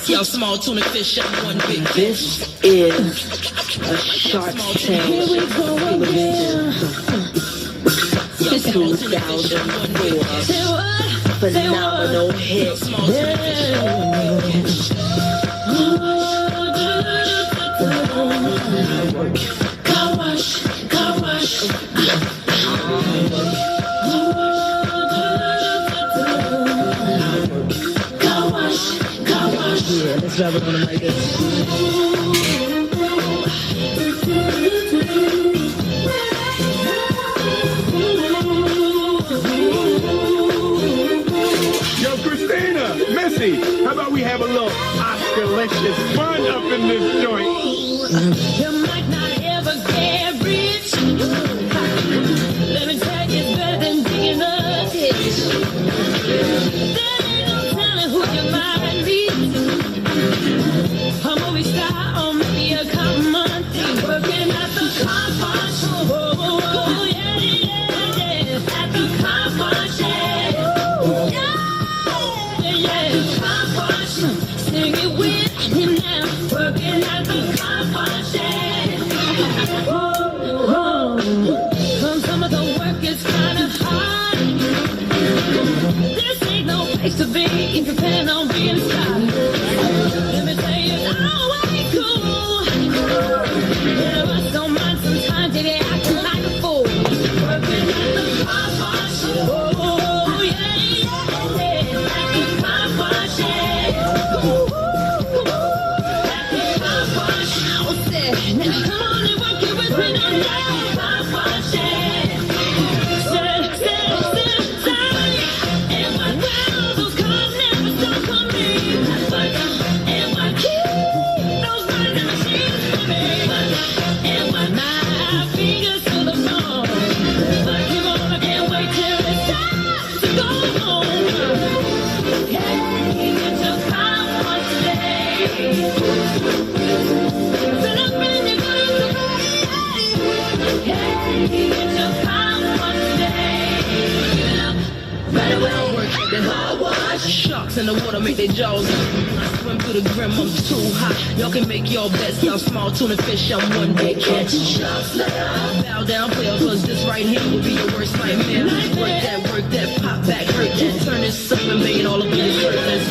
Yo, small tuna fish and one big This is a Shark Tank television 2004 phenomenal hit. Car wash, car wash. Car wash, car wash. Yeah, let's drop it on him like this. Yo, Christina, Missy, how about we have a little Oscar-licious fun up in this joint? You might not ever get rich. Let me tell you, it's better than digging a ditch. There ain't no telling who you might meet. A movie star or maybe a common thief working at the car wash. Oh, yeah, yeah, yeah. At the car wash, yeah. Yeah, car wash. Sing it with him now. Working at the car wash, yeah. Some of the work is kind of hard. This ain't no place to be if you're planning on being a star. Let me tell you, it's always cool. Yeah, I don't mind sometimes they acting like a fool. Working at the car wash. Oh, yeah, yeah. At the car wash, yeah. At the car wash. I was there. Now come on and work it with me now. Car wash, yeah. Sharks in the water make their jaws. I swim through the grim, I'm too hot. Y'all can make your bets, y'all small tuna fish, I'm one day catching sharks. Bow down, player, cause this right here will be your worst nightmare. Work that, pop back, hurt that. Turn this up and make it all up in your surface.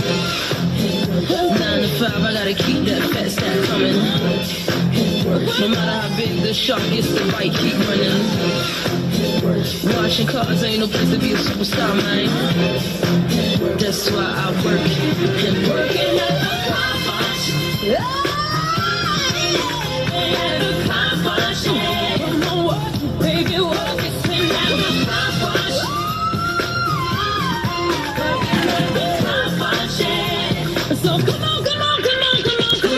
9 to 5, I gotta keep that fat stack coming. No matter how big the shark gets, the bite keep running. Washing cars ain't no place to be a superstar, man. That's why I work and working at the car wash. At the car wash, yeah. Come on, work, baby, work it, spin at the car wash. Working at the car wash, yeah. So come on, come on, come on, come on, come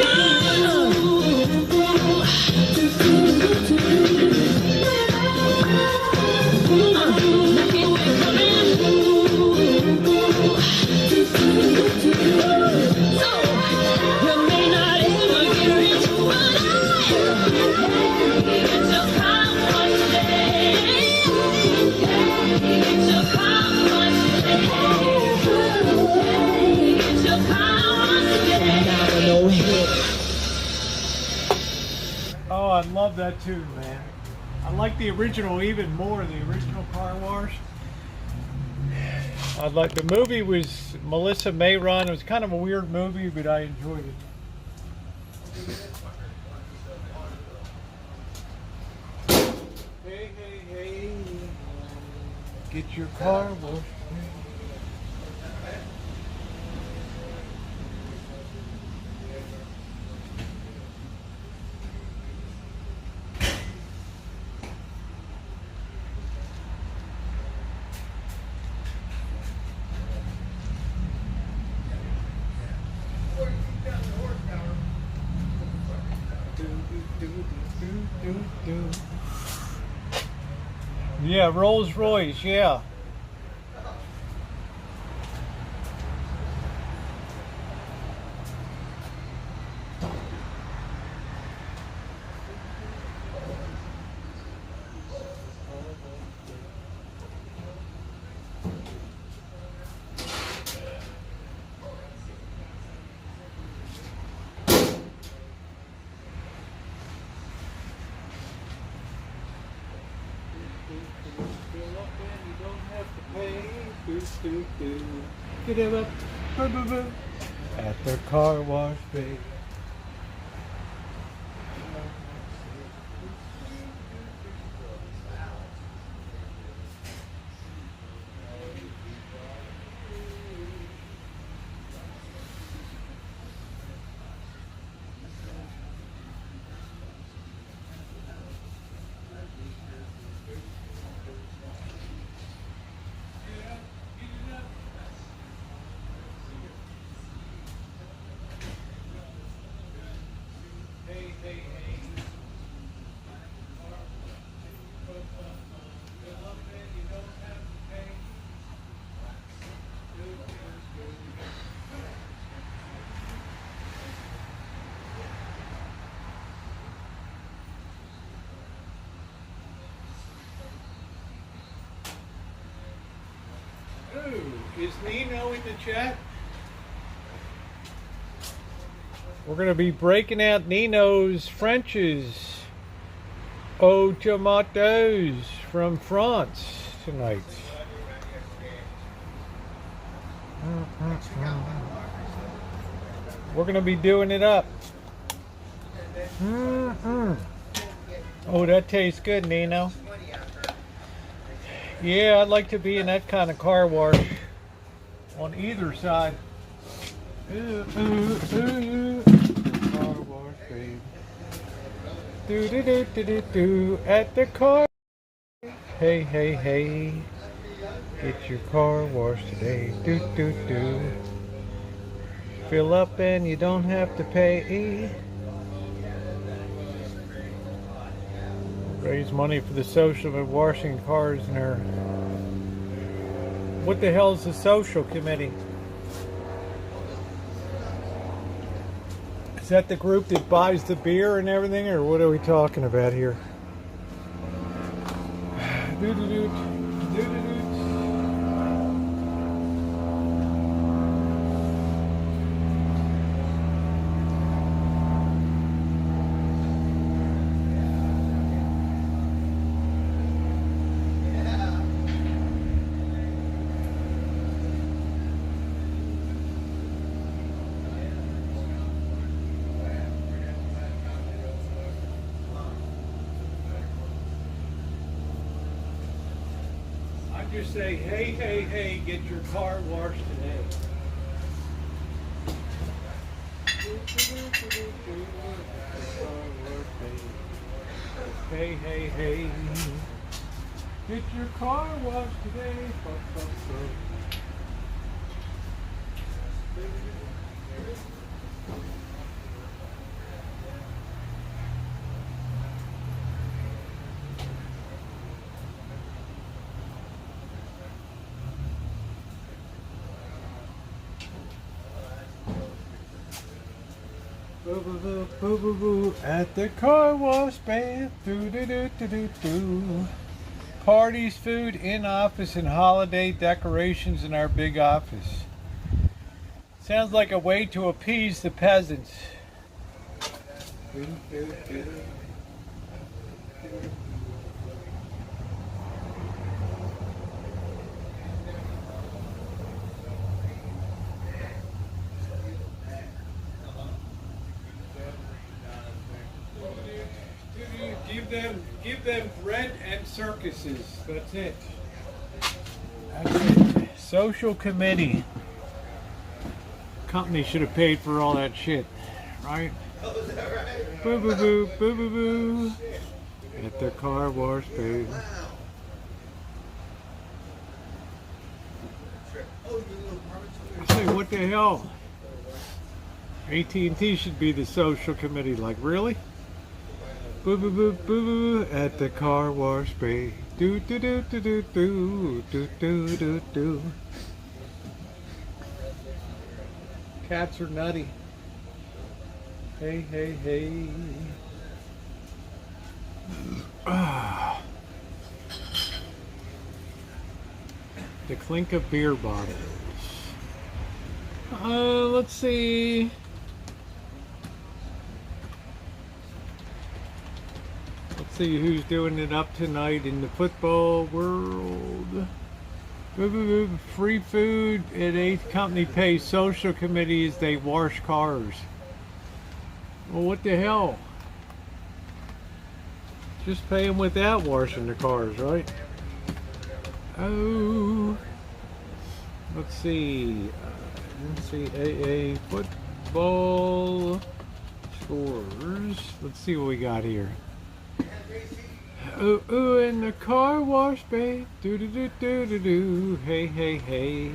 Oh, I love that tune, man. I like the original even more, the original Car Wash. I like the movie was Melissa Mayron. It was kind of a weird movie, but I enjoyed it. Hey, hey, hey, get your car washed. Yeah, Rolls Royce, yeah. Get him up, at the car wash bay. Ooh, is Nino in the chat? We're going to be breaking out Nino's French's Eau Tomatoes from France tonight. We're going to be doing it up. Oh, that tastes good, Nino. Yeah, I'd like to be in that kind of car wash on either side. Ooh, ooh, ooh. Car wash, babe. Do do do do do do at the car. Hey, hey, hey. Get your car washed today. Do do do. Fill up and you don't have to pay. Raise money for the social of washing cars in there. What the hell is the social committee? Is that the group that buys the beer and everything, or what are we talking about here? Doo-doo-doo, doo-doo-doo. Just say, hey, hey, hey, get your car washed today. Hey, hey, hey, get your car washed today. Boo boo boo boo boo boo at the car wash band. Do do do do do do. Parties, food, in office, and holiday decorations in our big office. Sounds like a way to appease the peasants. Do, do, do. Give them bread and circuses. That's it. That's it. Social committee. Company should have paid for all that shit, right? Oh, is that right? Boo boo boo boo boo boo. At the car wash, babe. Wow. Oh, your little apartment. Say, what the hell? AT&T should be the social committee. Like, really? Boo boo boo boo boo at the car wash bay. Do do do do do do do do do do. Cats are nutty. Hey hey hey. Ah. The clink of beer bottles. Let's see. See who's doing it up tonight in the football world. Free food at 8th company pays social committees, they wash cars. Well, what the hell? Just pay them without washing the cars, right? Oh. Let's see. NCAA football scores. Let's see what we got here. Ooh, ooh, in the car wash bay. Do do do do do do. Hey, hey, hey.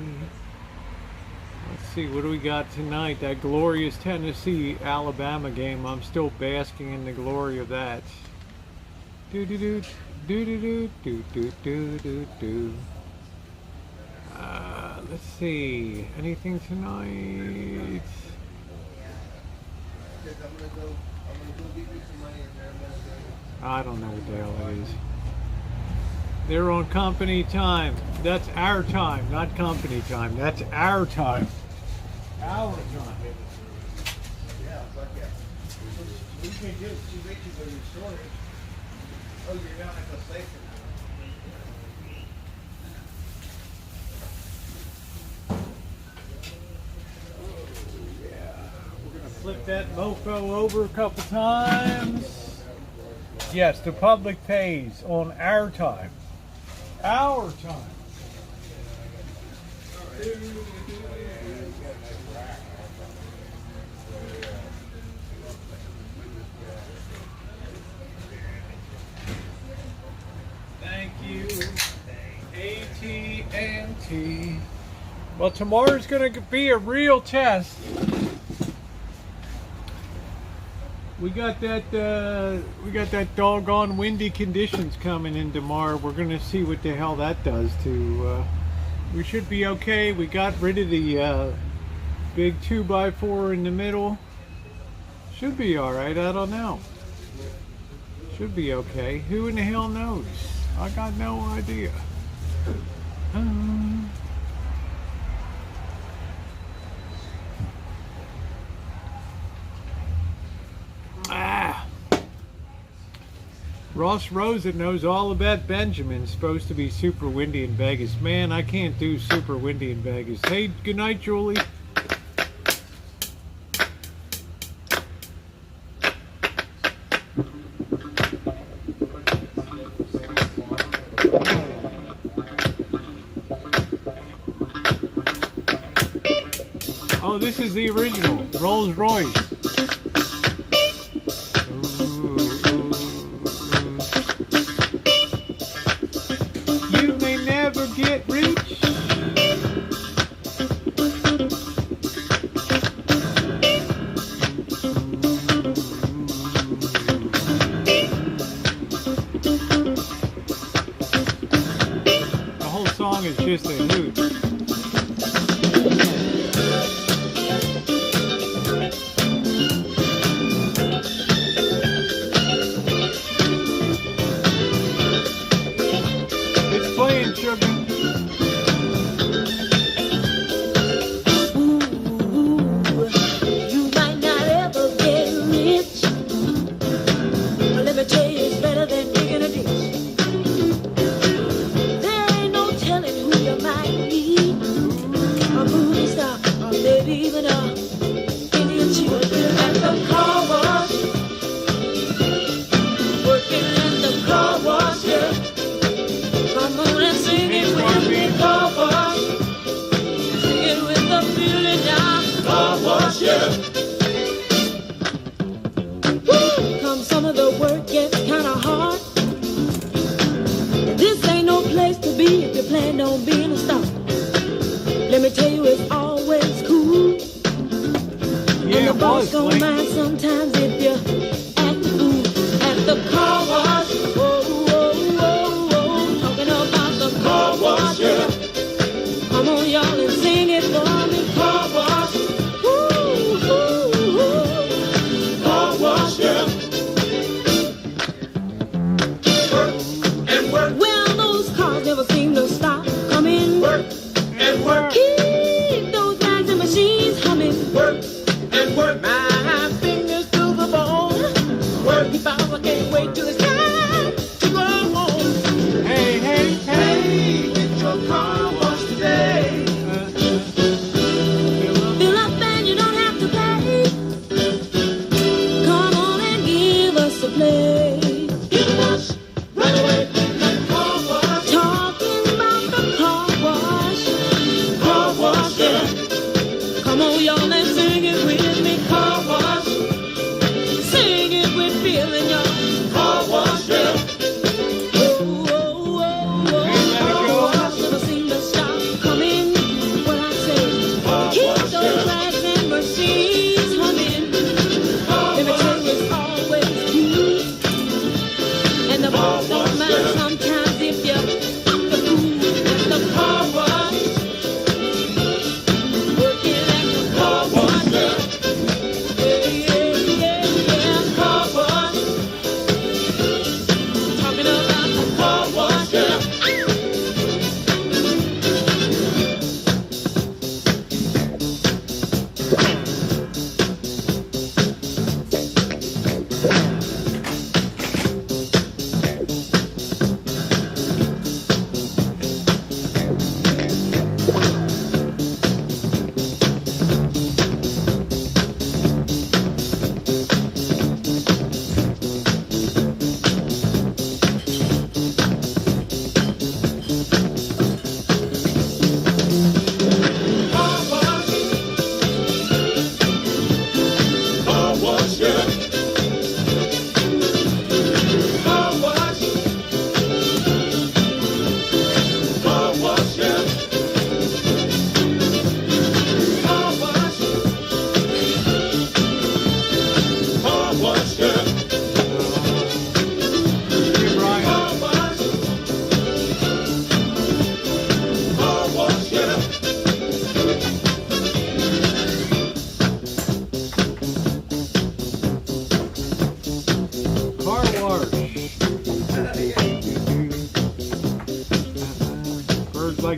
Let's see, what do we got tonight? That glorious Tennessee-Alabama game. I'm still basking in the glory of that. Do do do do do do do do do do do. Let's see. Anything tonight? I don't know what the hell it is. They're on company time. That's our time, not company time. That's our time. Our time. Yeah, fuck yeah. We can do it. She makes you go to your storage. Oh, you're down at the station. Flip that mofo over a couple times. Yes, the public pays on our time. Our time. Thank you, AT&T. Well, tomorrow's going to be a real test. We got that doggone windy conditions coming in tomorrow. We're gonna see what the hell that does to. We should be okay. We got rid of the big 2x4 in the middle. Should be all right. I don't know. Should be okay. Who in the hell knows? I got no idea. Ross Rosen knows all about Benjamin. Supposed to be super windy in Vegas. Man, I can't do super windy in Vegas. Hey, good night, Julie. Oh, this is the original Rolls Royce. Get rich. The whole song is just a hoot. It's playing, sugar. Some of the work gets kind of hard. This ain't no place to be if you plan on being a star. Let me tell you, it's always cool. Yeah, and the boss don't mind sometimes if you act the fool at the car wash. Whoa, whoa, whoa, whoa. Talking about the car wash, yeah. Come on, y'all, and sing it for me. Car wash. Woo, woo, woo. Car wash, yeah. Well, those cars never seem to stop coming. Work and work. Keep those bags and machines humming. Work and work. My fingers do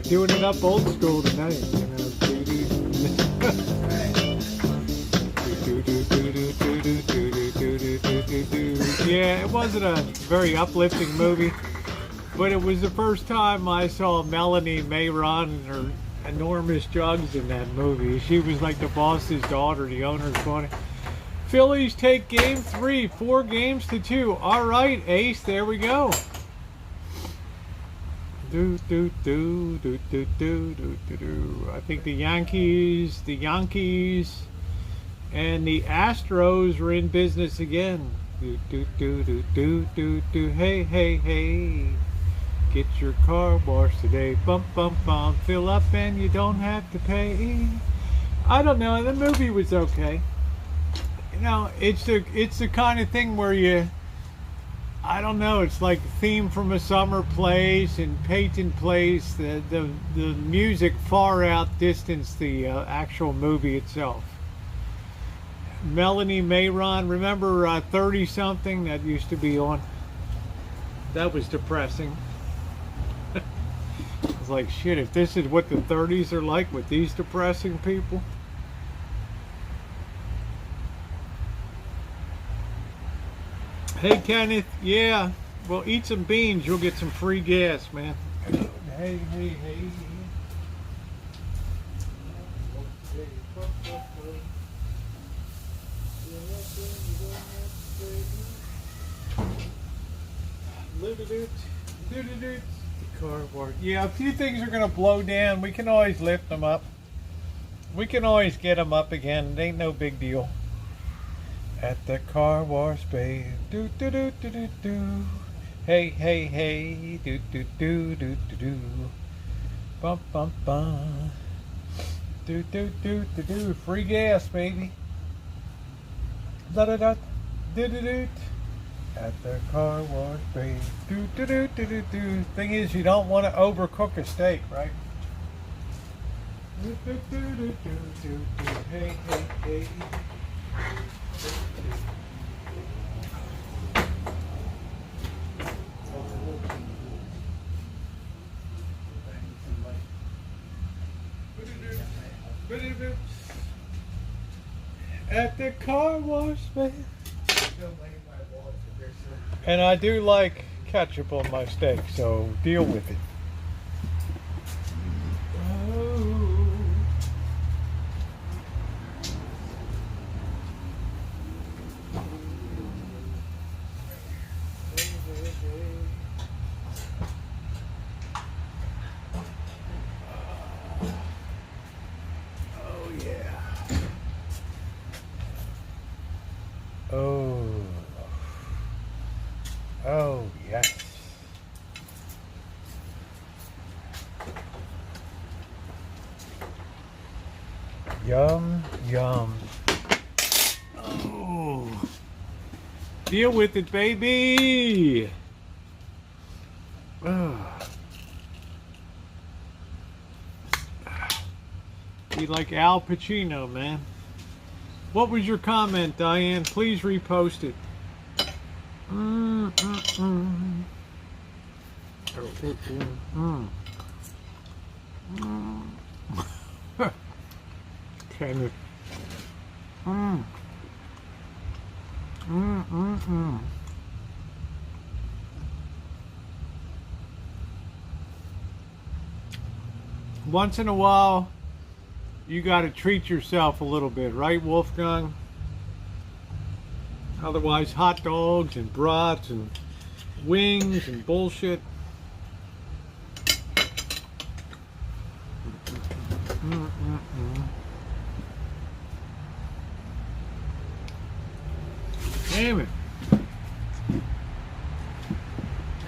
doing it up old school tonight. You know. Yeah, it wasn't a very uplifting movie, but it was the first time I saw Melanie Mayron and her enormous jugs in that movie. She was like the boss's daughter, the owner's daughter. Phillies take game 3, 4-2. All right, Ace, there we go. I think the Yankees and the Astros are in business again. Hey, hey, hey. Get your car washed today. Bump, bump, bump. Fill up and you don't have to pay. I don't know. The movie was okay. You know, it's the kind of thing where I don't know. It's like a theme from a summer place in Peyton Place. The music far outdistanced the actual movie itself. Melanie Mayron, remember 30-something that used to be on? That was depressing. It's like, shit, if this is what the 30s are like with these depressing people. Hey, Kenneth, yeah, well, eat some beans, you'll get some free gas, man. Hey, hey, hey. The car wash. Yeah, a few things are gonna blow down. We can always lift them up. We can always get them up again. It ain't no big deal. At the car wash bay. Do do do do do do. Hey hey hey. Do do do do do do. Bum bum bum. Do do do do do. Free gas, baby. Da da da. Do do do. At the car wash bay. Do do do do do do. Thing is, you don't want to overcook a steak, right? Do do do do do do. Hey hey hey. At the car wash, man. And I do like ketchup on my steak, so deal with it. Oh, yes. Yum, yum. Oh. Deal with it, baby. Oh. Be like Al Pacino, man. What was your comment, Diane? Please repost it. Kind of. Once in a while, you got to treat yourself a little bit, right, Wolfgang? Otherwise, hot dogs and brats and wings and bullshit. Damn it.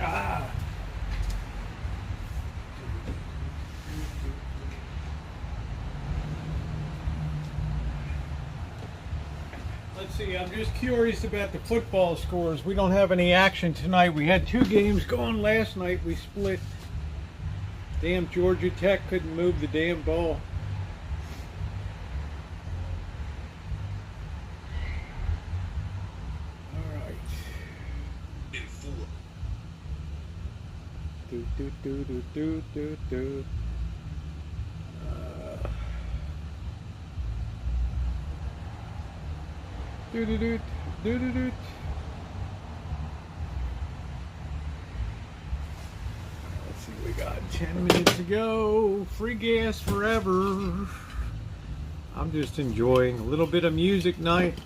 Ah. Let's see, I'm just curious about the football scores. We don't have any action tonight. We had 2 games going last night. We split. Damn, Georgia Tech couldn't move the damn ball. All right. Do, do, do, do, do, do, do. Doo-doo-doo. Doo-doo-doo. Let's see, we got 10 minutes to go. Free gas forever. I'm just enjoying a little bit of music night.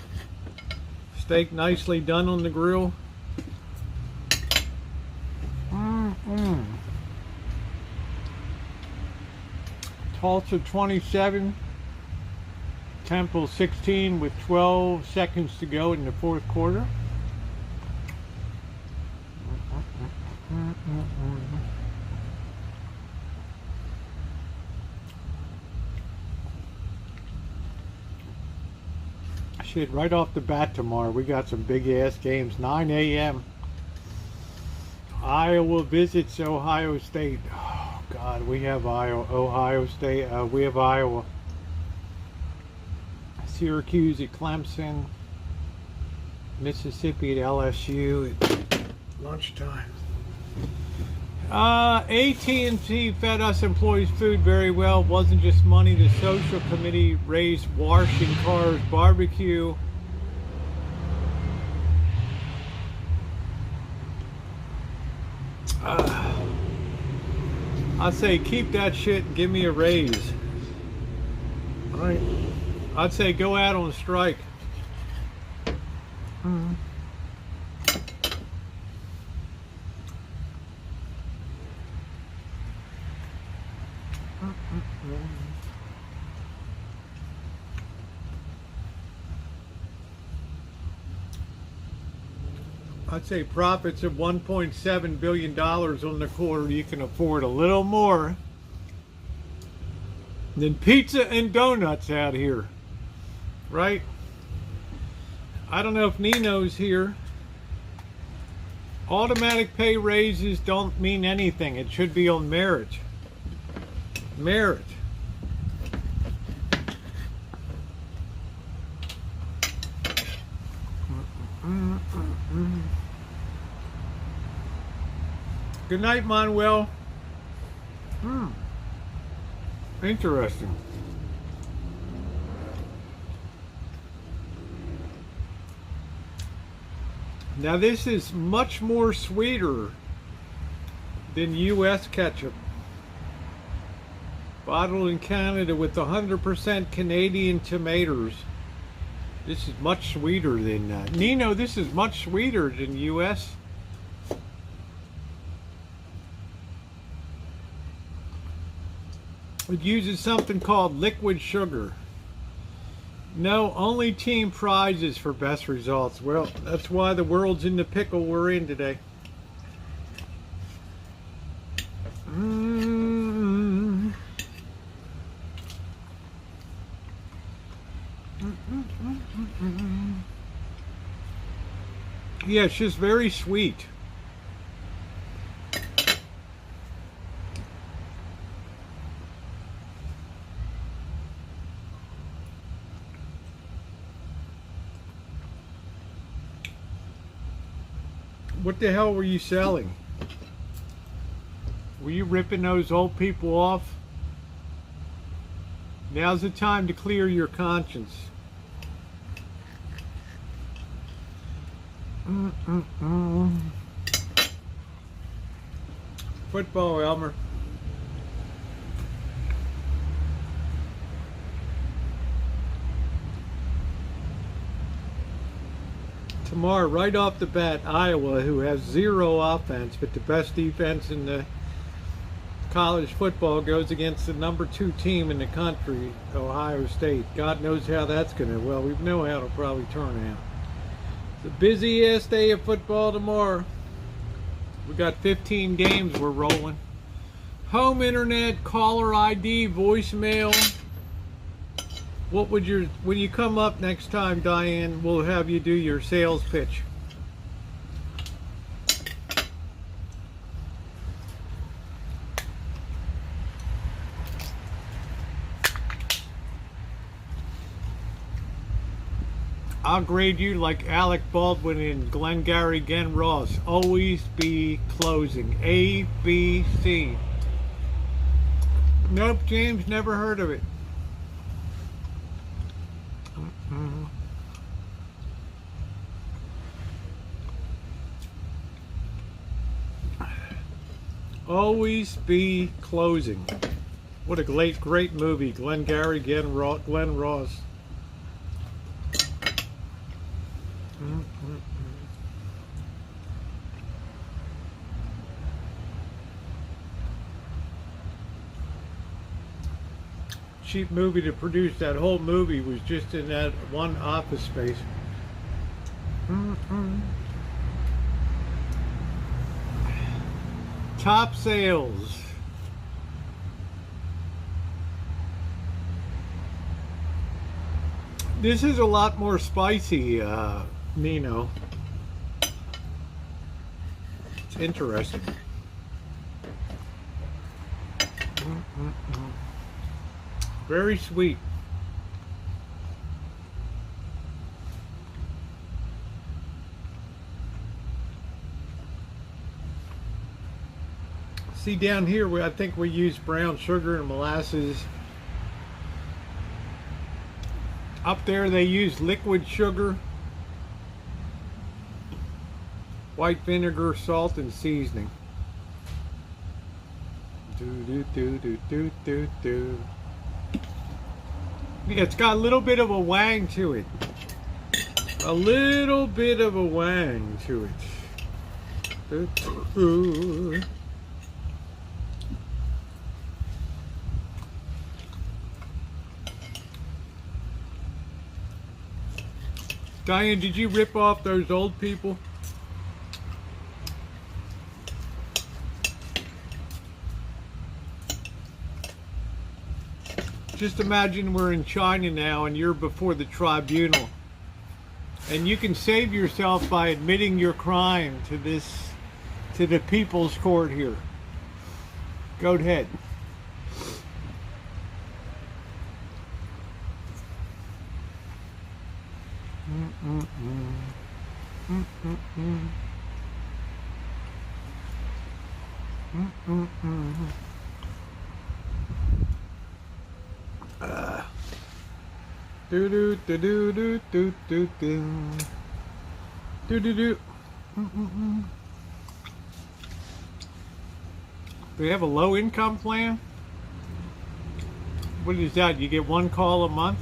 Steak nicely done on the grill. Tulsa 27. Temple 16 with 12 seconds to go in the fourth quarter. Shit, right off the bat tomorrow, we got some big ass games. 9 a.m. Iowa visits Ohio State. Oh God, we have Ohio State. We have Iowa. Syracuse at Clemson. Mississippi at LSU at lunchtime. AT&T fed us employees food very well. It wasn't just money. The social committee raised washing cars, barbecue. I say keep that shit and give me a raise. All right. I'd say go out on strike. I'd say profits of $1.7 billion on the quarter. You can afford a little more than pizza and donuts out here, right? I don't know if Nino's here. Automatic pay raises don't mean anything. It should be on merit. Merit. Good night, Manuel. Interesting. Now this is much more sweeter than U.S. ketchup. Bottled in Canada with 100% Canadian tomatoes. This is much sweeter than Nino, this is much sweeter than U.S. It uses something called liquid sugar. No, only team prizes for best results. Well, that's why the world's in the pickle we're in today. Yeah, it's just very sweet. What the hell were you selling? Were you ripping those old people off? Now's the time to clear your conscience. Football, Elmer. Tomorrow, right off the bat, Iowa, who has zero offense, but the best defense in the college football, goes against the number 2 team in the country, Ohio State. God knows how that's going to, well, we know how it'll probably turn out. It's a busy-ass day of football tomorrow. We got 15 games we're rolling. Home internet, caller ID, voicemail. What would your, when you come up next time, Diane, we'll have you do your sales pitch. I'll grade you like Alec Baldwin and Glengarry Glen Ross. Always be closing. A, B, C. Nope, James, never heard of it. always be closing. What a great movie. Glengarry, Glenn Ross. Cheap movie to produce. That whole movie was just in that one office space. Top sales. This is a lot more spicy, Nino. It's interesting. Very sweet. See down here, I think we use brown sugar and molasses. Up there they use liquid sugar, white vinegar, salt, and seasoning. Yeah, it's got a little bit of a wang to it. A little bit of a wang to it. Diane, did you rip off those old people? Just imagine we're in China now and you're before the tribunal. And you can save yourself by admitting your crime to the people's court here. Go ahead. Do do do do do do do do do do. Do you have a low income plan? What is that? You get one call a month?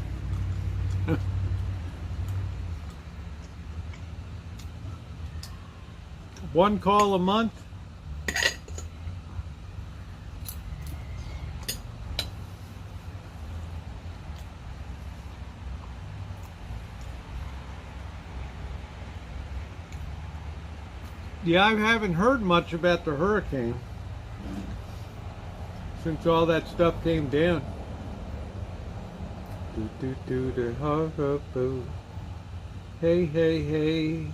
One call a month? Yeah, I haven't heard much about the hurricane since all that stuff came down. Do do do the harbor. Hey hey hey.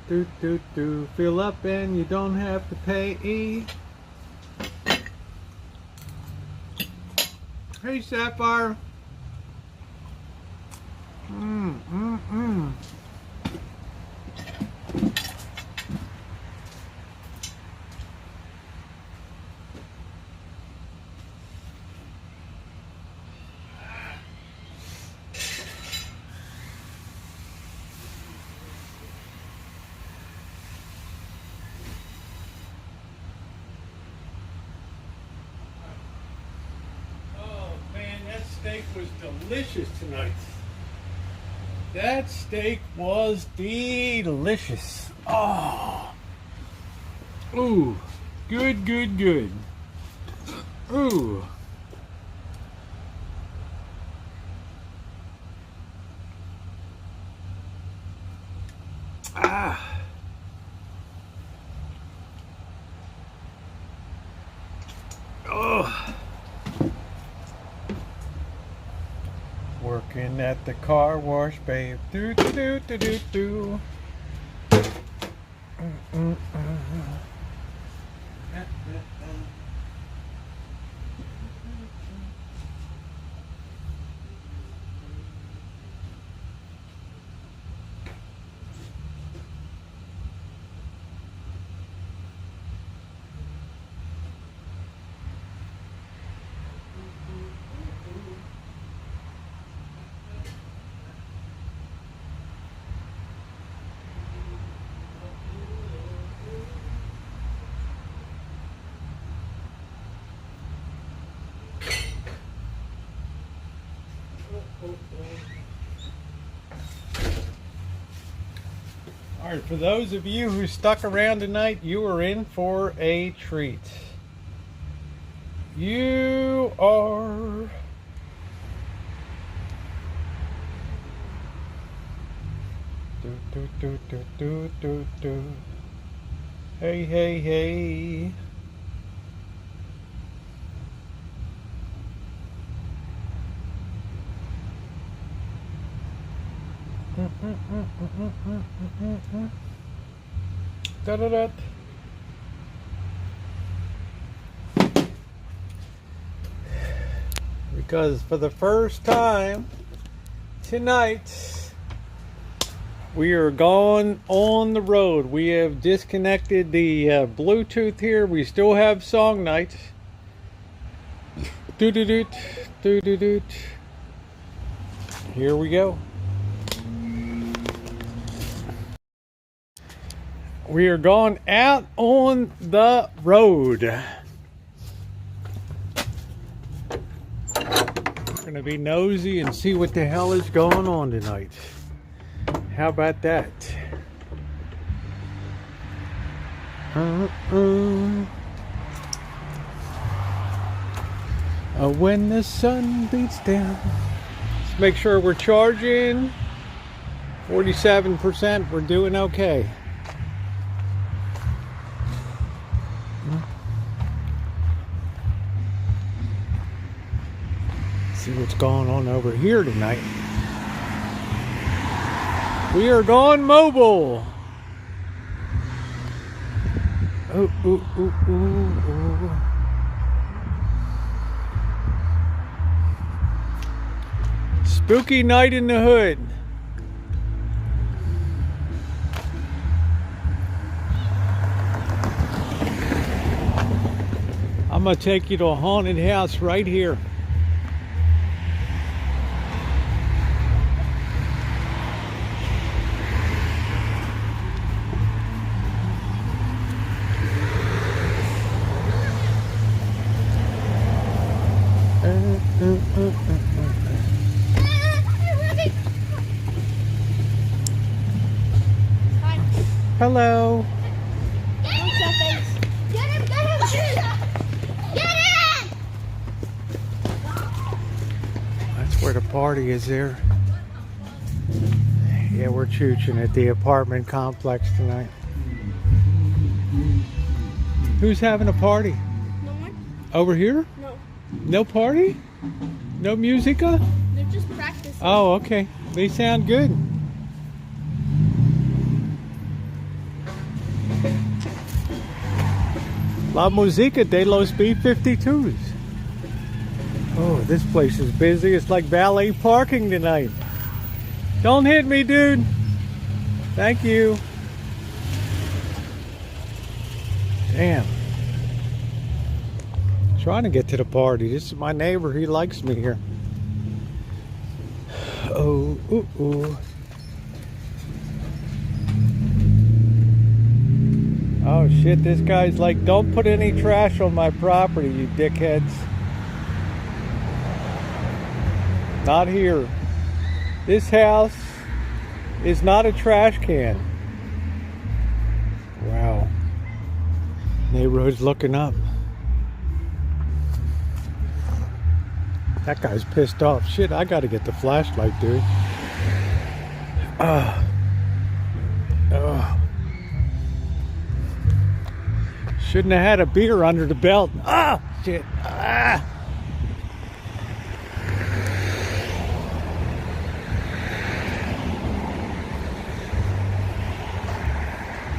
Do do do. Fill up and you don't have to pay. Hey Sapphire. Oh man, that steak was delicious tonight. That steak was delicious. Oh. Ooh. Good, good, good. Ooh. Ah. Oh. Working at the car wash, babe. Do do do do do do. All right, for those of you who stuck around tonight, you are in for a treat. You are... Do. Hey, hey, hey. Da-da-da. Because for the first time tonight, we are going on the road. We have disconnected the Bluetooth here. We still have song nights. Do-do-doot, do-do-doot. Here we go. We are going out on the road. We're going to be nosy and see what the hell is going on tonight. How about that? When the sun beats down. Let's make sure we're charging. 47%. We're doing okay. See what's going on over here tonight. We are going mobile. Ooh, ooh, ooh, ooh, ooh. Spooky night in the hood. I'm gonna take you to a haunted house right here. Hello. Get him! Get him! Get him! That's where the party is there. Yeah, we're chooching at the apartment complex tonight. Who's having a party? No one? Over here? No. No party? No musica? They're just practicing. Oh, okay. They sound good. La Musica de los B-52s. Oh, this place is busy. It's like valet parking tonight. Don't hit me, dude. Thank you. Damn. Trying to get to the party. This is my neighbor. He likes me here. Oh, ooh, ooh. Oh shit, this guy's like, don't put any trash on my property, you dickheads. Not here. This house is not a trash can. Wow. Neighborhood's looking up. That guy's pissed off. Shit, I gotta get the flashlight, dude. Shouldn't have had a beer under the belt. Ah, shit. Ah.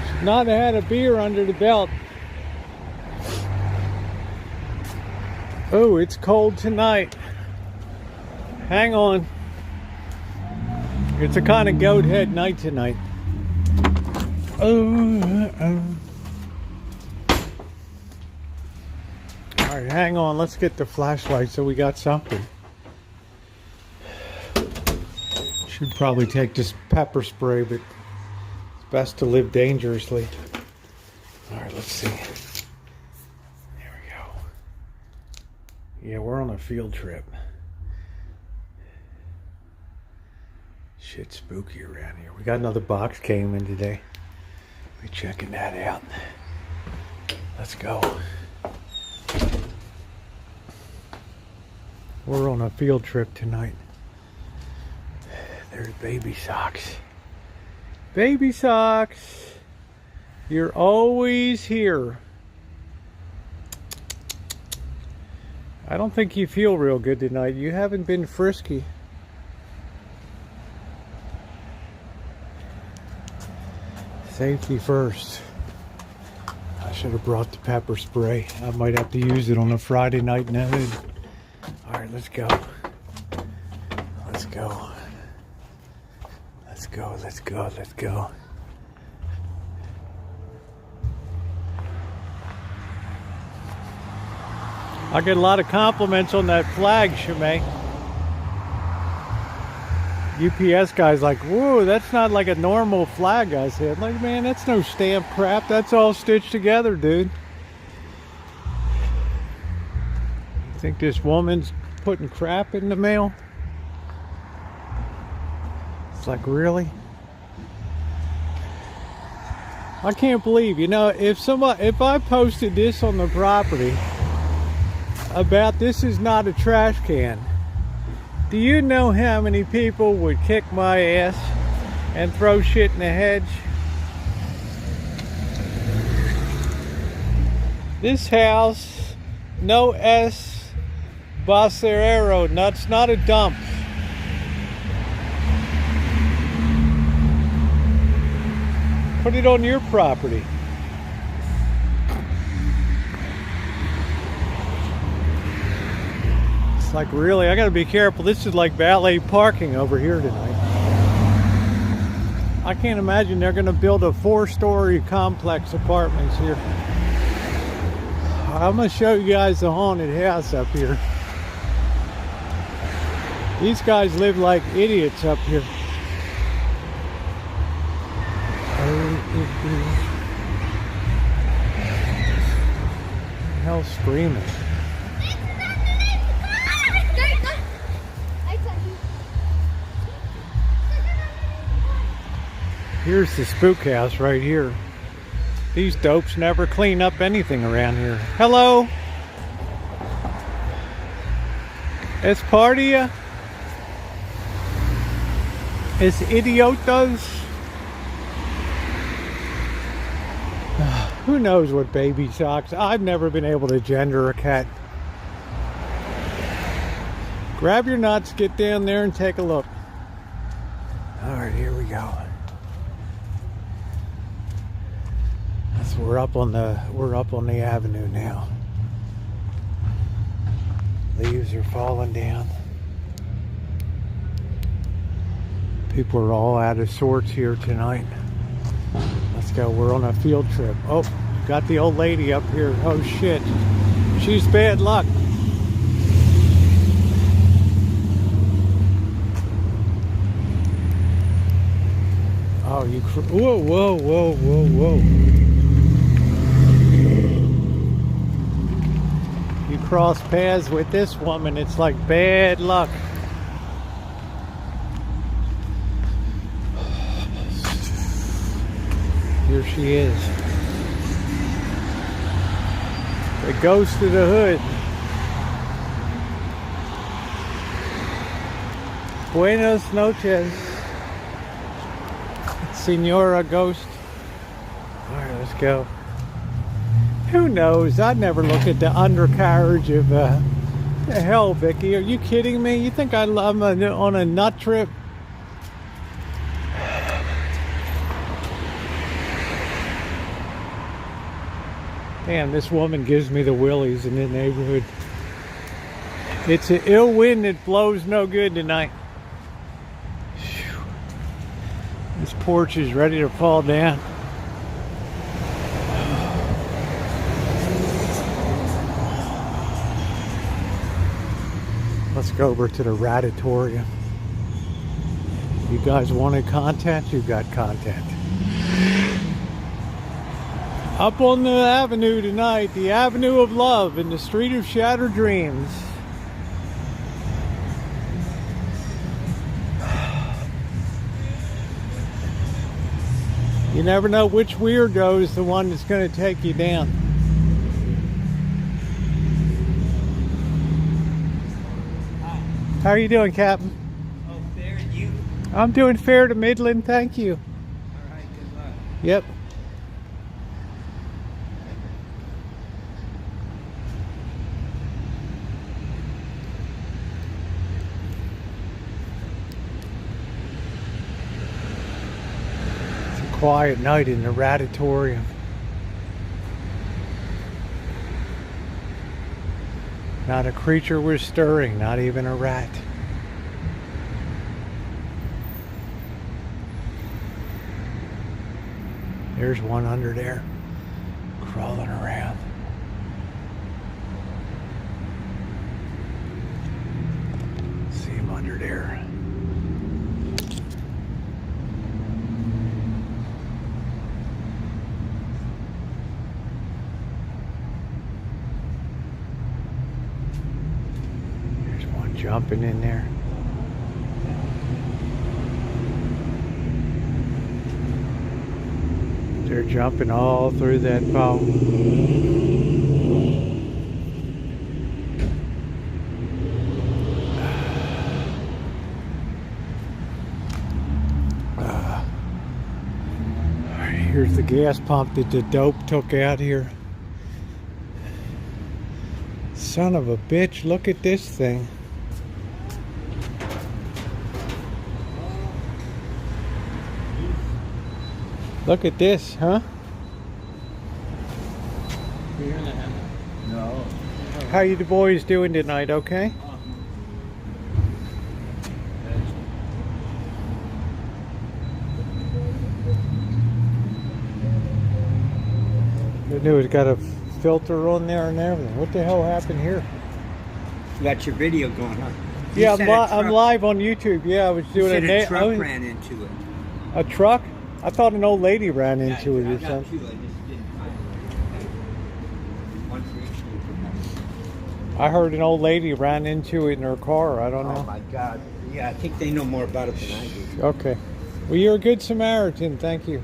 Should not have had a beer under the belt. Oh, it's cold tonight. Hang on. It's a kind of goat head night tonight. Alright, hang on. Let's get the flashlight so we got something. Should probably take this pepper spray, but it's best to live dangerously. Alright, let's see. There we go. Yeah, we're on a field trip. Shit spooky around here. We got another box came in today. Be checking that out. Let's go. We're on a field trip tonight. There's baby socks. Baby socks. You're always here. I don't think you feel real good tonight. You haven't been frisky. Safety first. I should have brought the pepper spray. I might have to use it on a Friday night in the hood. Alright, let's go. Let's go. Let's go, let's go, let's go. I get a lot of compliments on that flag, Shimei. UPS guy's like, whoa, that's not like a normal flag, I said. Like, man, that's no stamp crap. That's all stitched together, dude. You think this woman's putting crap in the mail? It's like, really? I can't believe, you know, if I posted this on the property about this is not a trash can, do you know how many people would kick my ass and throw shit in the hedge? This house, no S. Bacerero, that's not a dump. Put it on your property. It's like, really, I gotta be careful. This is like valet parking over here tonight. I can't imagine they're gonna build a 4-story complex apartments here. I'm gonna show you guys the haunted house up here. These guys live like idiots up here. Hell, screaming. Here's the spook house right here. These dopes never clean up anything around here. Hello? Es party? Es idiotas? Who knows what baby socks? I've never been able to gender a cat. Grab your nuts, get down there and take a look. Alright, here we go. We're up on the avenue now. Leaves are falling down. People are all out of sorts here tonight. Let's go. We're on a field trip. Oh, got the old lady up here. Oh shit. She's bad luck. Oh, you whoa, whoa, whoa, whoa, whoa. Cross paths with this woman, it's like bad luck. Here she is. The ghost of the hood. Buenas noches, Senora Ghost. Alright, let's go. Who knows? I never look at the undercarriage of the hell, Vicky. Are you kidding me? You think I'm on a nut trip? Damn, this woman gives me the willies in the neighborhood. It's an ill wind that blows no good tonight. Whew. This porch is ready to fall down. Let's go over to the Ratatorium. You guys wanted content? You got content. Up on the avenue tonight, the Avenue of Love in the Street of Shattered Dreams. You never know which weirdo is the one that's going to take you down. How are you doing, Captain? Oh, fair, and you? I'm doing fair to middling, thank you. All right, good luck. Yep. It's a quiet night in the Ratatorium. Not a creature was stirring, not even a rat. There's one under there, crawling around. See him under there. There's one jumping in there. They're jumping all through that bow. Here's the gas pump that the dope took out here. Son of a bitch, look at this thing. Look at this, huh? No. How you the boys doing tonight, okay? The new, it's got a filter on there and everything. What the hell happened here? You got your video going, huh? You Yeah, said I'm live on YouTube. Yeah, I was You doing said a a truck ran into it. A truck? I thought an old lady ran into it I or got something. two, I just didn't find one for each group. I heard an old lady ran into it in her car. I don't Oh know. my God. Yeah, I think they know more about it than I do. Okay. Well, you're a good Samaritan. Thank you.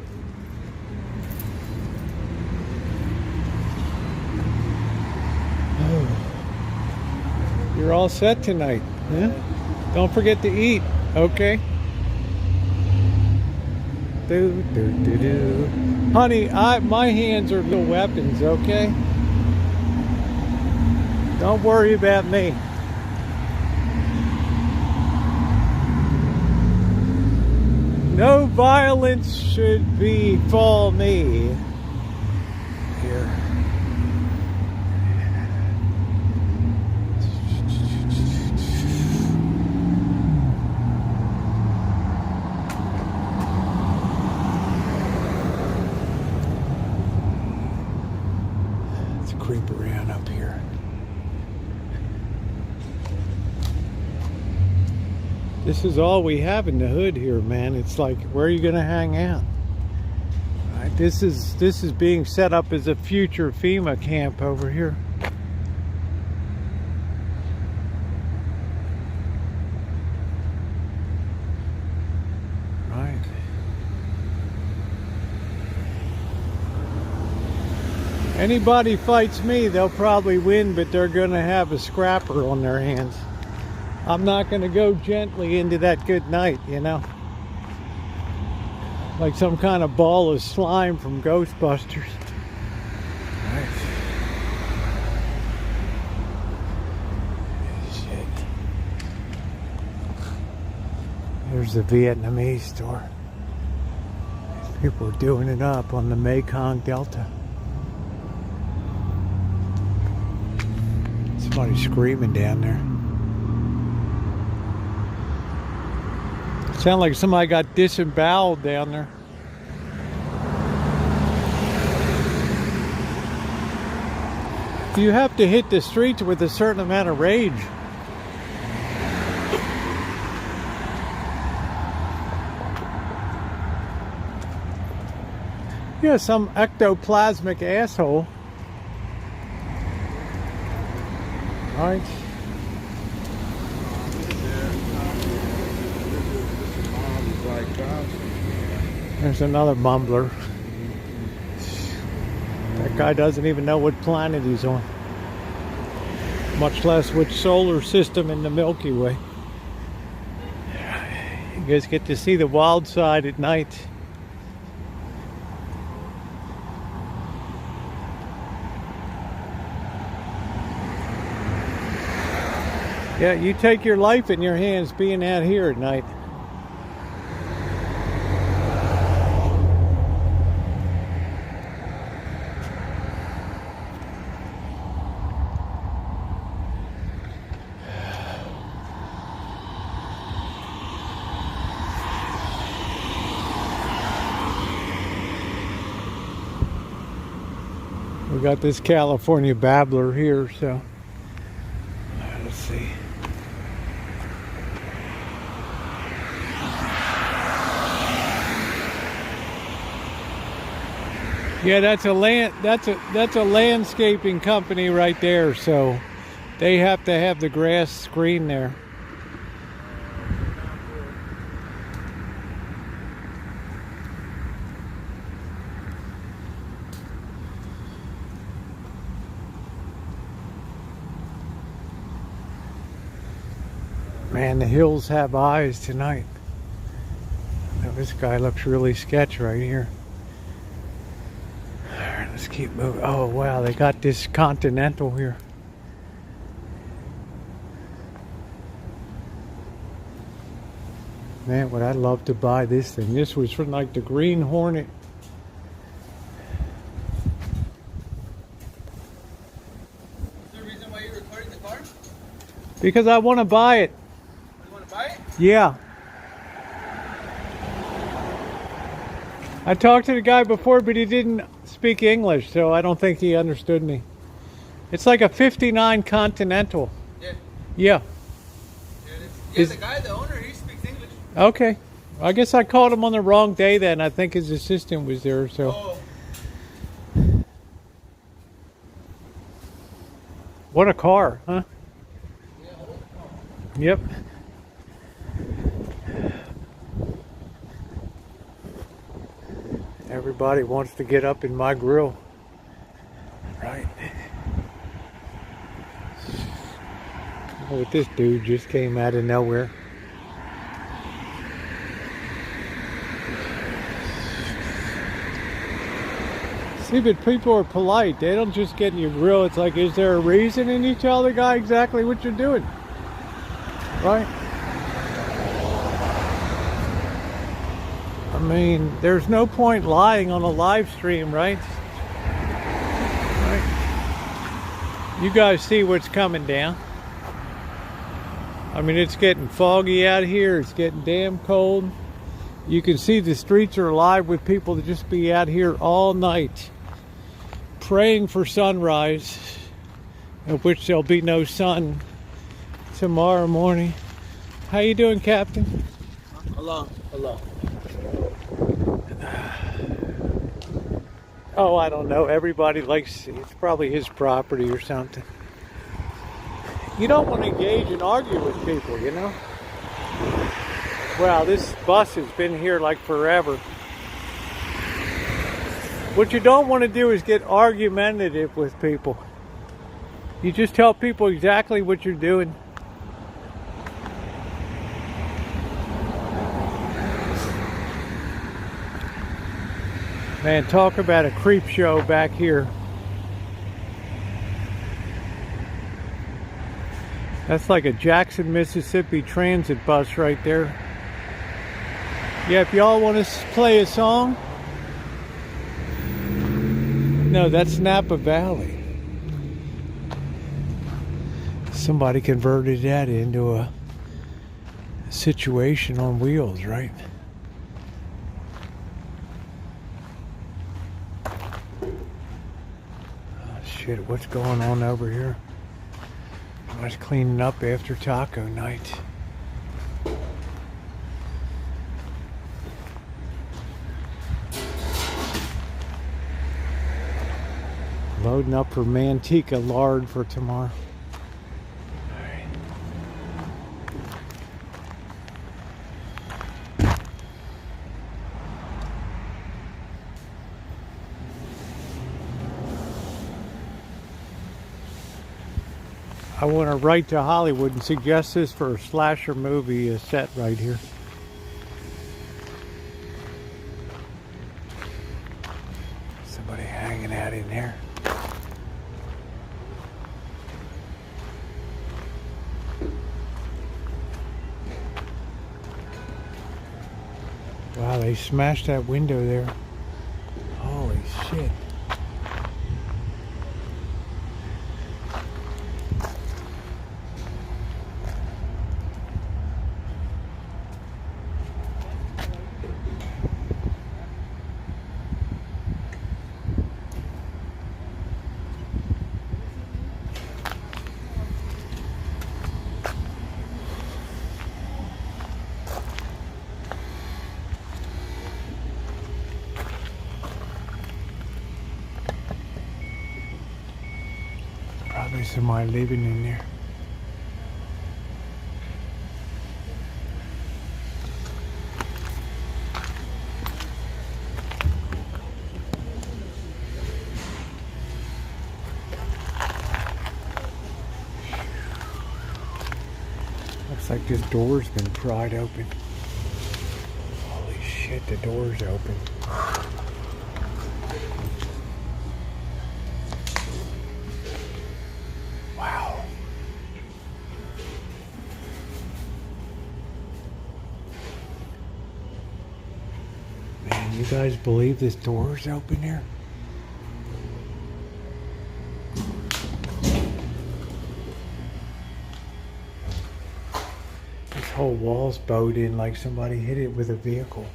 You're all set tonight. Huh? Don't forget to eat, okay? Do, do, do, do. Honey, my hands are little weapons, okay? Don't worry about me. No violence should befall me. Here. Let's creep around up here. This is all we have in the hood here, man. It's like, where are you gonna hang out? Right, this is being set up as a future FEMA camp over here. Right. Anybody fights me, they'll probably win, but they're gonna have a scrapper on their hands. I'm not going to go gently into that good night, you know? Like some kind of ball of slime from Ghostbusters. Right. Shit. There's the Vietnamese store. People are doing it up on the Mekong Delta. Somebody's screaming down there. Sound like somebody got disemboweled down there. You have to hit the streets with a certain amount of rage. Yeah, some ectoplasmic asshole. All right. There's another mumbler. That guy doesn't even know what planet he's on, much less which solar system in the Milky Way. You guys get to see the wild side at night. Yeah, you take your life in your hands being out here at night. We got this California babbler here, so let's see. Yeah, that's a landscaping company right there, so they have to have the grass screen there. Man, the hills have eyes tonight. Now, this guy looks really sketch right here. All right, let's keep moving. Oh, wow, they got this Continental here. Man, would I love to buy this thing. This was from like the Green Hornet. Is there a reason why you're recording the car? Because I want to buy it. You want to buy it? Yeah. I talked to the guy before, but he didn't speak English, so I don't think he understood me. It's like a 59 Continental. Yeah. Yeah. Yeah, the guy, the owner, he speaks English. Okay. I guess I called him on the wrong day then. I think his assistant was there, so. Oh. What a car, huh? Yep. Everybody wants to get up in my grill. Right. Oh, but this dude just came out of nowhere. See, but people are polite. They don't just get in your grill. It's like, is there a reason? And you tell the guy exactly what you're doing. Right? I mean, there's no point lying on a live stream, right? Right? You guys see what's coming down. I mean, it's getting foggy out here. It's getting damn cold. You can see the streets are alive with people that just be out here all night praying for sunrise, of which there'll be no sun tomorrow morning. How you doing, Captain? Hello. Hello. Oh, I don't know. Everybody likes, it's probably his property or something. You don't want to engage and argue with people, you know? Wow, this bus has been here like forever. What you don't want to do is get argumentative with people. You just tell people exactly what you're doing. Man, talk about a creep show back here. That's like a Jackson, Mississippi transit bus right there. Yeah, if y'all want to play a song. No, that's Napa Valley. Somebody converted that into a situation on wheels, right? Shit, what's going on over here? I was cleaning up after taco night. Loading up for Manteca lard for tomorrow. I want to write to Hollywood and suggest this for a slasher movie set right here. Somebody hanging out in there. Wow, they smashed that window there. Holy shit. Probably somebody living in there. Looks like this door's been pried open. Holy shit, the door's open. Wow. Man, you guys believe this door's open here? This whole wall's bowed in like somebody hit it with a vehicle.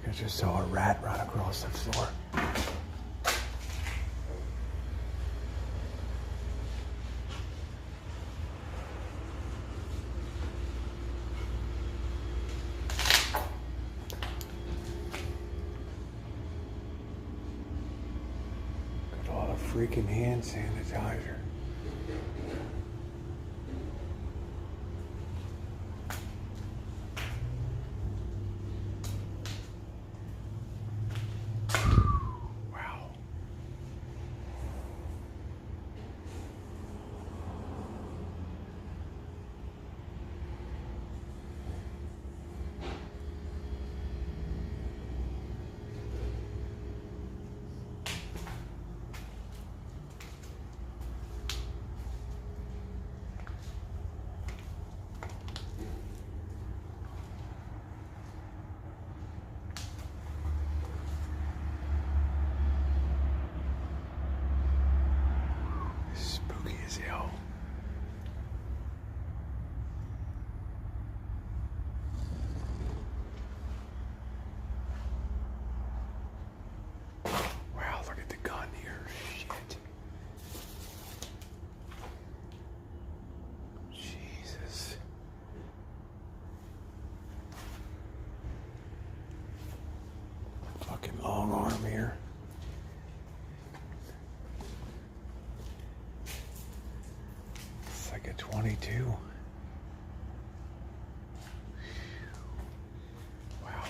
I just saw a rat run across the floor. Got all the freaking hand sanitizer. Spooky as hell. Wow, look at the gun here. Shit. Jesus. Fucking long arm here. It's like a 22. Wow.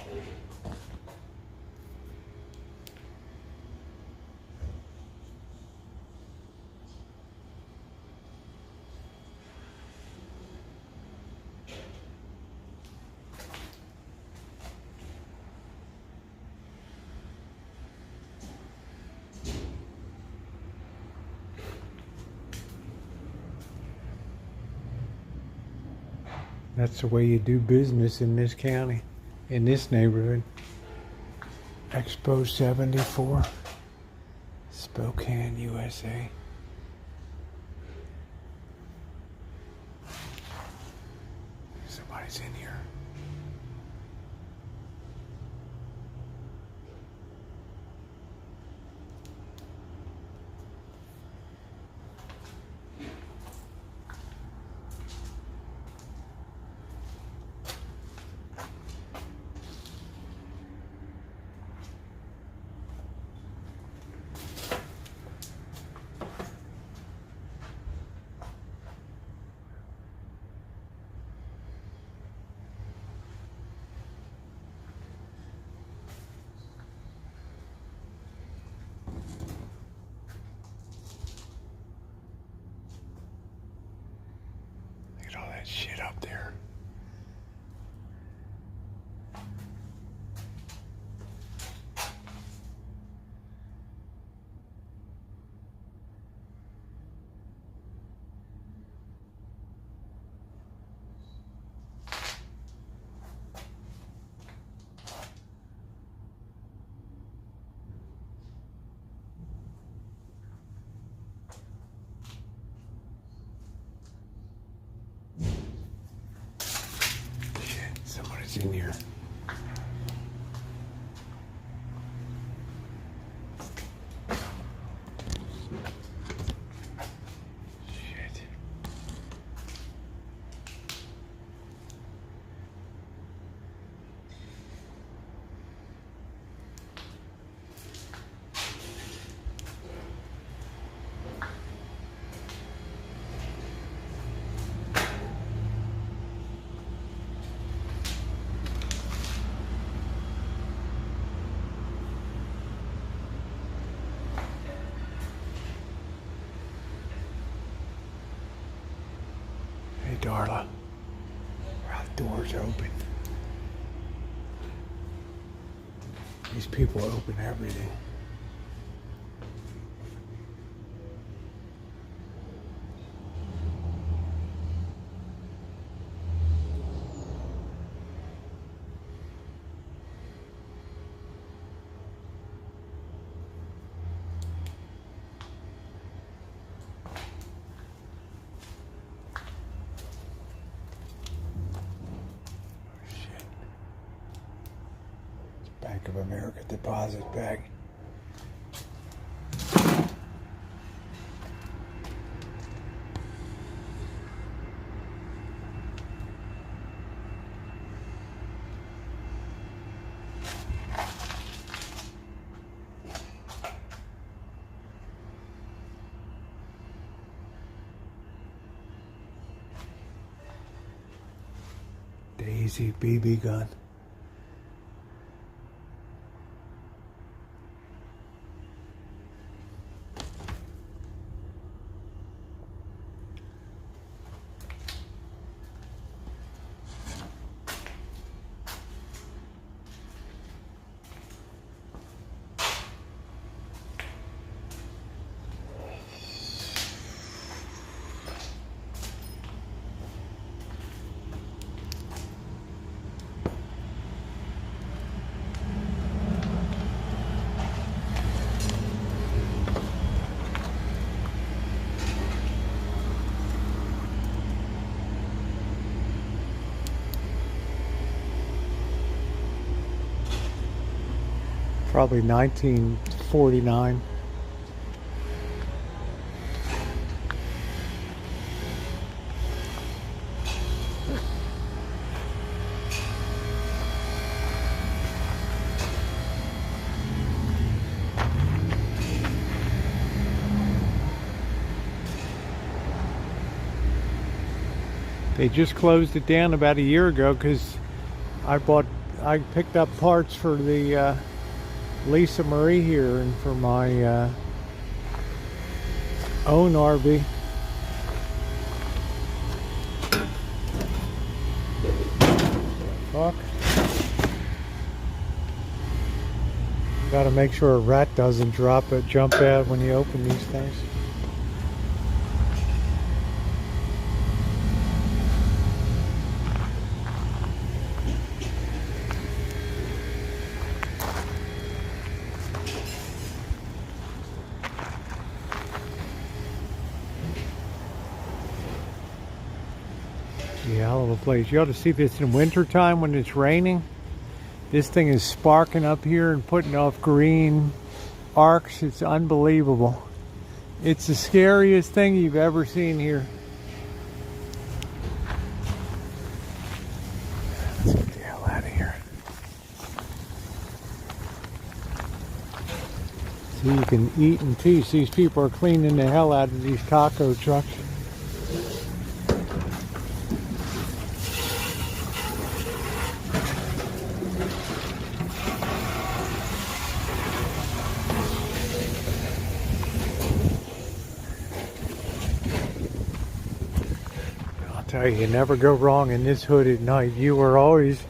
That's the way you do business in this county, in this neighborhood. Expo 74, Spokane, USA. Somebody's in here. What's in here? Shit. Hey, Darla. Our doors open. These people open everything. Bank of America deposit bag. Daisy BB gun. Probably 1949. They just closed it down about a year ago because I picked up parts for the Lisa Marie here and for my own RV. Fuck. Got to make sure a rat doesn't jump out when you open these things. Yeah, all over the place. You ought to see this in winter time when it's raining. This thing is sparking up here and putting off green arcs. It's unbelievable. It's the scariest thing you've ever seen here. Let's get the hell out of here. So you can eat in peace. These people are cleaning the hell out of these taco trucks. Tell you never go wrong in this hood at night. You are always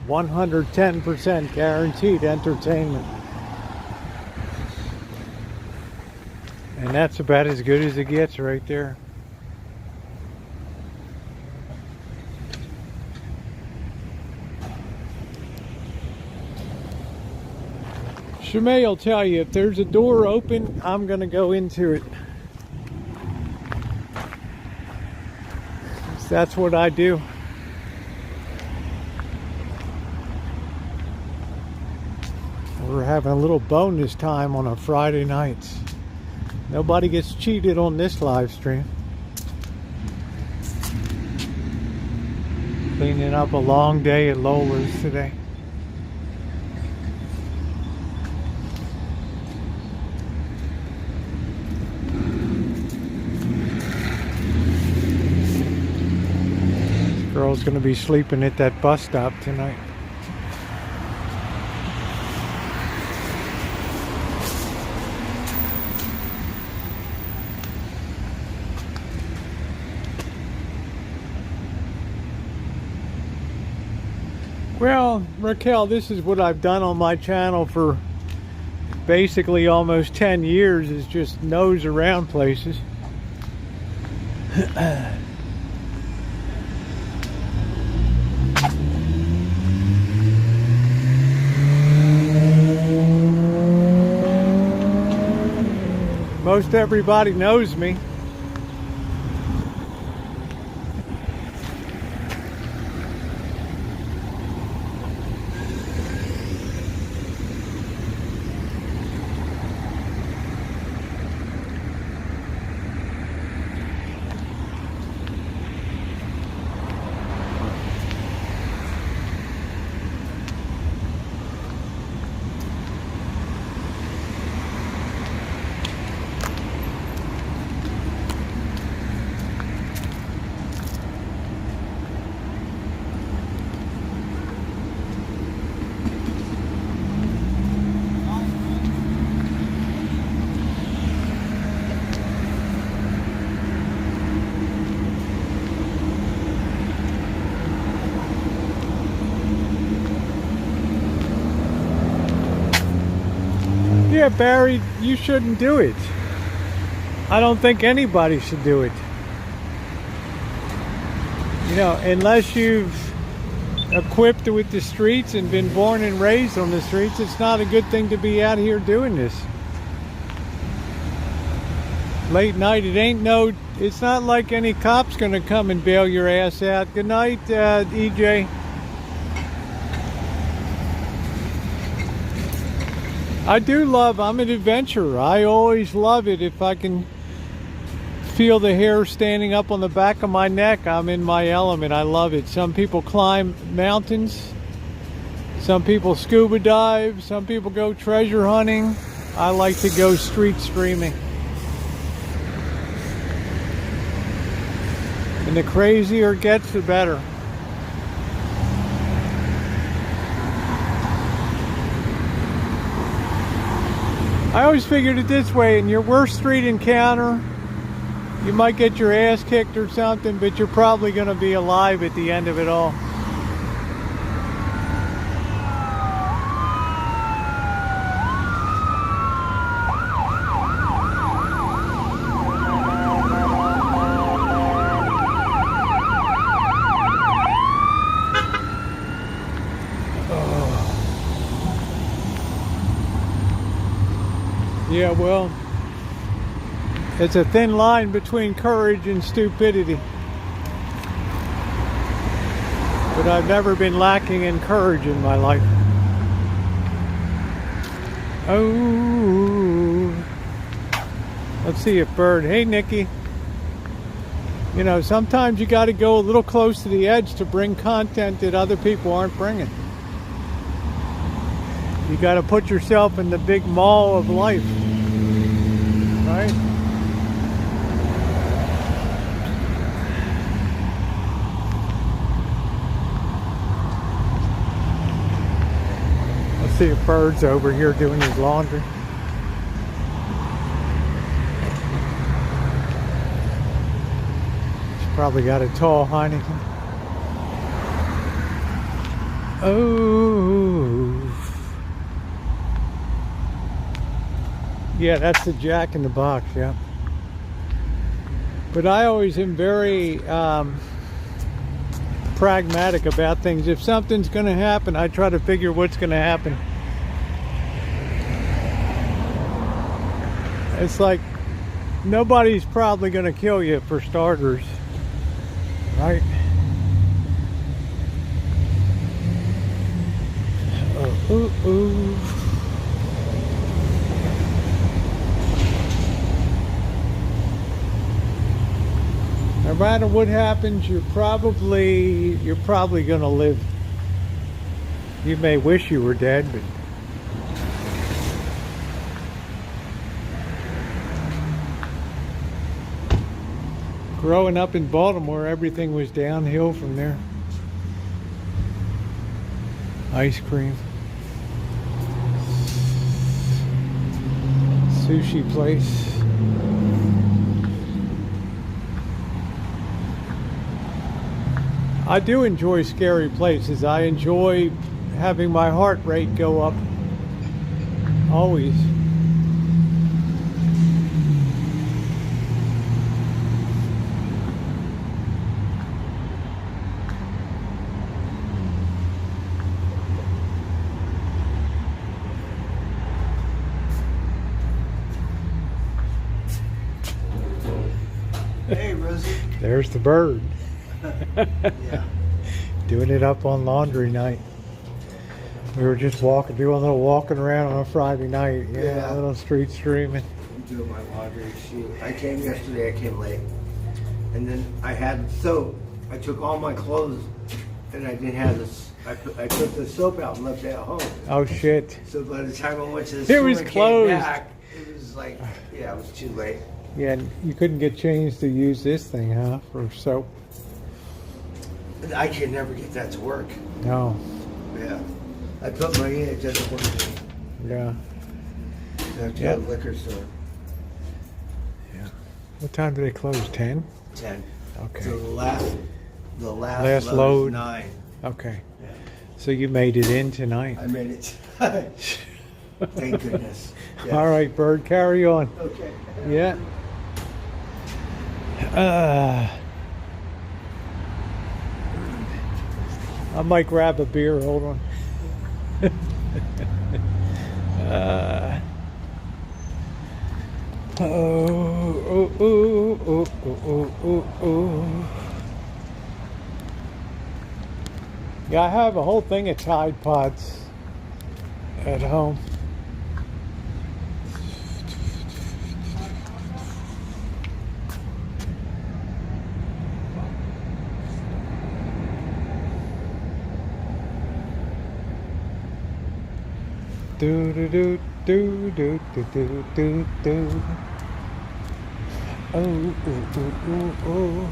110% guaranteed entertainment. And that's about as good as it gets right there. Shemay will tell you if there's a door open, I'm gonna go into it. That's what I do. we're having a little bonus time on a Friday nights. Nobody gets cheated on this live stream. Cleaning up a long day at Lola's today. This girl's gonna be sleeping at that bus stop tonight. Well, Raquel, this is what I've done on my channel for basically almost 10 years, is just nose around places. Most everybody knows me. Yeah, Barry, you shouldn't do it. I don't think anybody should do it. You know, unless you've equipped with the streets and been born and raised on the streets, it's not a good thing to be out here doing this. Late night, it's not like any cop's gonna come and bail your ass out. Good night, EJ. I'm an adventurer. I always love it if I can feel the hair standing up on the back of my neck. I'm in my element. I love it. Some people climb mountains. Some people scuba dive. Some people go treasure hunting. I like to go street streaming. And the crazier it gets, the better. I always figured it this way: in your worst street encounter, you might get your ass kicked or something, but you're probably going to be alive at the end of it all. Yeah, well, it's a thin line between courage and stupidity. But I've never been lacking in courage in my life. Oh, let's see if Bird. Hey, Nikki. You know, sometimes you got to go a little close to the edge to bring content that other people aren't bringing. You got to put yourself in the big mall of life, right? Let's see if Bird's over here doing his laundry. He's probably got a tall Heineken. Oh. Yeah, that's the Jack in the Box, yeah. But I always am very pragmatic about things. If something's going to happen, I try to figure what's going to happen. It's like nobody's probably going to kill you for starters, right? Ooh. matter what happens, you're probably gonna live. You may wish you were dead, but growing up in Baltimore, everything was downhill from there. Ice cream, sushi place. I do enjoy scary places. I enjoy having my heart rate go up. Always. Hey, Rosie. There's the bird. Yeah. Doing it up on laundry night. We were just doing a little walking around on a Friday night. Yeah, a little street streaming. I'm doing my laundry. I came yesterday. I came late, and then I took all my clothes, and I didn't have this. I took the soap out and left it at home. Oh shit! So by the time I went to the It store was and closed. came back, it was like, yeah, it was too late. Yeah, you couldn't get changed to use this thing, huh? For soap? I can never get that to work. No. Yeah. I put money in, it doesn't work. Yeah. I have to go to the liquor store. Yeah. What time do they close? 10? 10. Okay. So the last load load. is 9. Okay. Yeah. So you made it in tonight. I made it. Thank goodness. Yeah. All right, Bird, carry on. Okay. Yeah. I might grab a beer. Hold on. Yeah, I have a whole thing of Tide Pods at home. Do do do do do do do do do. Oh ooh ooh ooh ooh.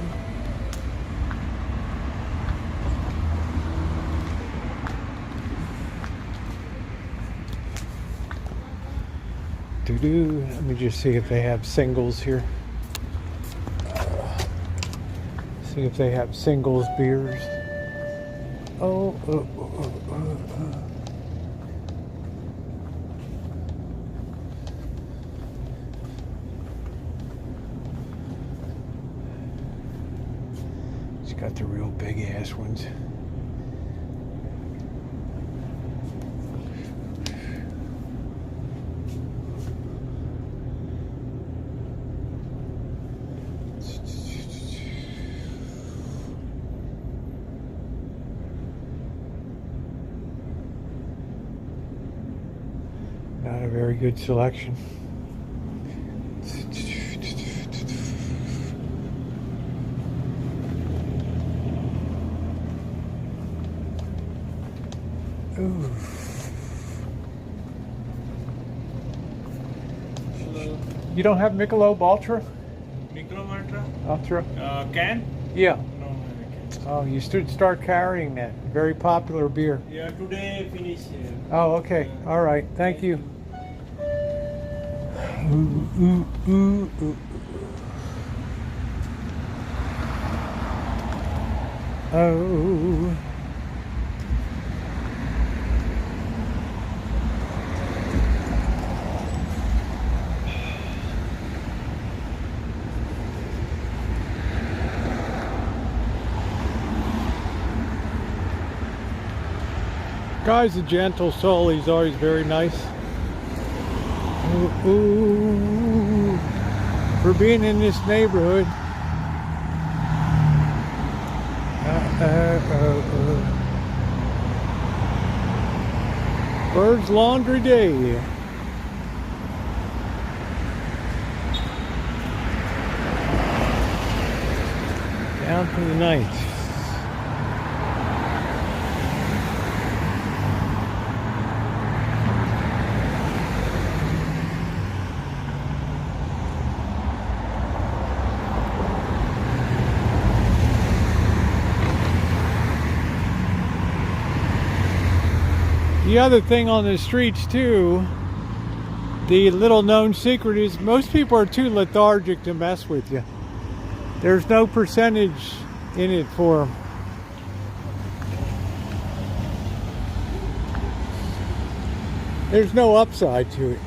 Do do. Let me just see if they have singles here. See if they have singles beers. Oh. Got the real big ass ones. Not a very good selection. Ooh. You don't have Michelob Ultra? Michelob Ultra? Can? Yeah. No, I can't. Oh, you should start carrying that. Very popular beer. Yeah, today finish. Oh, okay. All right. Thank you. Ooh, ooh, ooh, ooh. Oh. Guy's a gentle soul. He's always very nice. Ooh, ooh. For being in this neighborhood. Bird's Laundry Day. down for the night. The other thing on the streets too, the little known secret is most people are too lethargic to mess with you. There's no percentage in it for them. There's no upside to it.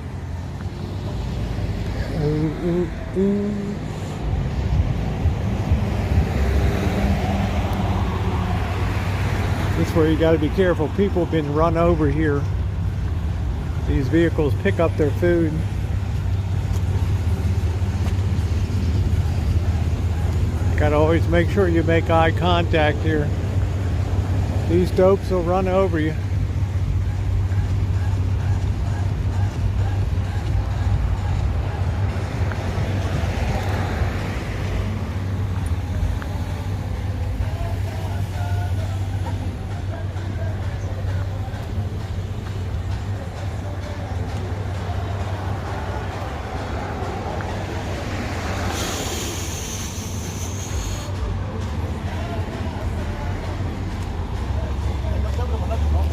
Ooh, ooh, ooh. This is where you got to be careful. People have been run over here. These vehicles pick up their food. Got to always make sure you make eye contact here. These dopes will run over you.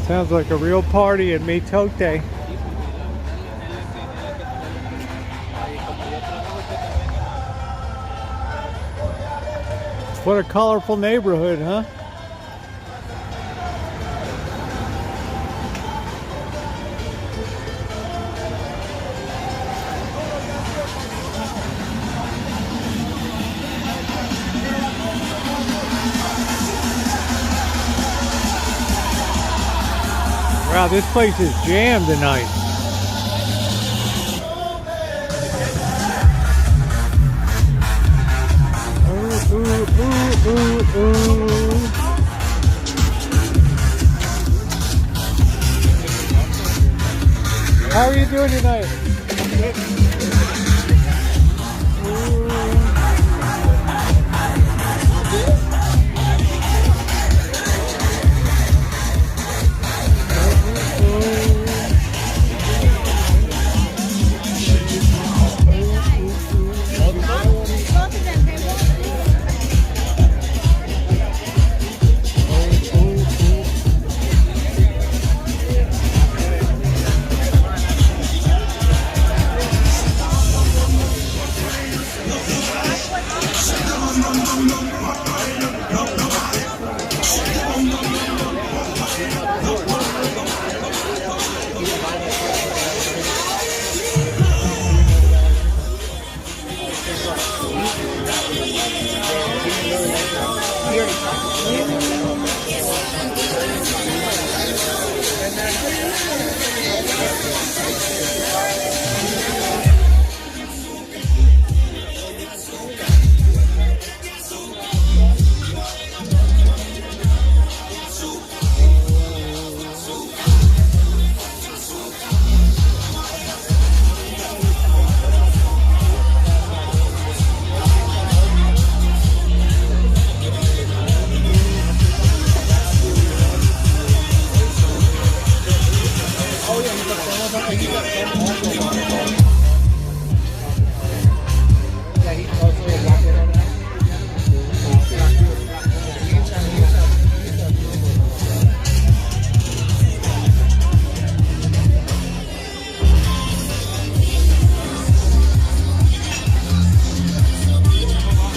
Sounds like a real party at Mitote. What a colorful neighborhood, huh? Wow, this place is jammed tonight. Ooh, ooh, ooh, ooh, ooh. How are you doing tonight?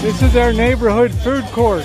This is our neighborhood food court.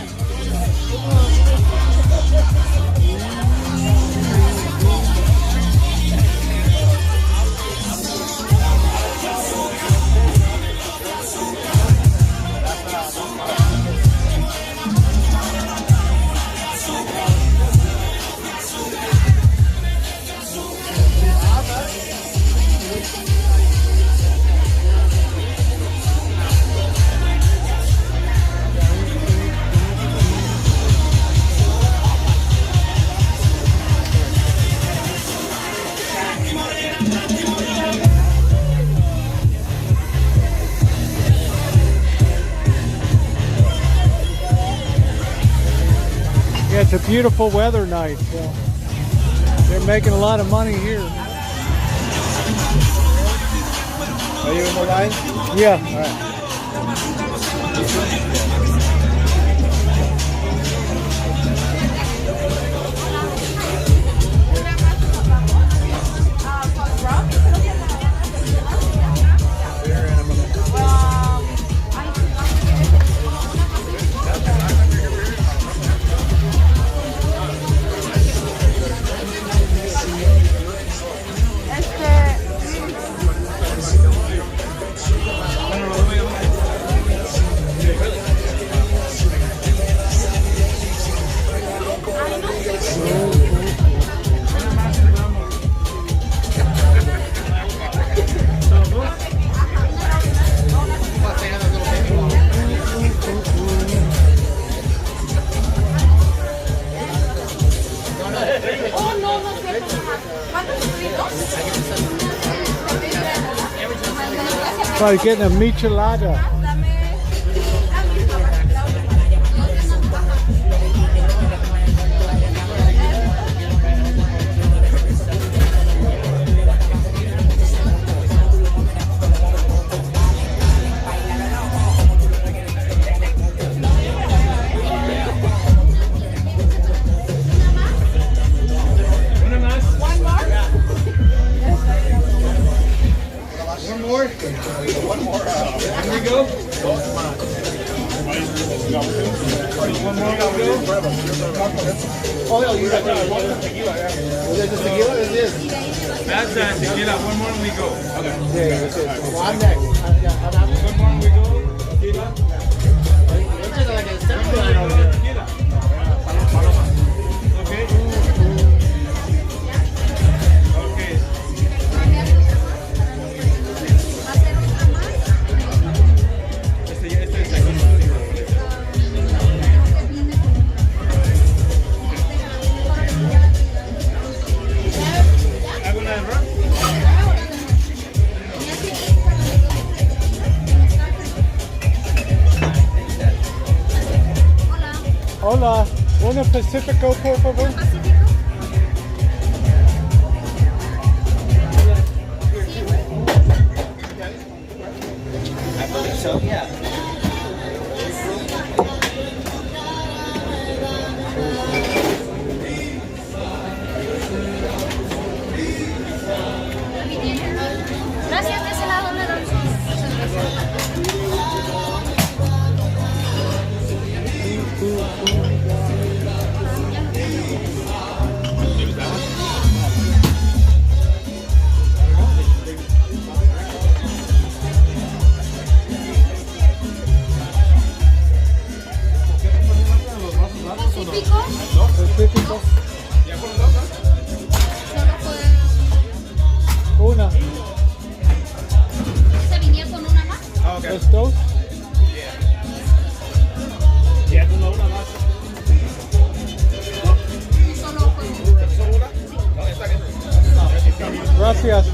It's a beautiful weather night, so they're making a lot of money here. Are you in the line? Yeah. All right. Probably getting a michelada. Oh, no, you got one tequila. Was it just tequila? It is. That's tequila. One more and we go. Okay. Yeah, that's it. Well, I'm next. One more and we go. Tequila. Tequila. Okay. Okay. Este es aquí. ¿Hago una de ron? Hola, una Pacifico, por favor. I believe so, yeah. Gracias, de ese lado le damos. ¿Pacífico? Pacífico. Solo fue... Una. ¿Se venía con una más? ¿Es dos? Ya con una más. Solo fue una. Gracias.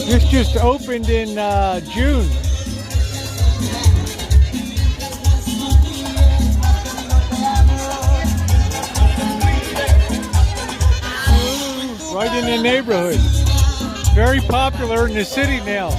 This just opened in June. Right in the neighborhood. Very popular in the city now.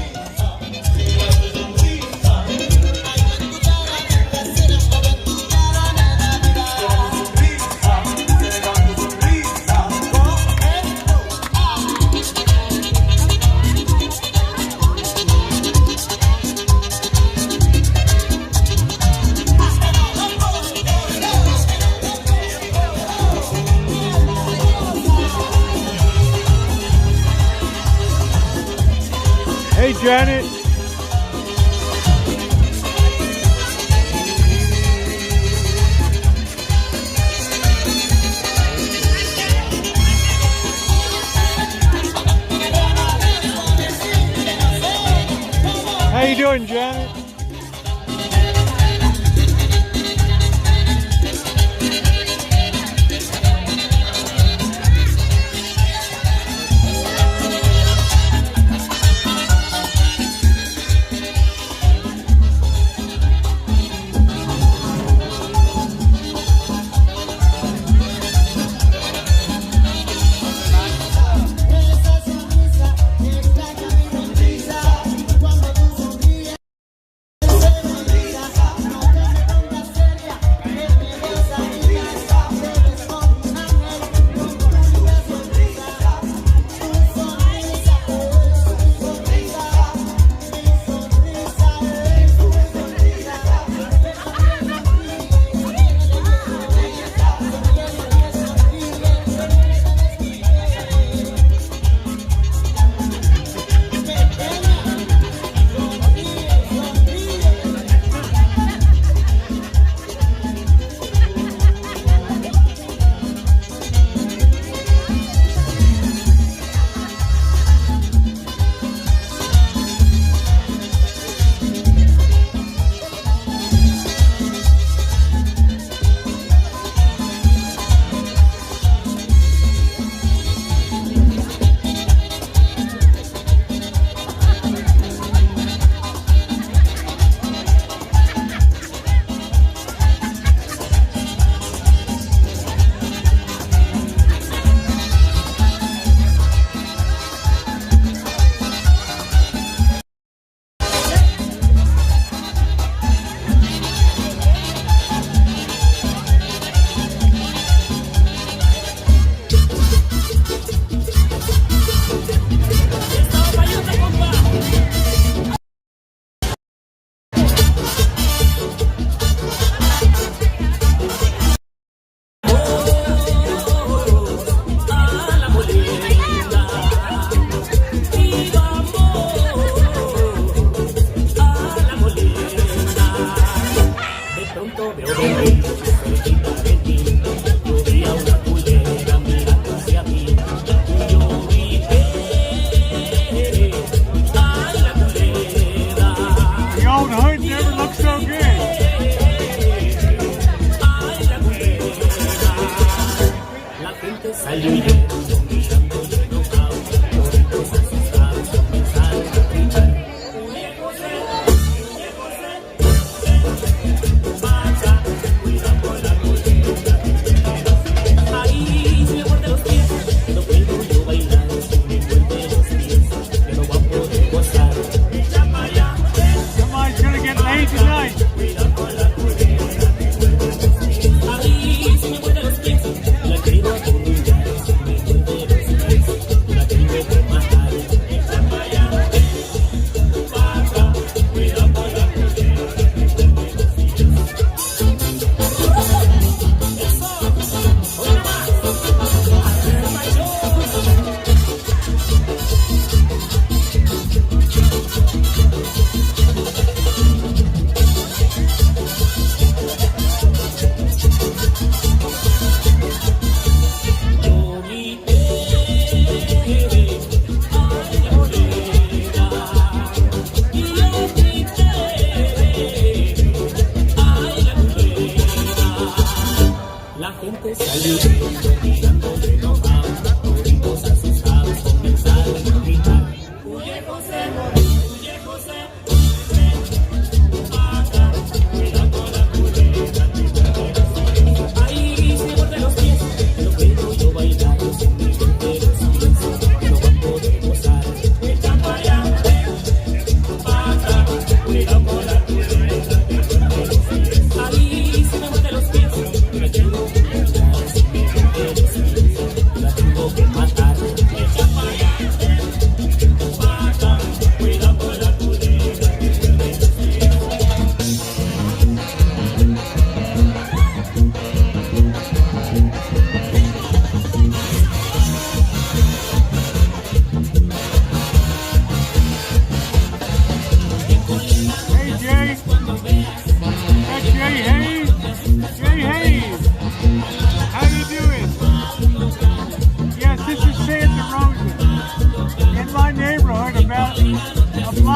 Hey, Janet. doing, Janet?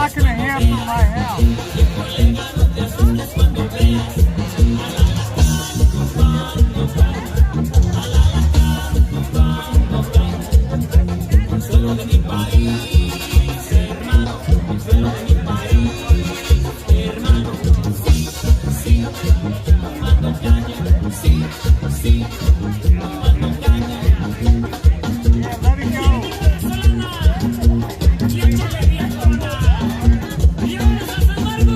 knocking a ham from my house. Y ahora, sin embargo,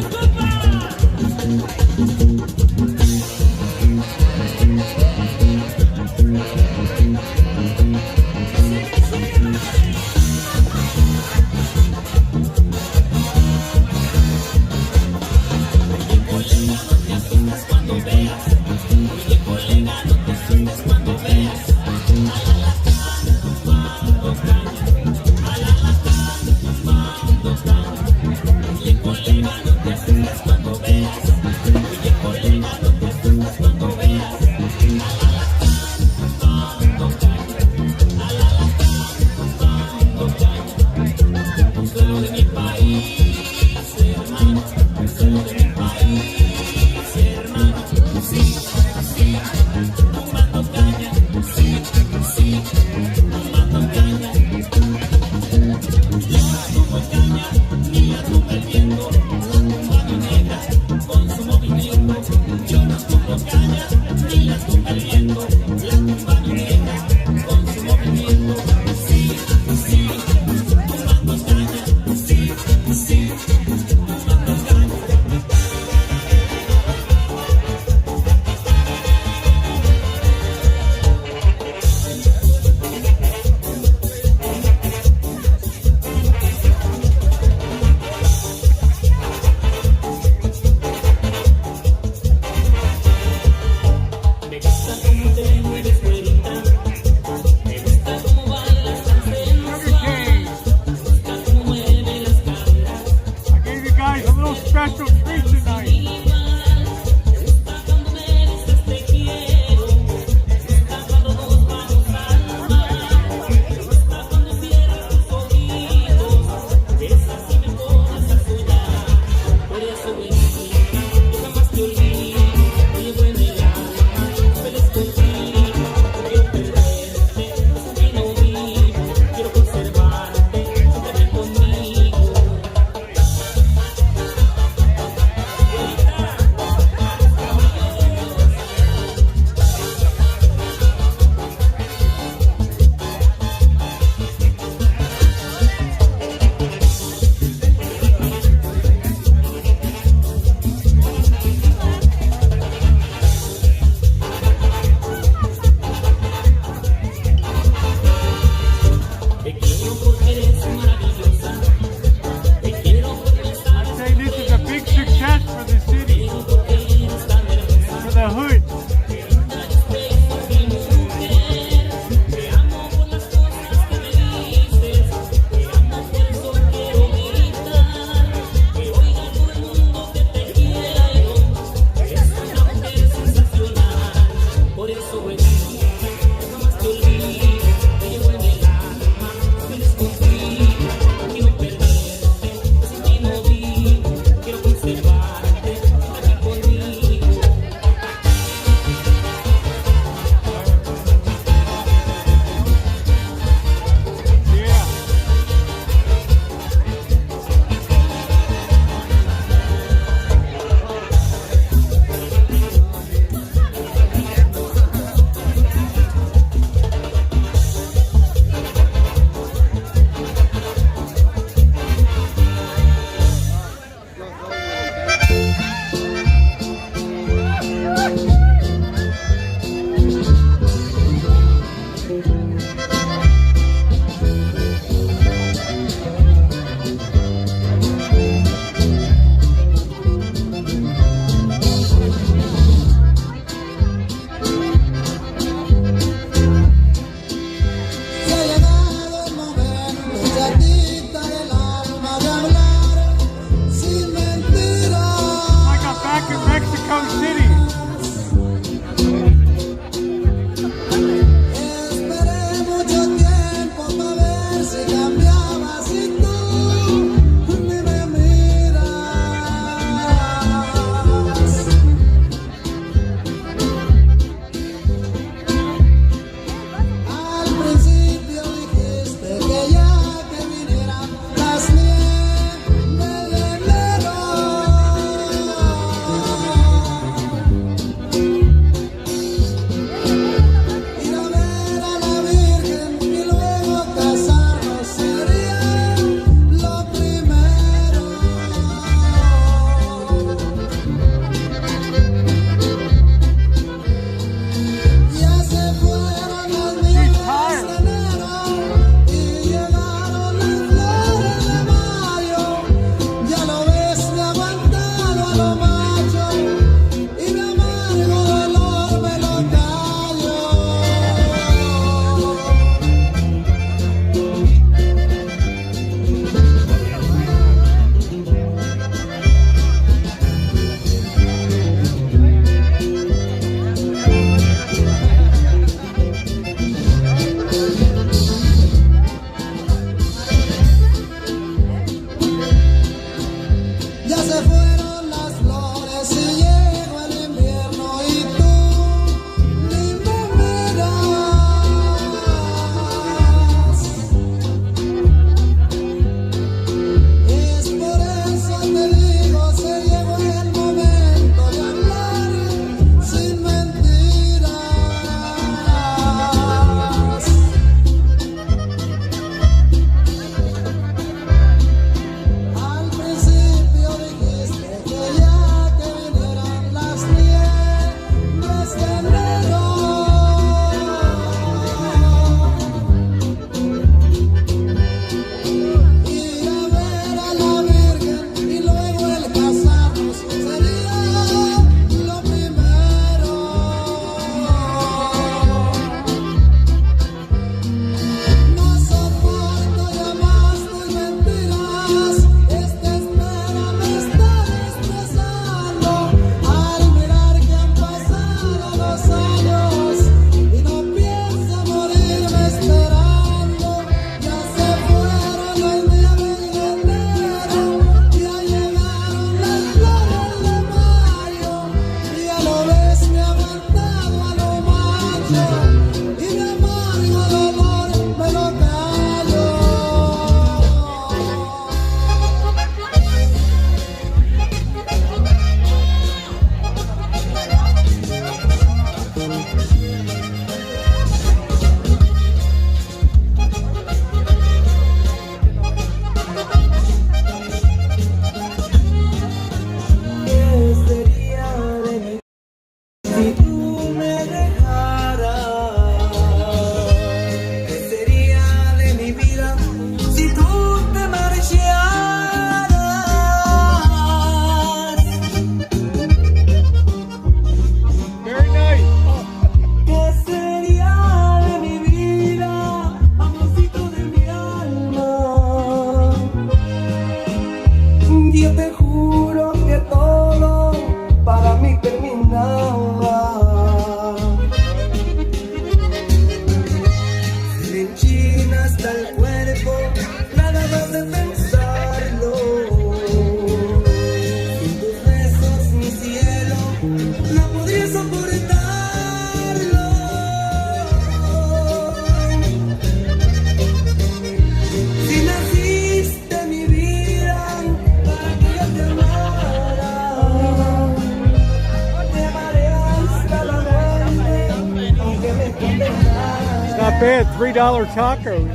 bad. $3 tacos.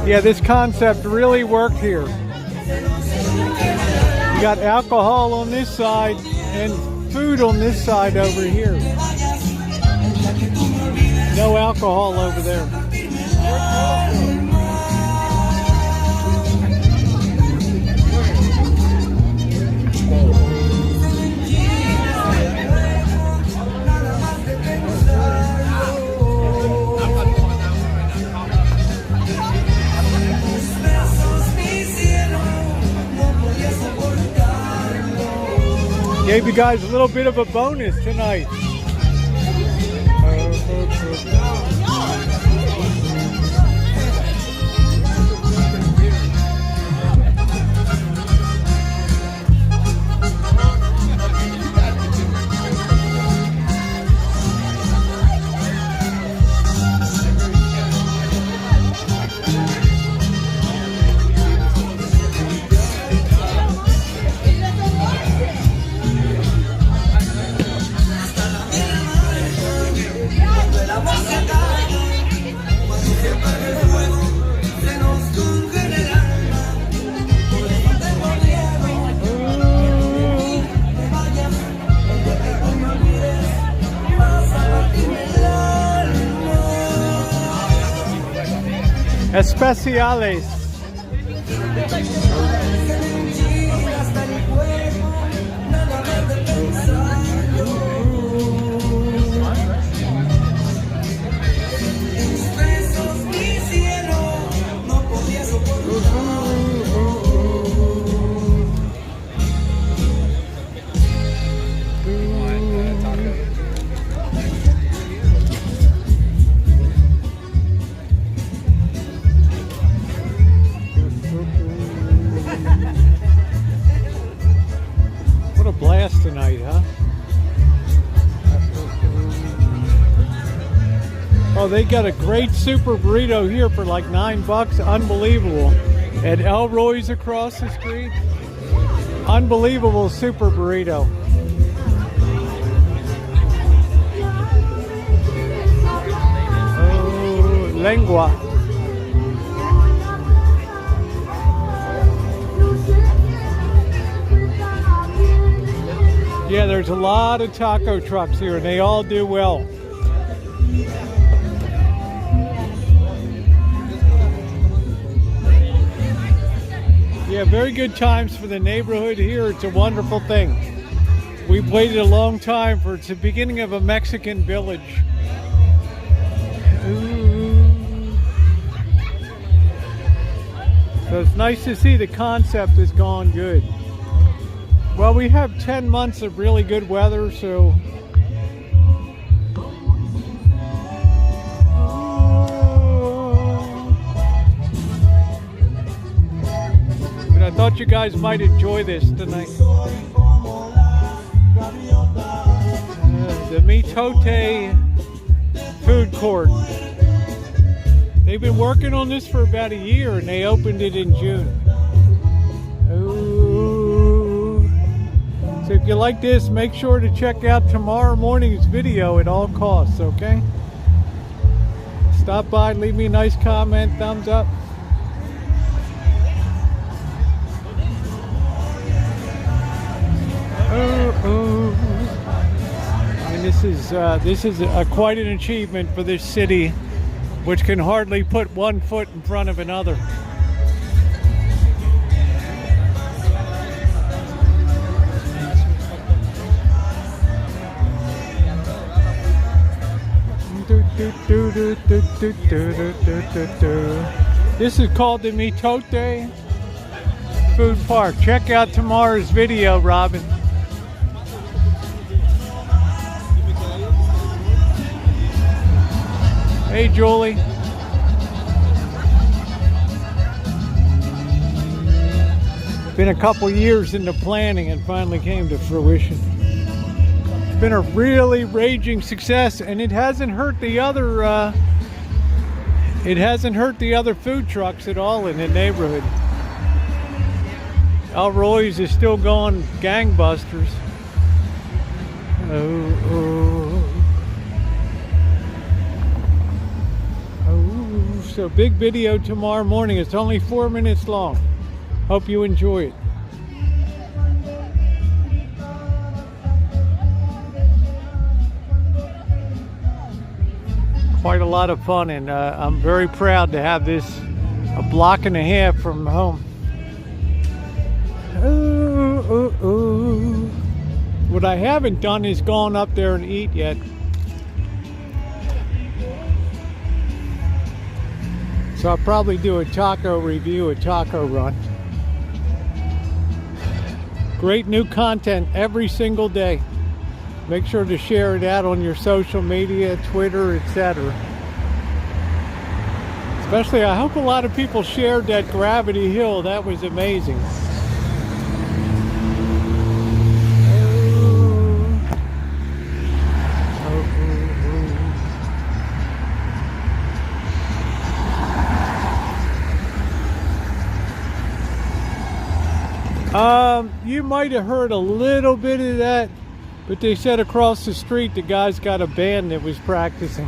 Yeah, this concept really worked here. You got alcohol on this side and food on this side over here. No alcohol over there. Gave you guys a little bit of a bonus tonight. Especiales. What a blast tonight, huh? Oh, they got a great super burrito here for like $9. Unbelievable. At Elroy's across the street. Unbelievable super burrito. Oh, lengua. Yeah, there's a lot of taco trucks here, and they all do well. Yeah, very good times for the neighborhood here. It's a wonderful thing. We've waited a long time for it's the beginning of a Mexican village. Ooh. So it's nice to see the concept has gone good. Well, we have 10 months of really good weather, so but I thought you guys might enjoy this tonight. The Mitote food court. They've been working on this for about a year, and they opened it in June. So if you like this, make sure to check out tomorrow morning's video at all costs, okay? Stop by, leave me a nice comment, thumbs up. And this is quite an achievement for this city, which can hardly put one foot in front of another. This is called the Mitote Food Park. Check out tomorrow's video, Robin. Hey, Julie. Been a couple years into planning and finally came to fruition. It's been a really raging success, and it hasn't hurt the other food trucks at all in the neighborhood. Elroy's is still going gangbusters. So big video tomorrow morning. It's only 4 minutes long. Hope you enjoy it. Quite a lot of fun, and I'm very proud to have this a block and a half from home. What I haven't done is gone up there and eat yet. So I'll probably do a taco review, a taco run. Great new content every single day. Make sure to share it out on your social media, Twitter, etc. Especially, I hope a lot of people shared that Gravity Hill. That was amazing. You might have heard a little bit of that, but they said across the street the guy's got a band that was practicing.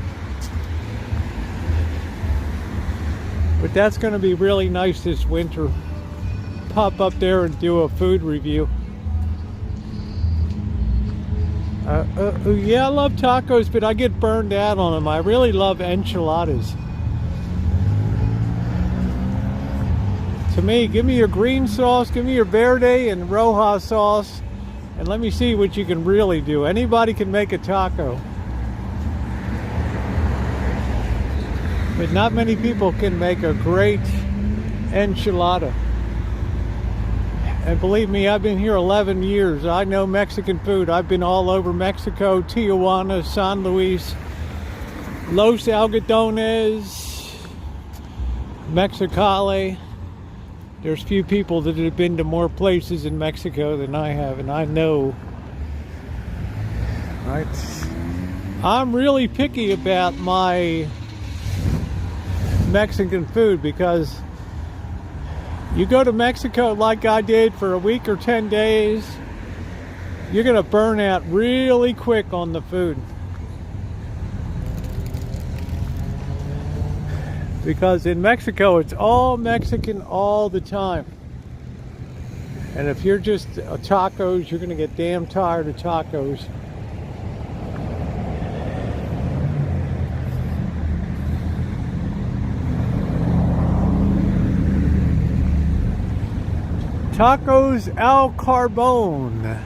But that's going to be really nice this winter. Pop up there and do a food review. Yeah, I love tacos, but I get burned out on them. I really love enchiladas. To me, give me your green sauce, give me your verde and roja sauce, and let me see what you can really do. Anybody can make a taco, but not many people can make a great enchilada. And believe me, I've been here 11 years. I know Mexican food. I've been all over Mexico, Tijuana, San Luis, Los Algodones, Mexicali. There's few people that have been to more places in Mexico than I have, and I know. Right? I'm really picky about my Mexican food because you go to Mexico like I did for a week or 10 days, you're going to burn out really quick on the food. Because in Mexico, it's all Mexican all the time. And if you're just tacos, you're going to get damn tired of tacos. Tacos al carbone.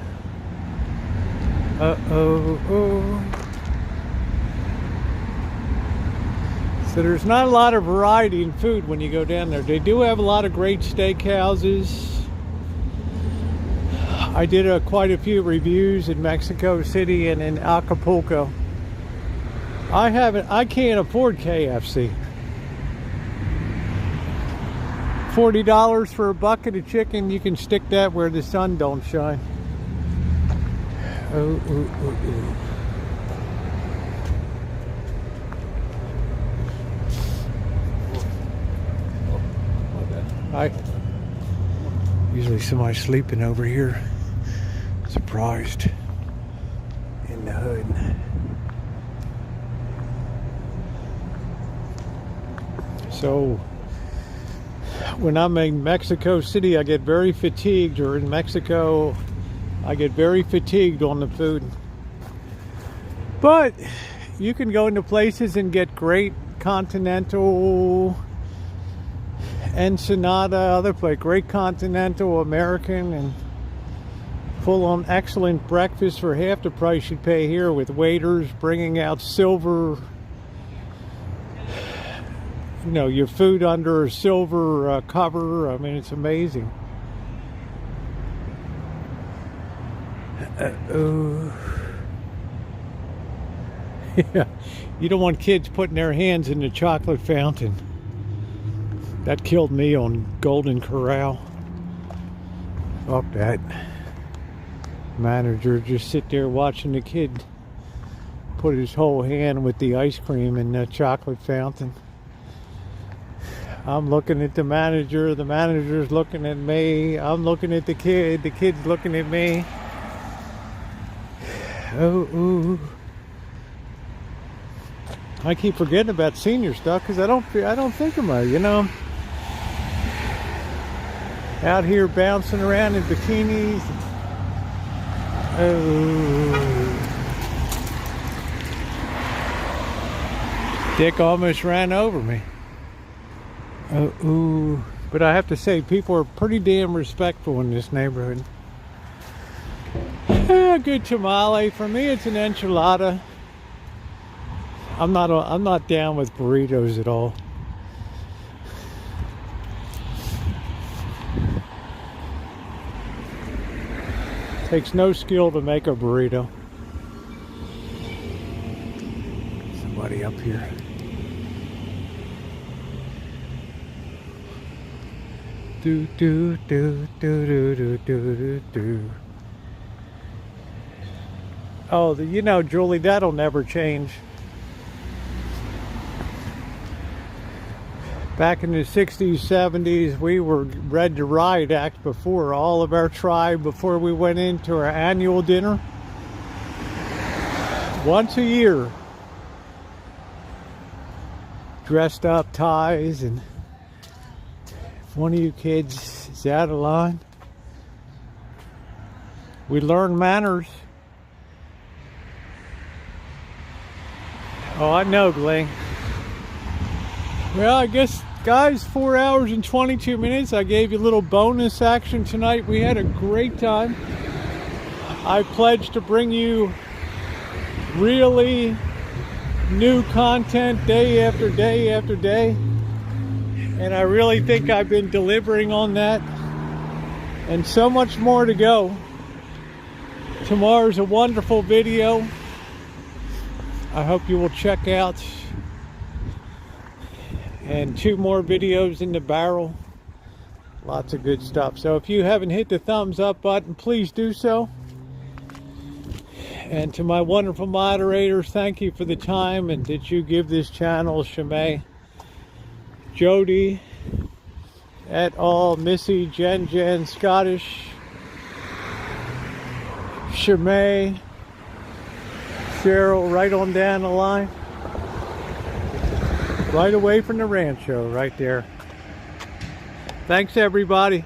So there's not a lot of variety in food when you go down there. They do have a lot of great steakhouses. I did quite a few reviews in Mexico City and in Acapulco. I can't afford KFC. $40 for a bucket of chicken, you can stick that where the sun don't shine. Hi. Usually somebody sleeping over here. Surprised. In the hood. So, when I'm in Mexico City, I get very fatigued, or in Mexico, I get very fatigued on the food. But you can go into places and get great continental, Ensenada, other place, great continental American, and full-on excellent breakfast for half the price you'd pay here, with waiters bringing out silver, you know, your food under a silver cover. I mean, it's amazing. Yeah, you don't want kids putting their hands in the chocolate fountain. That killed me on Golden Corral. Oh, that manager just sit there watching the kid put his whole hand with the ice cream in the chocolate fountain. I'm looking at the manager's looking at me, I'm looking at the kid's looking at me. Oh, ooh. I keep forgetting about senior stuff because I don't think of my, you know, out here bouncing around in bikinis. Oh, Dick almost ran over me. Oh, ooh. But I have to say, people are pretty damn respectful in this neighborhood. A good tamale. For me, it's an enchilada. I'm not down with burritos at all. Takes no skill to make a burrito. Somebody up here. Do do do do do do do do. Oh, you know, Julie, that'll never change. Back in the 60s, 70s, we were read the riot act before all of our tribe, before we went into our annual dinner. Once a year. Dressed up, ties, and if one of you kids is out of line, we learn manners. Oh, I know, Glenn. Well, I guess, guys, 4 hours and 22 minutes. I gave you a little bonus action tonight. We had a great time. I pledge to bring you really new content day after day after day. And I really think I've been delivering on that. And so much more to go. Tomorrow's a wonderful video. I hope you will check out. And 2 more videos in the barrel. Lots of good stuff. So if you haven't hit the thumbs up button, please do so. And to my wonderful moderators, thank you for the time and that you give this channel. Shemay, Jody, et al., Missy, Jen, Scottish, Shemay, Cheryl, right on down the line. Right away from the rancho, right there. Thanks, everybody.